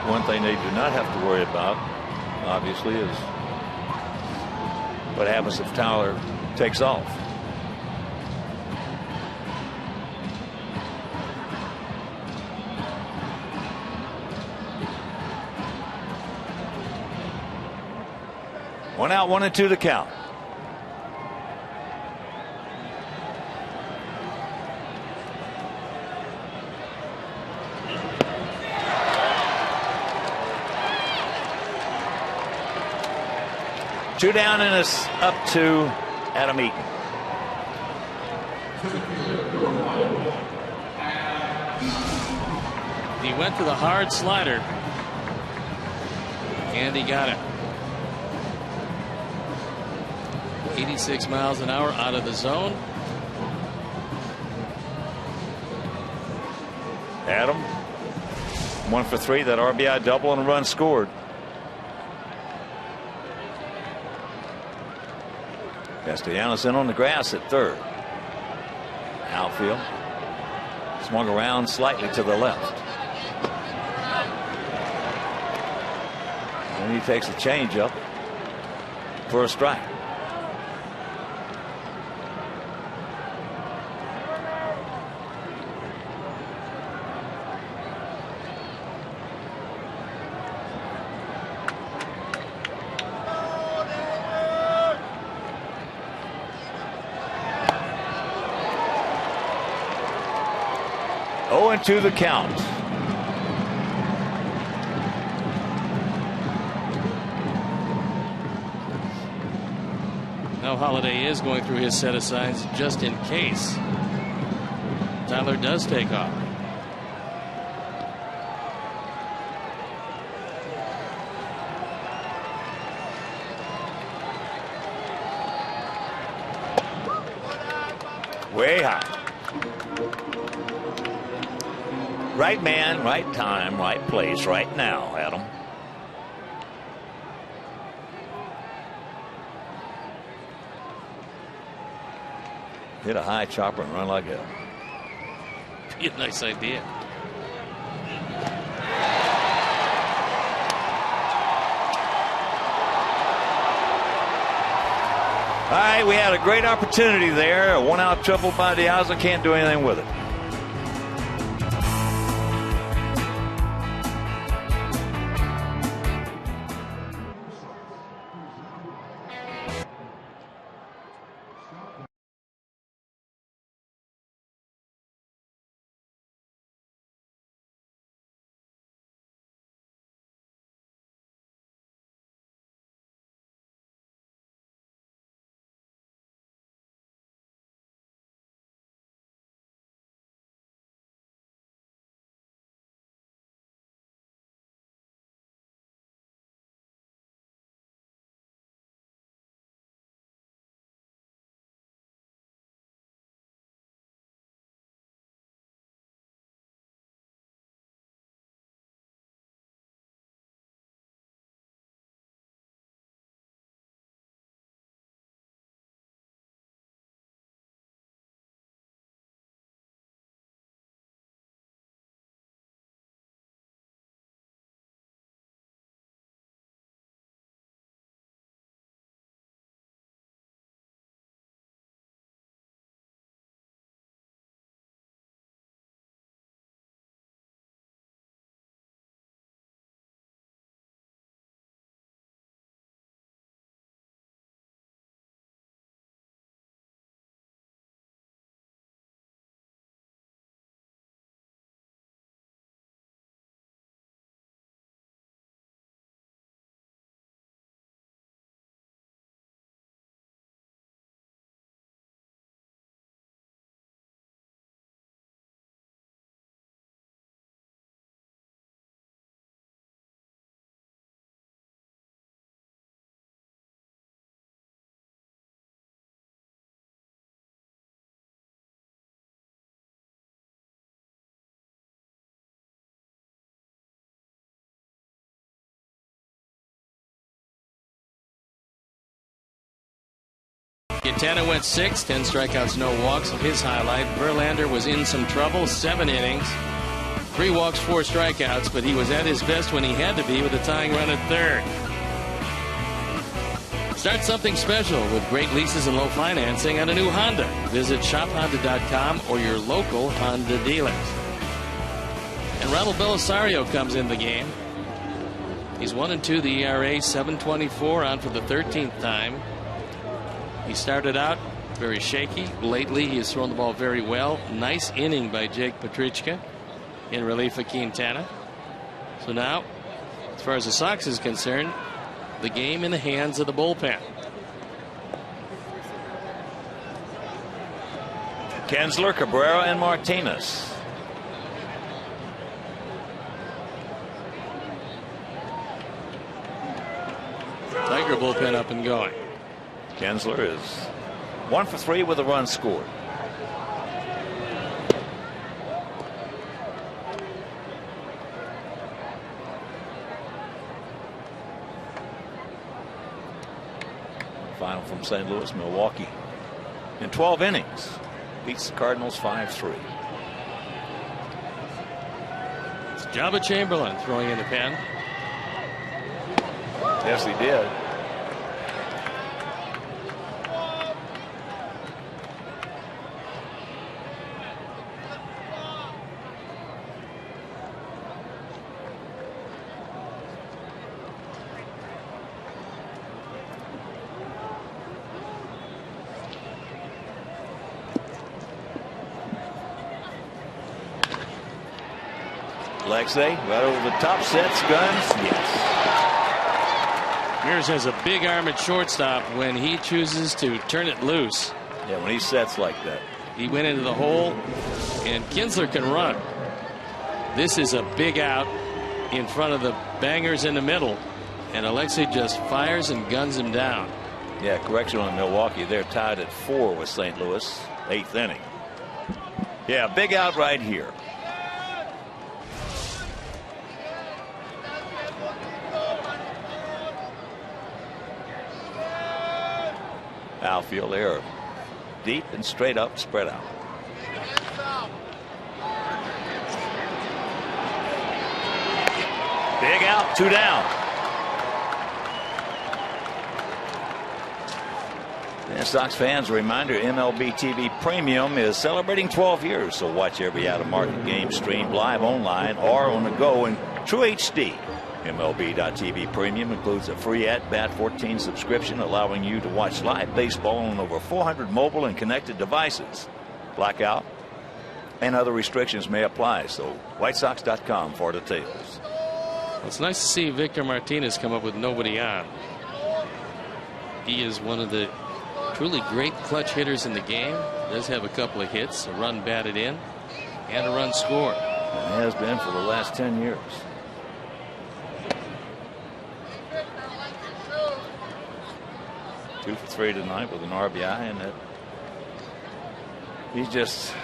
One thing they do not have to worry about, obviously, is what happens if Tyler takes off. One out, 1-2 to count. Two down, and it's up to Adam Eaton. He went to the hard slider, and he got it. 86 miles an hour out of the zone. Adam, 1 for 3. That RBI double and a run scored. Castellanos in on the grass at third. Outfield. Swung around slightly to the left. And he takes a changeup for a strike. To the count. Now Holiday is going through his set of signs just in case Tyler does take off. Way high. Right man, right time, right place, right now, Adam. Hit a high chopper and run like hell. Be a nice idea. All right, we had a great opportunity there. A 1-out triple by Diaz. Can't do anything with it. Quintana went 6, 10 strikeouts, no walks. His highlight, Verlander was in some trouble, 7 innings, 3 walks, 4 strikeouts, but he was at his best when he had to be with a tying run at third. Start something special with great leases and low financing on a new Honda. Visit shophonda.com or your local Honda dealers. And Ronald Belisario comes in the game. He's 1-2, the ERA, 7.24, on for the 13th time. He started out very shaky. Lately, he has thrown the ball very well. Nice inning by Jake Petrichka in relief of Quintana. So now, as far as the Sox is concerned, the game in the hands of the bullpen. Kinsler, Cabrera, and Martinez. Tiger bullpen up and going. Kinsler is 1 for 3 with a run scored. Final from St. Louis, Milwaukee in 12 innings beats the Cardinals 5-3. It's Jabba Chamberlain throwing in the pen. Yes, he did. Alexei, right over the top, sets, guns, yes. Mears has a big arm at shortstop when he chooses to turn it loose. Yeah, when he sets like that. He went into the hole, and Kinsler can run. This is a big out in front of the bangers in the middle, and Alexei just fires and guns him down. Yeah, correction on Milwaukee. They're tied at 4 with St. Louis, 8th inning. Yeah, big out right here. Outfield error. Deep and straight up, spread out. Big out, 2 down. And Sox fans, a reminder, MLB TV Premium is celebrating 12 years, so watch every out-of-market game streamed live online or on the go in True HD. MLB.TV Premium includes a free at-bat 14 subscription allowing you to watch live baseball on over 400 mobile and connected devices. Blackout and other restrictions may apply, so WhiteSox.com for details. Well, it's nice to see Victor Martinez come up with nobody on. He is one of the truly great clutch hitters in the game. Does have a couple of hits, a run batted in, and a run scored. And has been for the last 10 years. Two for 3 tonight with an RBI, and that he's just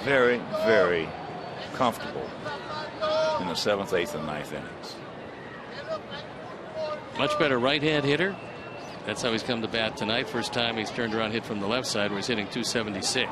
very, very comfortable in the 7th, 8th, and 9th innings. Much better right-hand hitter. That's how he's come to bat tonight. First time he's turned around, hit from the left side, where he's hitting .276.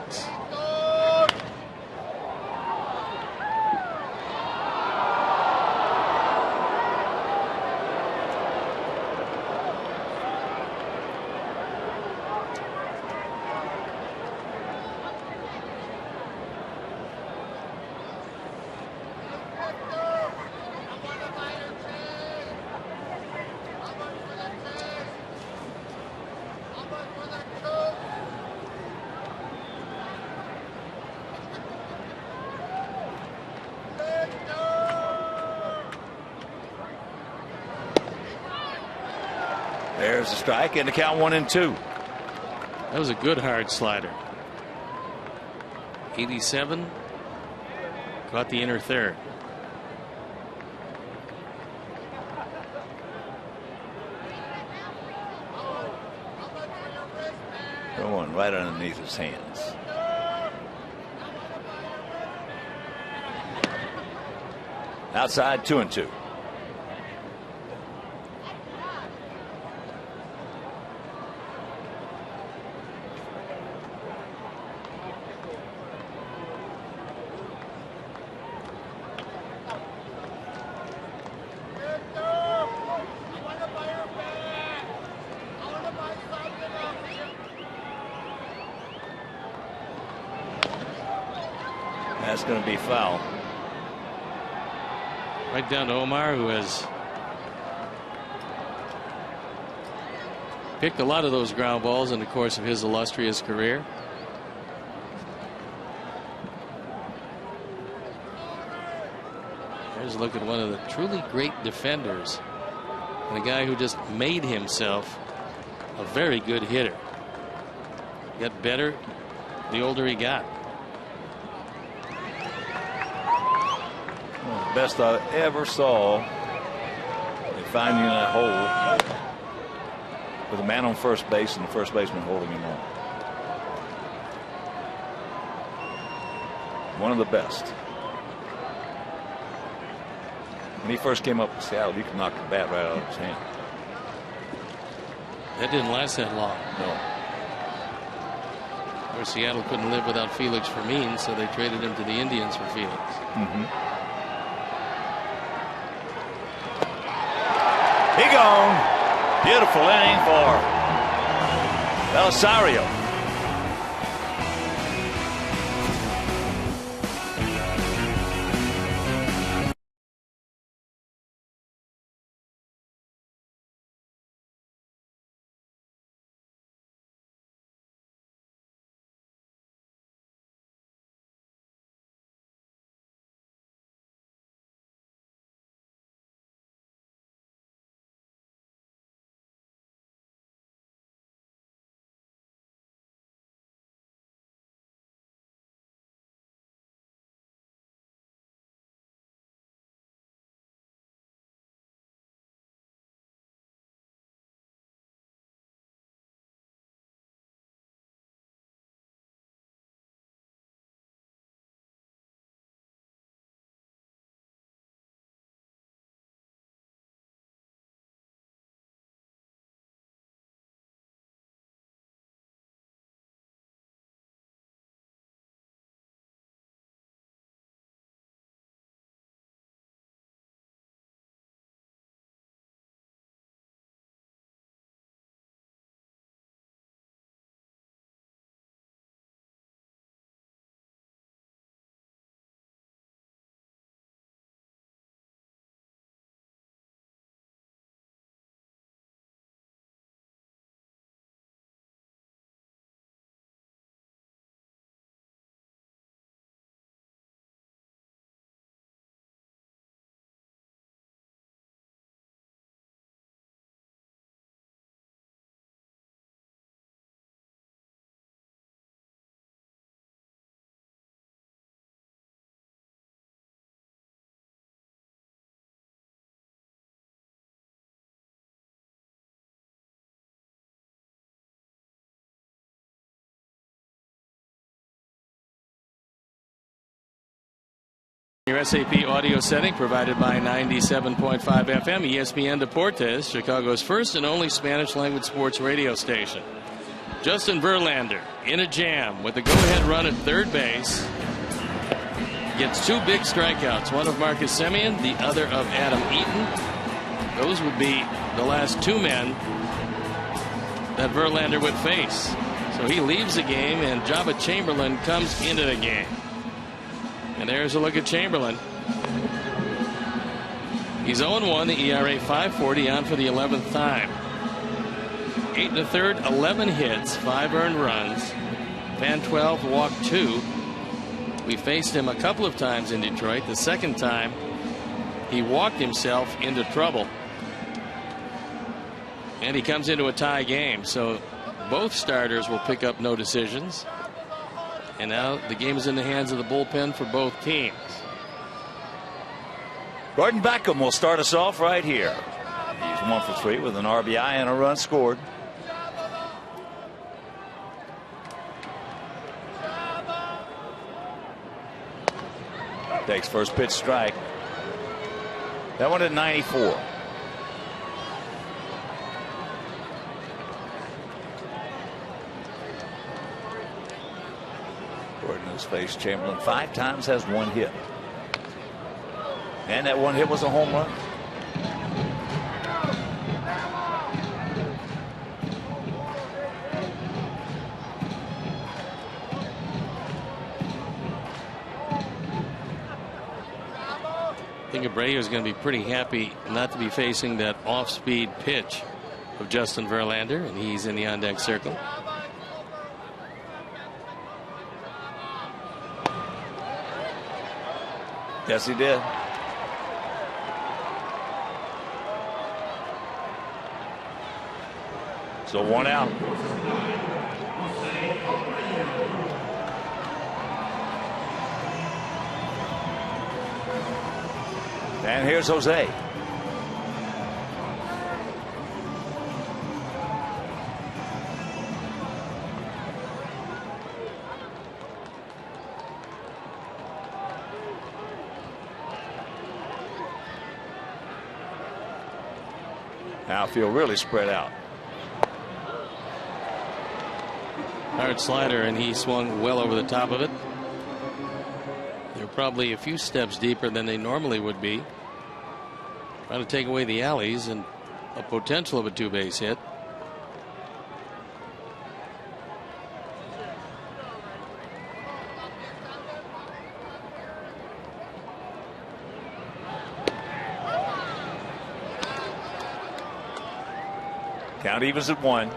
There's a strike and the count 1-2. That was a good hard slider. 87. Caught the inner third. Going right underneath his hands. Outside, 2-2. That's going to be foul. Right down to Omar, who has picked a lot of those ground balls in the course of his illustrious career. There's a look at one of the truly great defenders and a guy who just made himself a very good hitter. Got better the older he got. Well, the best I ever saw. They find you in that hole with a man on first base and the first baseman holding him on. One of the best. When he first came up in Seattle, you could knock the bat right out of his hand. That didn't last that long. No. Of course, Seattle couldn't live without Felix Fermin, so they traded him to the Indians for Felix. He gone. Beautiful inning for Belisario. Your SAP audio setting provided by 97.5 FM ESPN Deportes, Chicago's first and only Spanish language sports radio station. Justin Verlander in a jam with a go-ahead run at third base. Gets two big strikeouts, one of Marcus Semien, the other of Adam Eaton. Those would be the last two men that Verlander would face. So he leaves the game and Jabba Chamberlain comes into the game. And there's a look at Chamberlain. He's 0-1, the ERA 5.40, on for the 11th time. 8 1/3, 11 hits, 5 earned runs. Fan 12, walked 2. We faced him a couple of times in Detroit. The second time, he walked himself into trouble. And he comes into a tie game. So both starters will pick up no decisions. And now the game is in the hands of the bullpen for both teams. Gordon Beckham will start us off right here. He's 1 for 3 with an RBI and a run scored. Takes first pitch strike. That one at 94. Gordon has faced Chamberlain 5 times, has 1 hit. And that 1 hit was a home run. think Abreu is going to be pretty happy not to be facing that off-speed pitch of Justin Verlander, and he's in the on-deck circle. Yes, he did. So 1 out. And here's Jose. Outfield really spread out. Hard slider, and he swung well over the top of it. They're probably a few steps deeper than they normally would be. Trying to take away the alleys and a potential of a 2-base hit. Count evens at 1.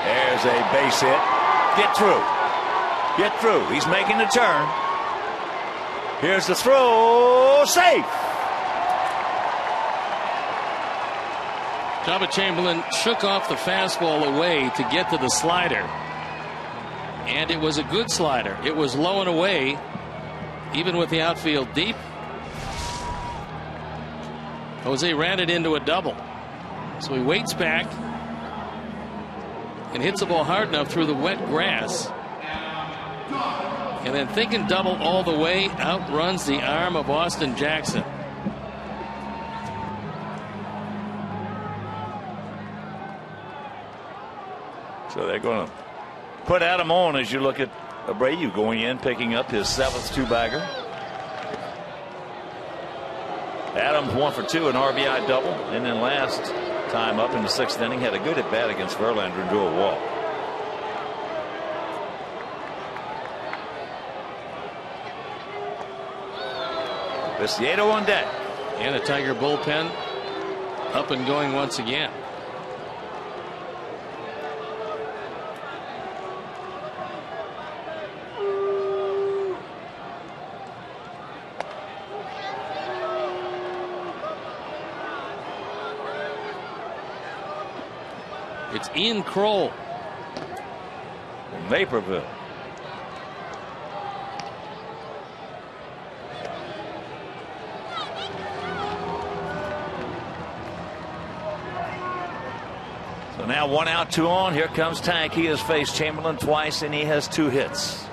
There's a base hit. Get through. Get through. He's making the turn. Here's the throw. Safe. Joba Chamberlain shook off the fastball away to get to the slider. And it was a good slider. It was low and away, even with the outfield deep. Jose ran it into a double. So he waits back and hits the ball hard enough through the wet grass. And then thinking double all the way, outruns the arm of Austin Jackson. So they're going to put Adam on as you look at Abreu going in, picking up his 7th 2-bagger. Adams 1 for 2, an RBI double, and then last time up in the 6th inning had a good at bat against Verlander and drew a walk. Viciedo on deck. And the Tiger bullpen up and going once again. It's Ian Kroll. Naperville. So now 1 out, 2 on. Here comes Tank. He has faced Chamberlain twice and he has 2 hits.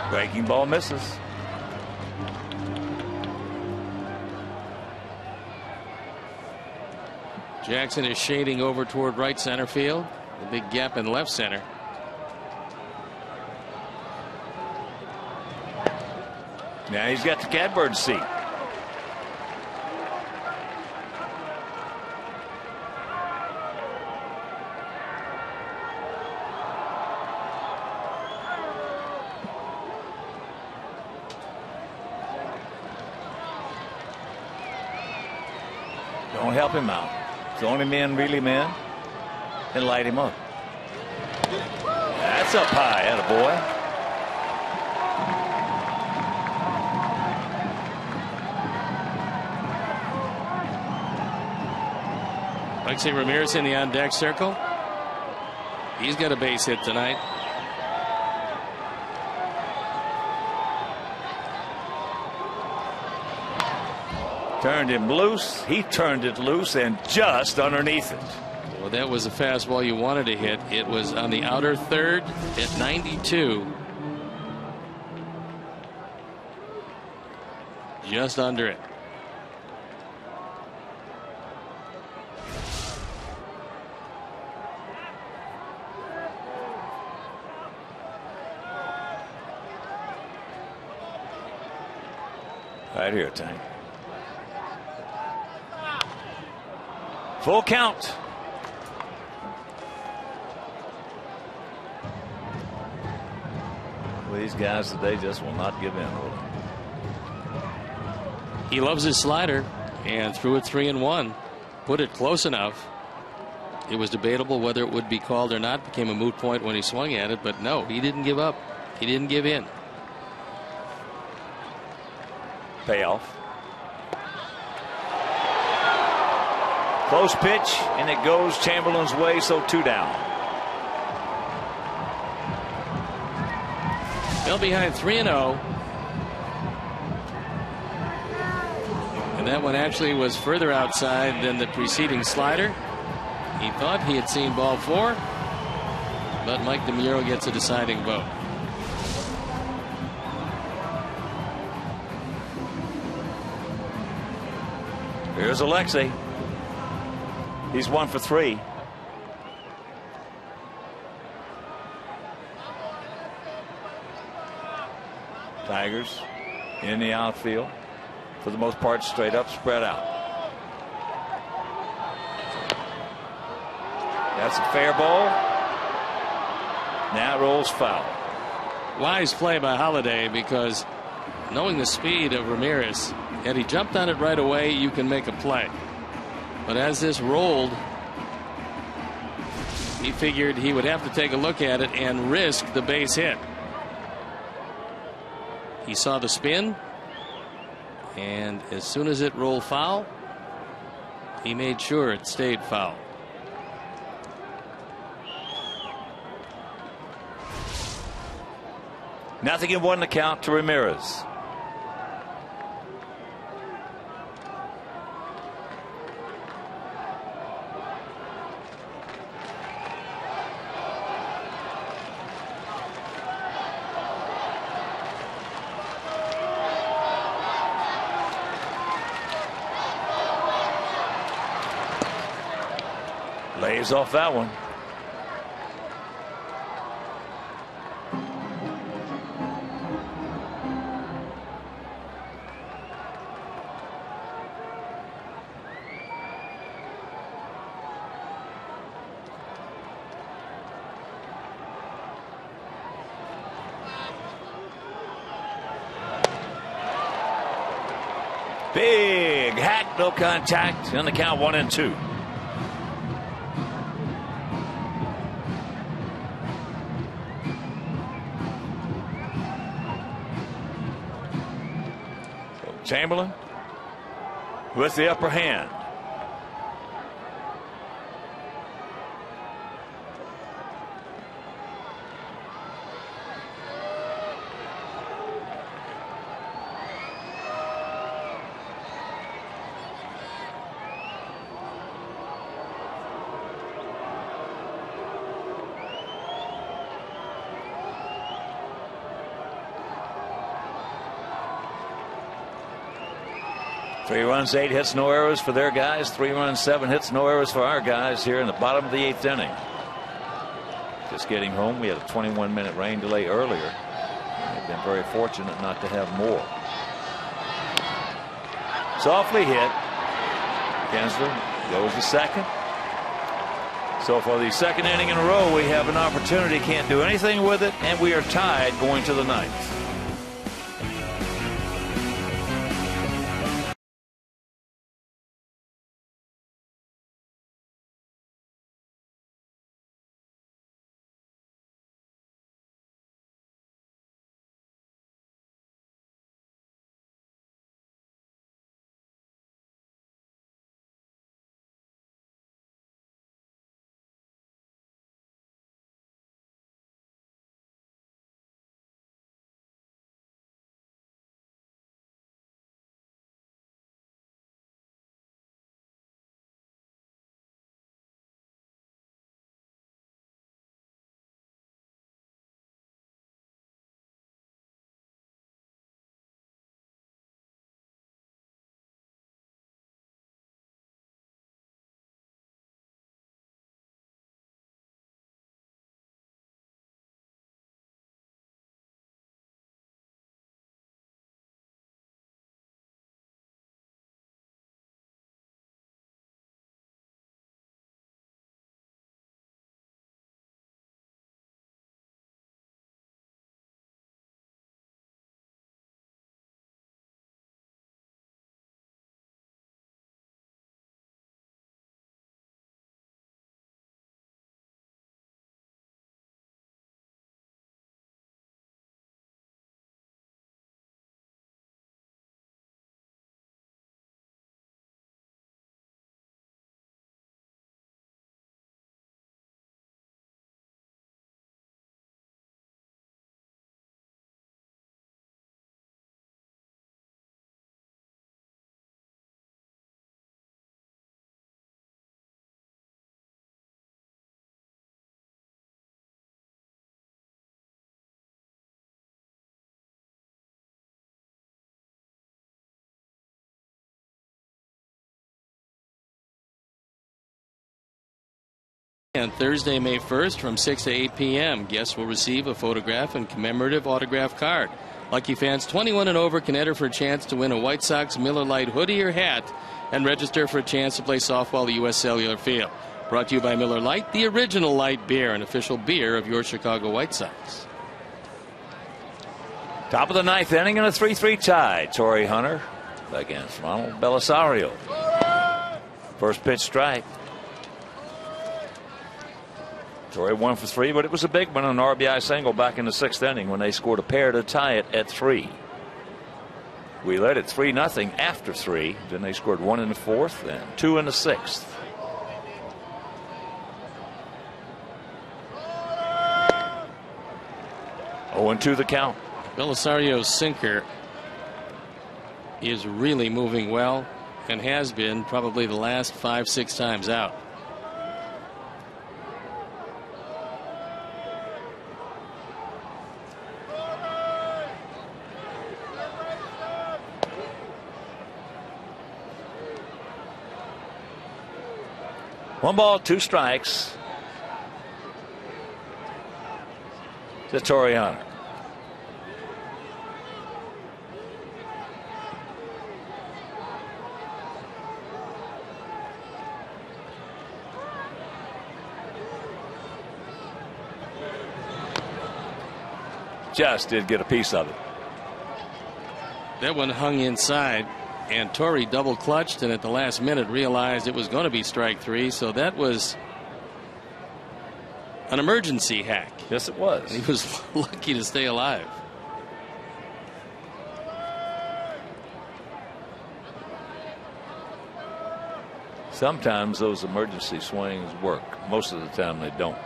Breaking ball misses. Jackson is shading over toward right center field. The big gap in left center. Now he's got the catbird seat. Don't help him out. It's the only man really man. And light him up. That's up high, attaboy. Alexei Ramirez in the on-deck circle. He's got a base hit tonight. Turned him loose. He turned it loose and just underneath it. Well, that was a fastball you wanted to hit. It was on the outer third at 92. Just under it. Right here, Tank. Full count. Well, these guys today just will not give in. He loves his slider and threw it 3-1. Put it close enough. It was debatable whether it would be called or not. Became a moot point when he swung at it, but no, he didn't give up. He didn't give in. Payoff. Close pitch, and it goes Chamberlain's way, so 2 down. They'll behind 3-0. And that one actually was further outside than the preceding slider. He thought he had seen ball 4, but Mike DeMuro gets a deciding vote. Here's Alexei. He's 1 for 3. Tigers in the outfield. For the most part, straight up, spread out. That's a fair ball. Now it rolls foul. Wise play by Holliday, because knowing the speed of Ramirez, had he jumped on it right away, you can make a play. But as this rolled, he figured he would have to take a look at it and risk the base hit. He saw the spin, and as soon as it rolled foul, he made sure it stayed foul. Nothing in 1 to count to Ramirez. Lays off that one. Big hack, no contact, on the count 1-2. Chamberlain with the upper hand. Three runs, 8 hits, no errors for their guys. 3 runs, 7 hits, no errors for our guys here in the bottom of the 8th inning. Just getting home. We had a 21-minute rain delay earlier. They've been very fortunate not to have more. Softly hit. Kinsler goes to second. So for the 2nd inning in a row, we have an opportunity. Can't do anything with it, and we are tied going to the 9th. On Thursday, May 1st from 6 to 8 p.m. Guests will receive a photograph and commemorative autograph card. Lucky fans 21 and over can enter for a chance to win a White Sox Miller Lite hoodie or hat and register for a chance to play softball at the U.S. Cellular Field. Brought to you by Miller Lite, the original light beer, an official beer of your Chicago White Sox. Top of the ninth inning and a 3-3 tie. Torrey Hunter against Ronald Belisario. First pitch strike. Torrey 1 for 3, but it was a big one, an RBI single back in the 6th inning when they scored a pair to tie it at 3. We led it 3-0 after 3. Then they scored 1 in the 4th and 2 in the 6th. Oh, and 2 the count. Belisario's sinker is really moving well and has been probably the last 5-6 times out. One ball, 2 strikes to Torrey Hunter. Just did get a piece of it. That one hung inside, and Torrey double clutched and at the last minute realized it was going to be strike 3. So that was an emergency hack. Yes, it was. He was lucky to stay alive. Sometimes those emergency swings work. Most of the time they don't.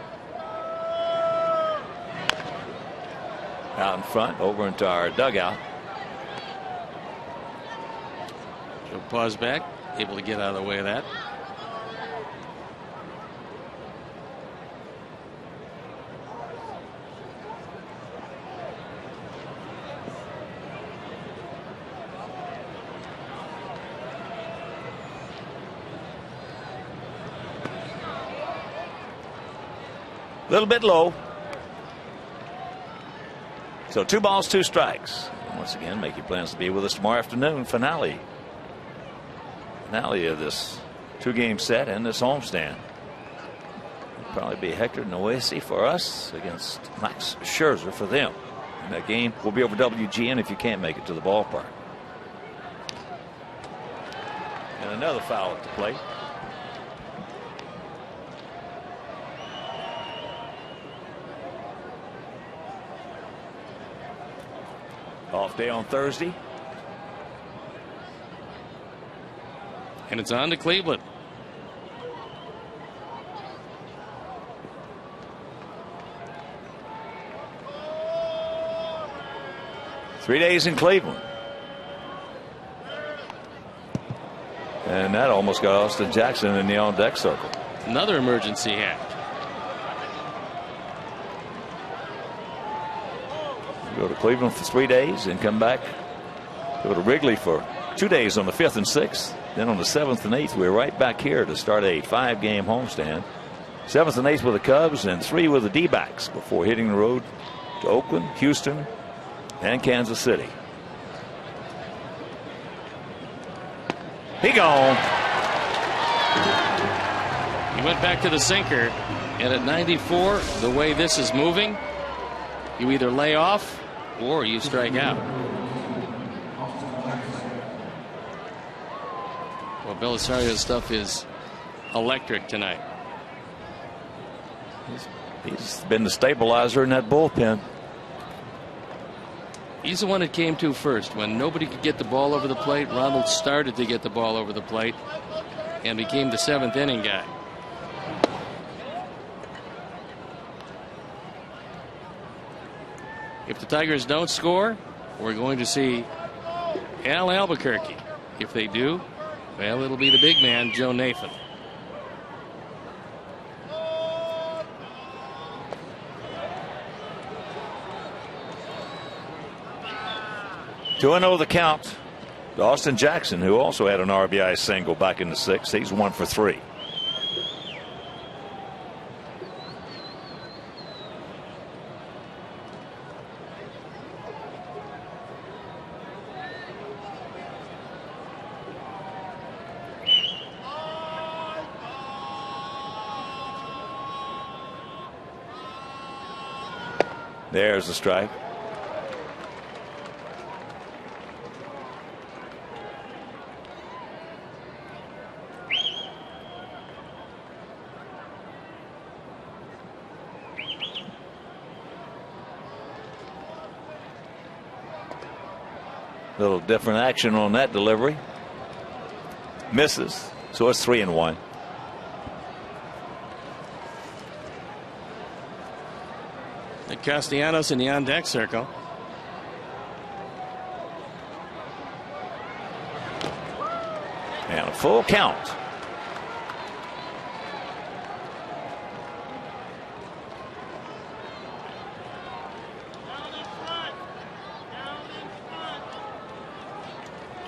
Out in front, over into our dugout. Joe Pausback able to get out of the way of that. A little bit low. So 2 balls, 2 strikes. And once again, make your plans to be with us tomorrow afternoon. Finale of this 2-game set and this homestand. It'll probably be Hector Noesi for us against Max Scherzer for them. And that game will be over WGN if you can't make it to the ballpark. And another foul at the plate. Off day on Thursday. And it's on to Cleveland. Three days in Cleveland. And that almost got Austin Jackson in the on-deck circle. Another emergency hack. Go to Cleveland for 3 days and come back. Go to Wrigley for 2 days on the 5th and 6th. Then on the 7th and 8th, we're right back here to start a 5-game homestand. 7th and 8th with the Cubs and 3 with the D-backs before hitting the road to Oakland, Houston, and Kansas City. He gone. He went back to the sinker, and at 94, the way this is moving, you either lay off or you strike out. Well, Belisario's stuff is electric tonight. He's been the stabilizer in that bullpen. He's the one that came to first. When nobody could get the ball over the plate, Ronald started to get the ball over the plate and became the 7th inning guy. If the Tigers don't score, we're going to see Al Albuquerque. If they do, well, it'll be the big man, Joe Nathan. To 2-0 the count to Austin Jackson, who also had an RBI single back in the 6th. He's 1 for 3. There's the strike. Little different action on that delivery. Misses. So it's 3-1. Castellanos in the on-deck circle. And a full count.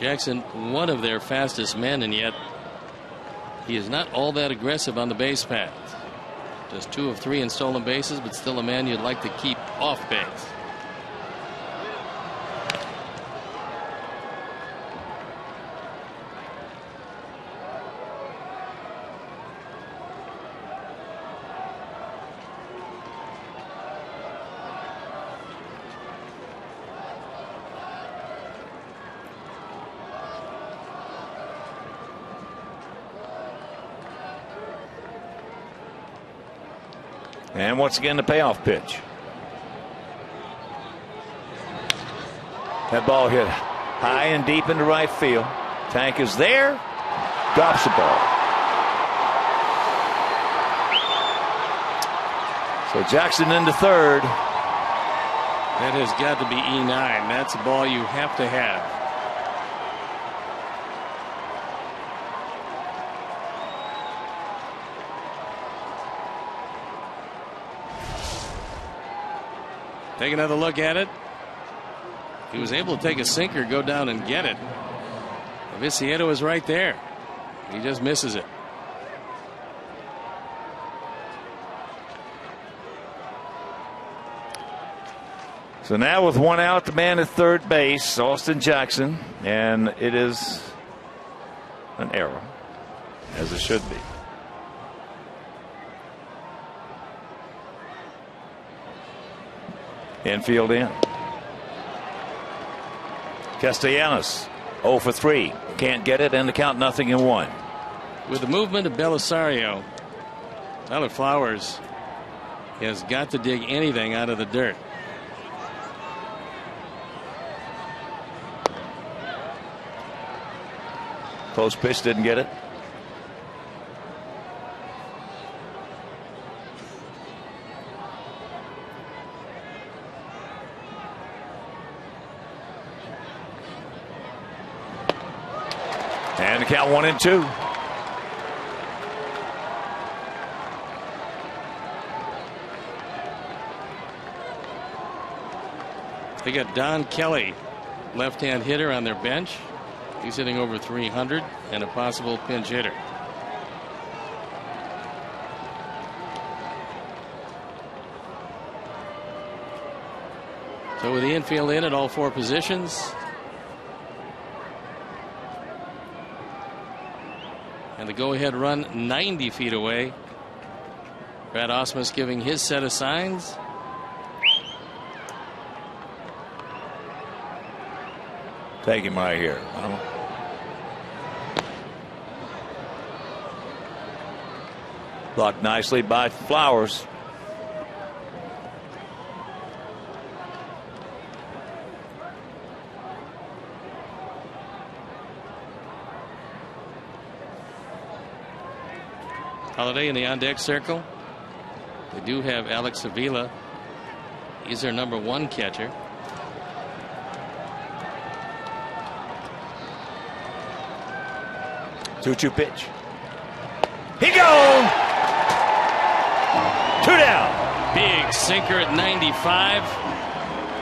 Jackson, one of their fastest men, and yet he is not all that aggressive on the base path. Just 2 of 3 in stolen bases, but still a man you'd like to keep off base. And once again, the payoff pitch. That ball hit high and deep into right field. Tank is there. Drops the ball. So Jackson into third. That has got to be E9. That's a ball you have to have. Take another look at it. He was able to take a sinker, go down and get it. Viciedo is right there. He just misses it. So now with 1 out, the man at third base, Austin Jackson, and it is an error, as it should be. Infield in. Castellanos 0 for 3. Can't get it, and the count 0-1. With the movement of Belisario, Tyler Flowers has got to dig anything out of the dirt. Close pitch, didn't get it. And the count 1-2. They got Don Kelly, left-hand hitter, on their bench. He's hitting over 300 and a possible pinch hitter. So with the infield in at all 4 positions, and the go-ahead run 90 feet away, Brad Ausmus giving his set of signs. Take him right here. Blocked nicely by Flowers. Holiday in the on-deck circle. They do have Alex Avila. He's their number 1 catcher. Two pitch. He goes. 2 down. Big sinker at 95.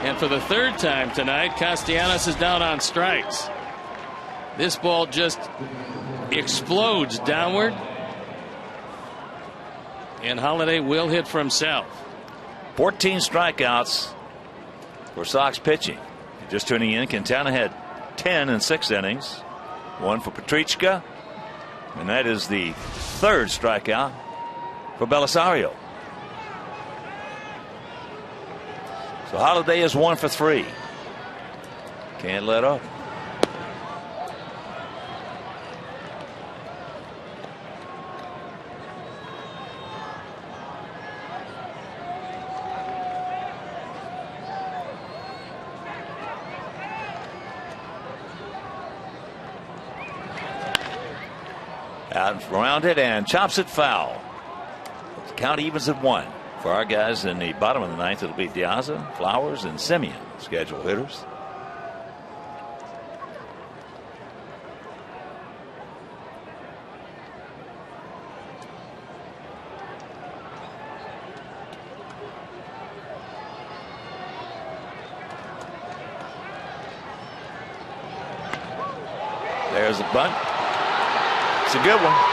And for the 3rd time tonight, Castellanos is down on strikes. This ball just explodes downward. And Holiday will hit for himself. 14 strikeouts for Sox pitching. Just tuning in, Quintana had 10 in 6 innings. 1 for Petrichka. And that is the 3rd strikeout for Belisario. So Holiday is 1 for 3. Can't let up. Out around it and chops it foul. The count evens at 1. For our guys in the bottom of the ninth, it'll be Diaza, Flowers, and Simeon, scheduled hitters. There's a bunt. It's a good one.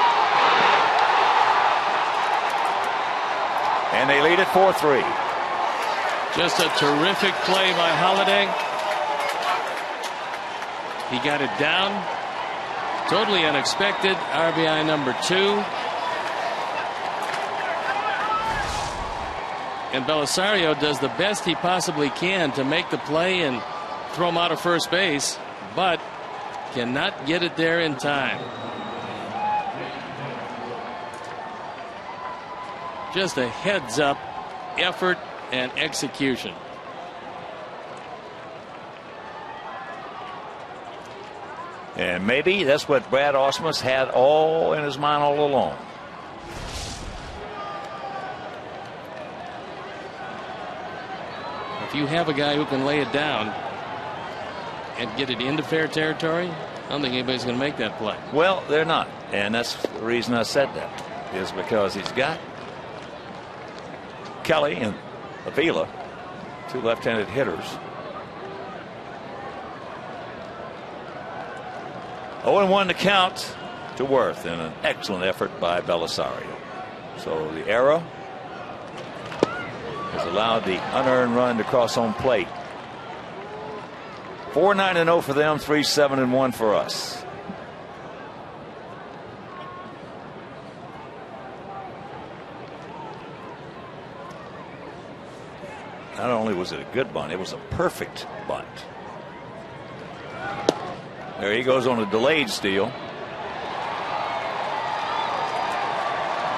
And they lead it 4-3. Just a terrific play by Holiday. He got it down. Totally unexpected. RBI number 2. And Belisario does the best he possibly can to make the play and throw him out of first base, but cannot get it there in time. Just a heads up effort and execution. And maybe that's what Brad Ausmus had all in his mind all along. If you have a guy who can lay it down and get it into fair territory, I don't think anybody's going to make that play. Well, they're not. And that's the reason I said that, is because he's got Kelly and Avila, 2 left-handed hitters. 0-1 to count to Worth, and an excellent effort by Belisario. So the error has allowed the unearned run to cross home plate. 4-9-0 for them, 3-7-1 for us. Not only was it a good bunt, it was a perfect bunt. There he goes on a delayed steal.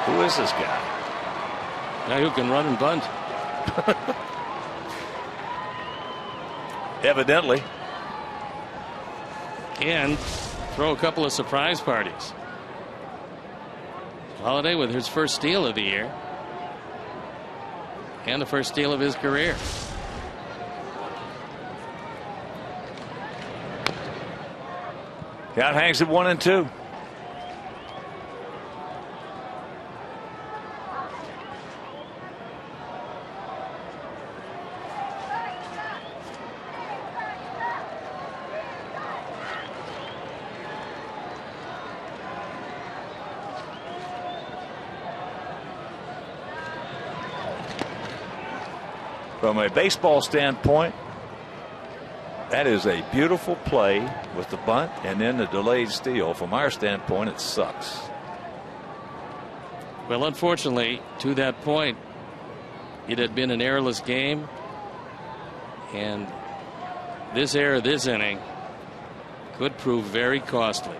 Who is this guy? Guy who can run and bunt. Evidently. And throw a couple of surprise parties. Holiday with his first steal of the year. And the first steal of his career. Count hangs at 1-2. From a baseball standpoint, that is a beautiful play with the bunt and then the delayed steal. From our standpoint, it sucks. Well, unfortunately, to that point, it had been an errorless game, and this error this inning could prove very costly.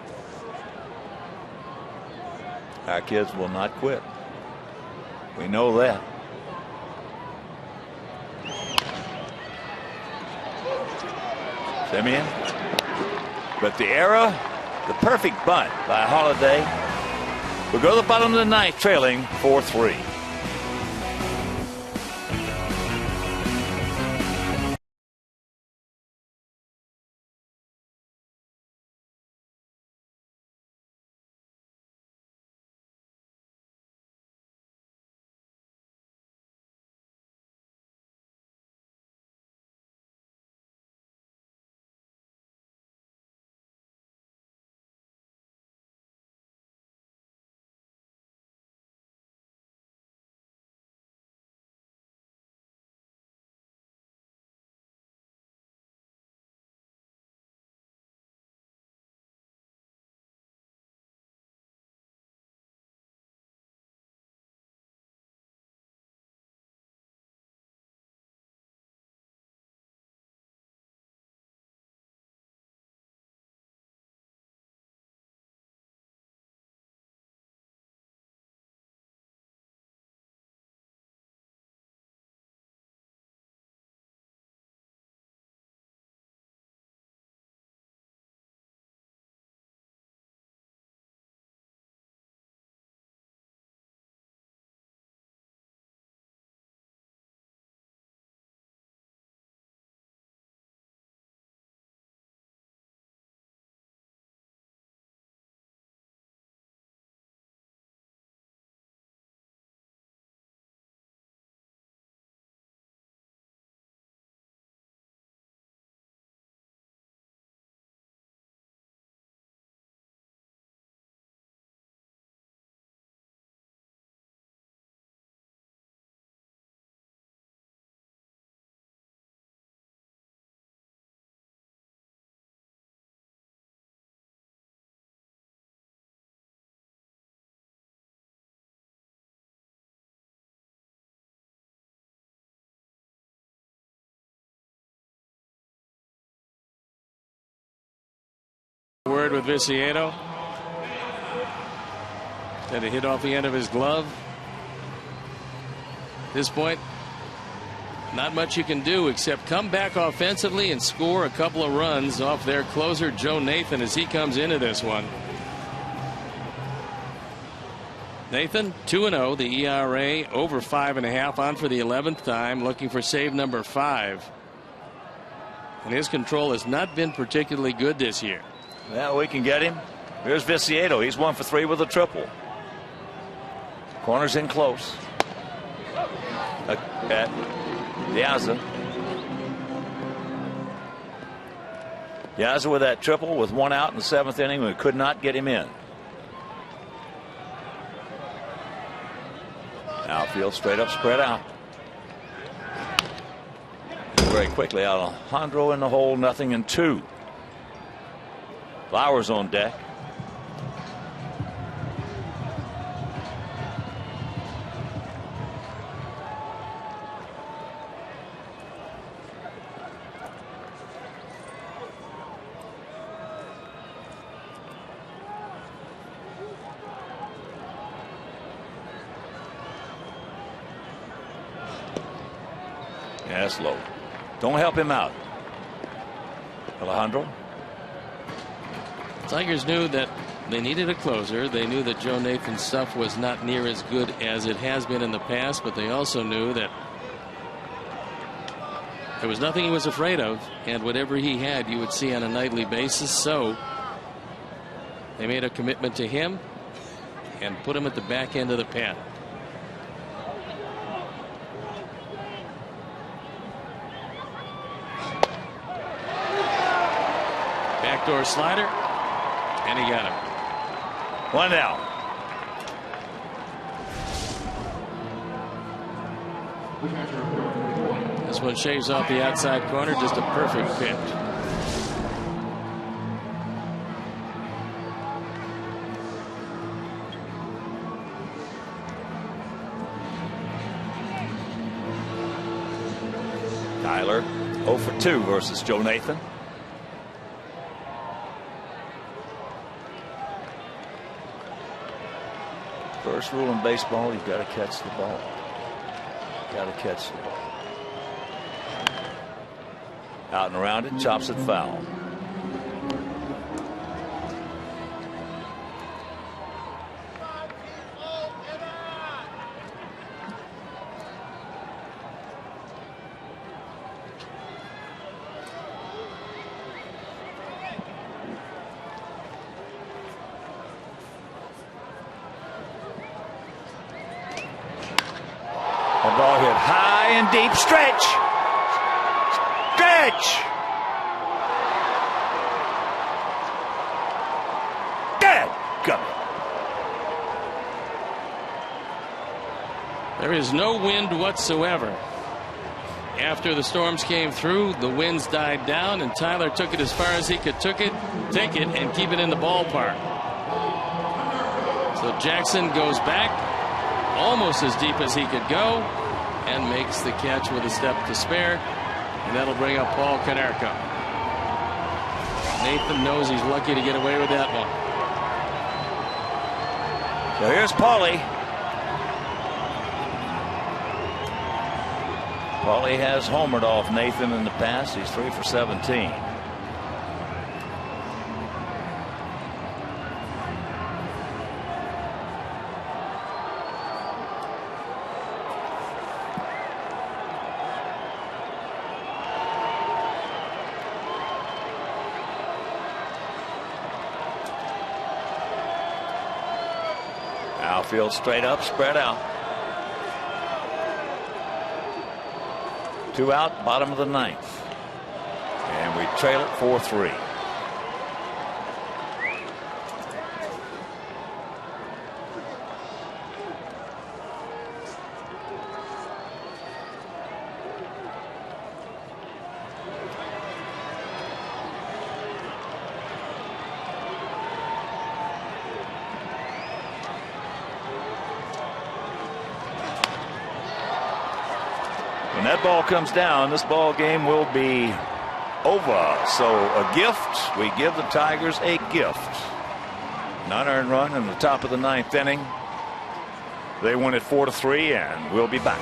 Our kids will not quit. We know that. Simeon. But the error, the perfect bunt by Holiday. We'll go to the bottom of the ninth, trailing 4-3. third with Viciedo. Had a hit off the end of his glove. At this point, not much you can do except come back offensively and score a couple of runs off their closer, Joe Nathan, as he comes into this one. Nathan, 2-0, the ERA over 5.5, on for the 11th time, looking for save number 5. And his control has not been particularly good this year. Well, we can get him. Here's Viciedo. He's 1 for 3 with a triple. Corner's in close. At Yazza. Yazza with that triple with 1 out in the 7th inning. We could not get him in. Outfield straight up, spread out. Very quickly, Alejandro in the hole, 0-2. Flowers on deck. Yeah, that's low. Don't help him out. Alejandro. Tigers knew that they needed a closer. They knew that Joe Nathan's stuff was not near as good as it has been in the past, but they also knew that there was nothing he was afraid of, and whatever he had you would see on a nightly basis. So they made a commitment to him and put him at the back end of the pen. Backdoor slider, and he got him. 1 out. This one shaves off the outside corner, just a perfect pitch. Tyler 0 for 2 versus Joe Nathan. First rule in baseball, you've got to catch the ball. Got to catch the ball. Out and around it, chops it foul. That ball hit high and deep. Stretch. Stretch. Dadgummit. There is no wind whatsoever. After the storms came through, the winds died down, and Tyler took it as far as he could take it and keep it in the ballpark. So Jackson goes back almost as deep as he could go and makes the catch with a step to spare, and that'll bring up Paul Konerko. Nathan knows he's lucky to get away with that one. So here's Paulie. Paulie has homered off Nathan in the past. He's 3 for 17. Outfield straight up, spread out. 2 out, bottom of the 9th. And we trail it 4-3. When that ball comes down, this ball game will be over. So a gift. We give the Tigers a gift. 9-earned run in the top of the 9th inning. They win it 4-3, and we'll be back.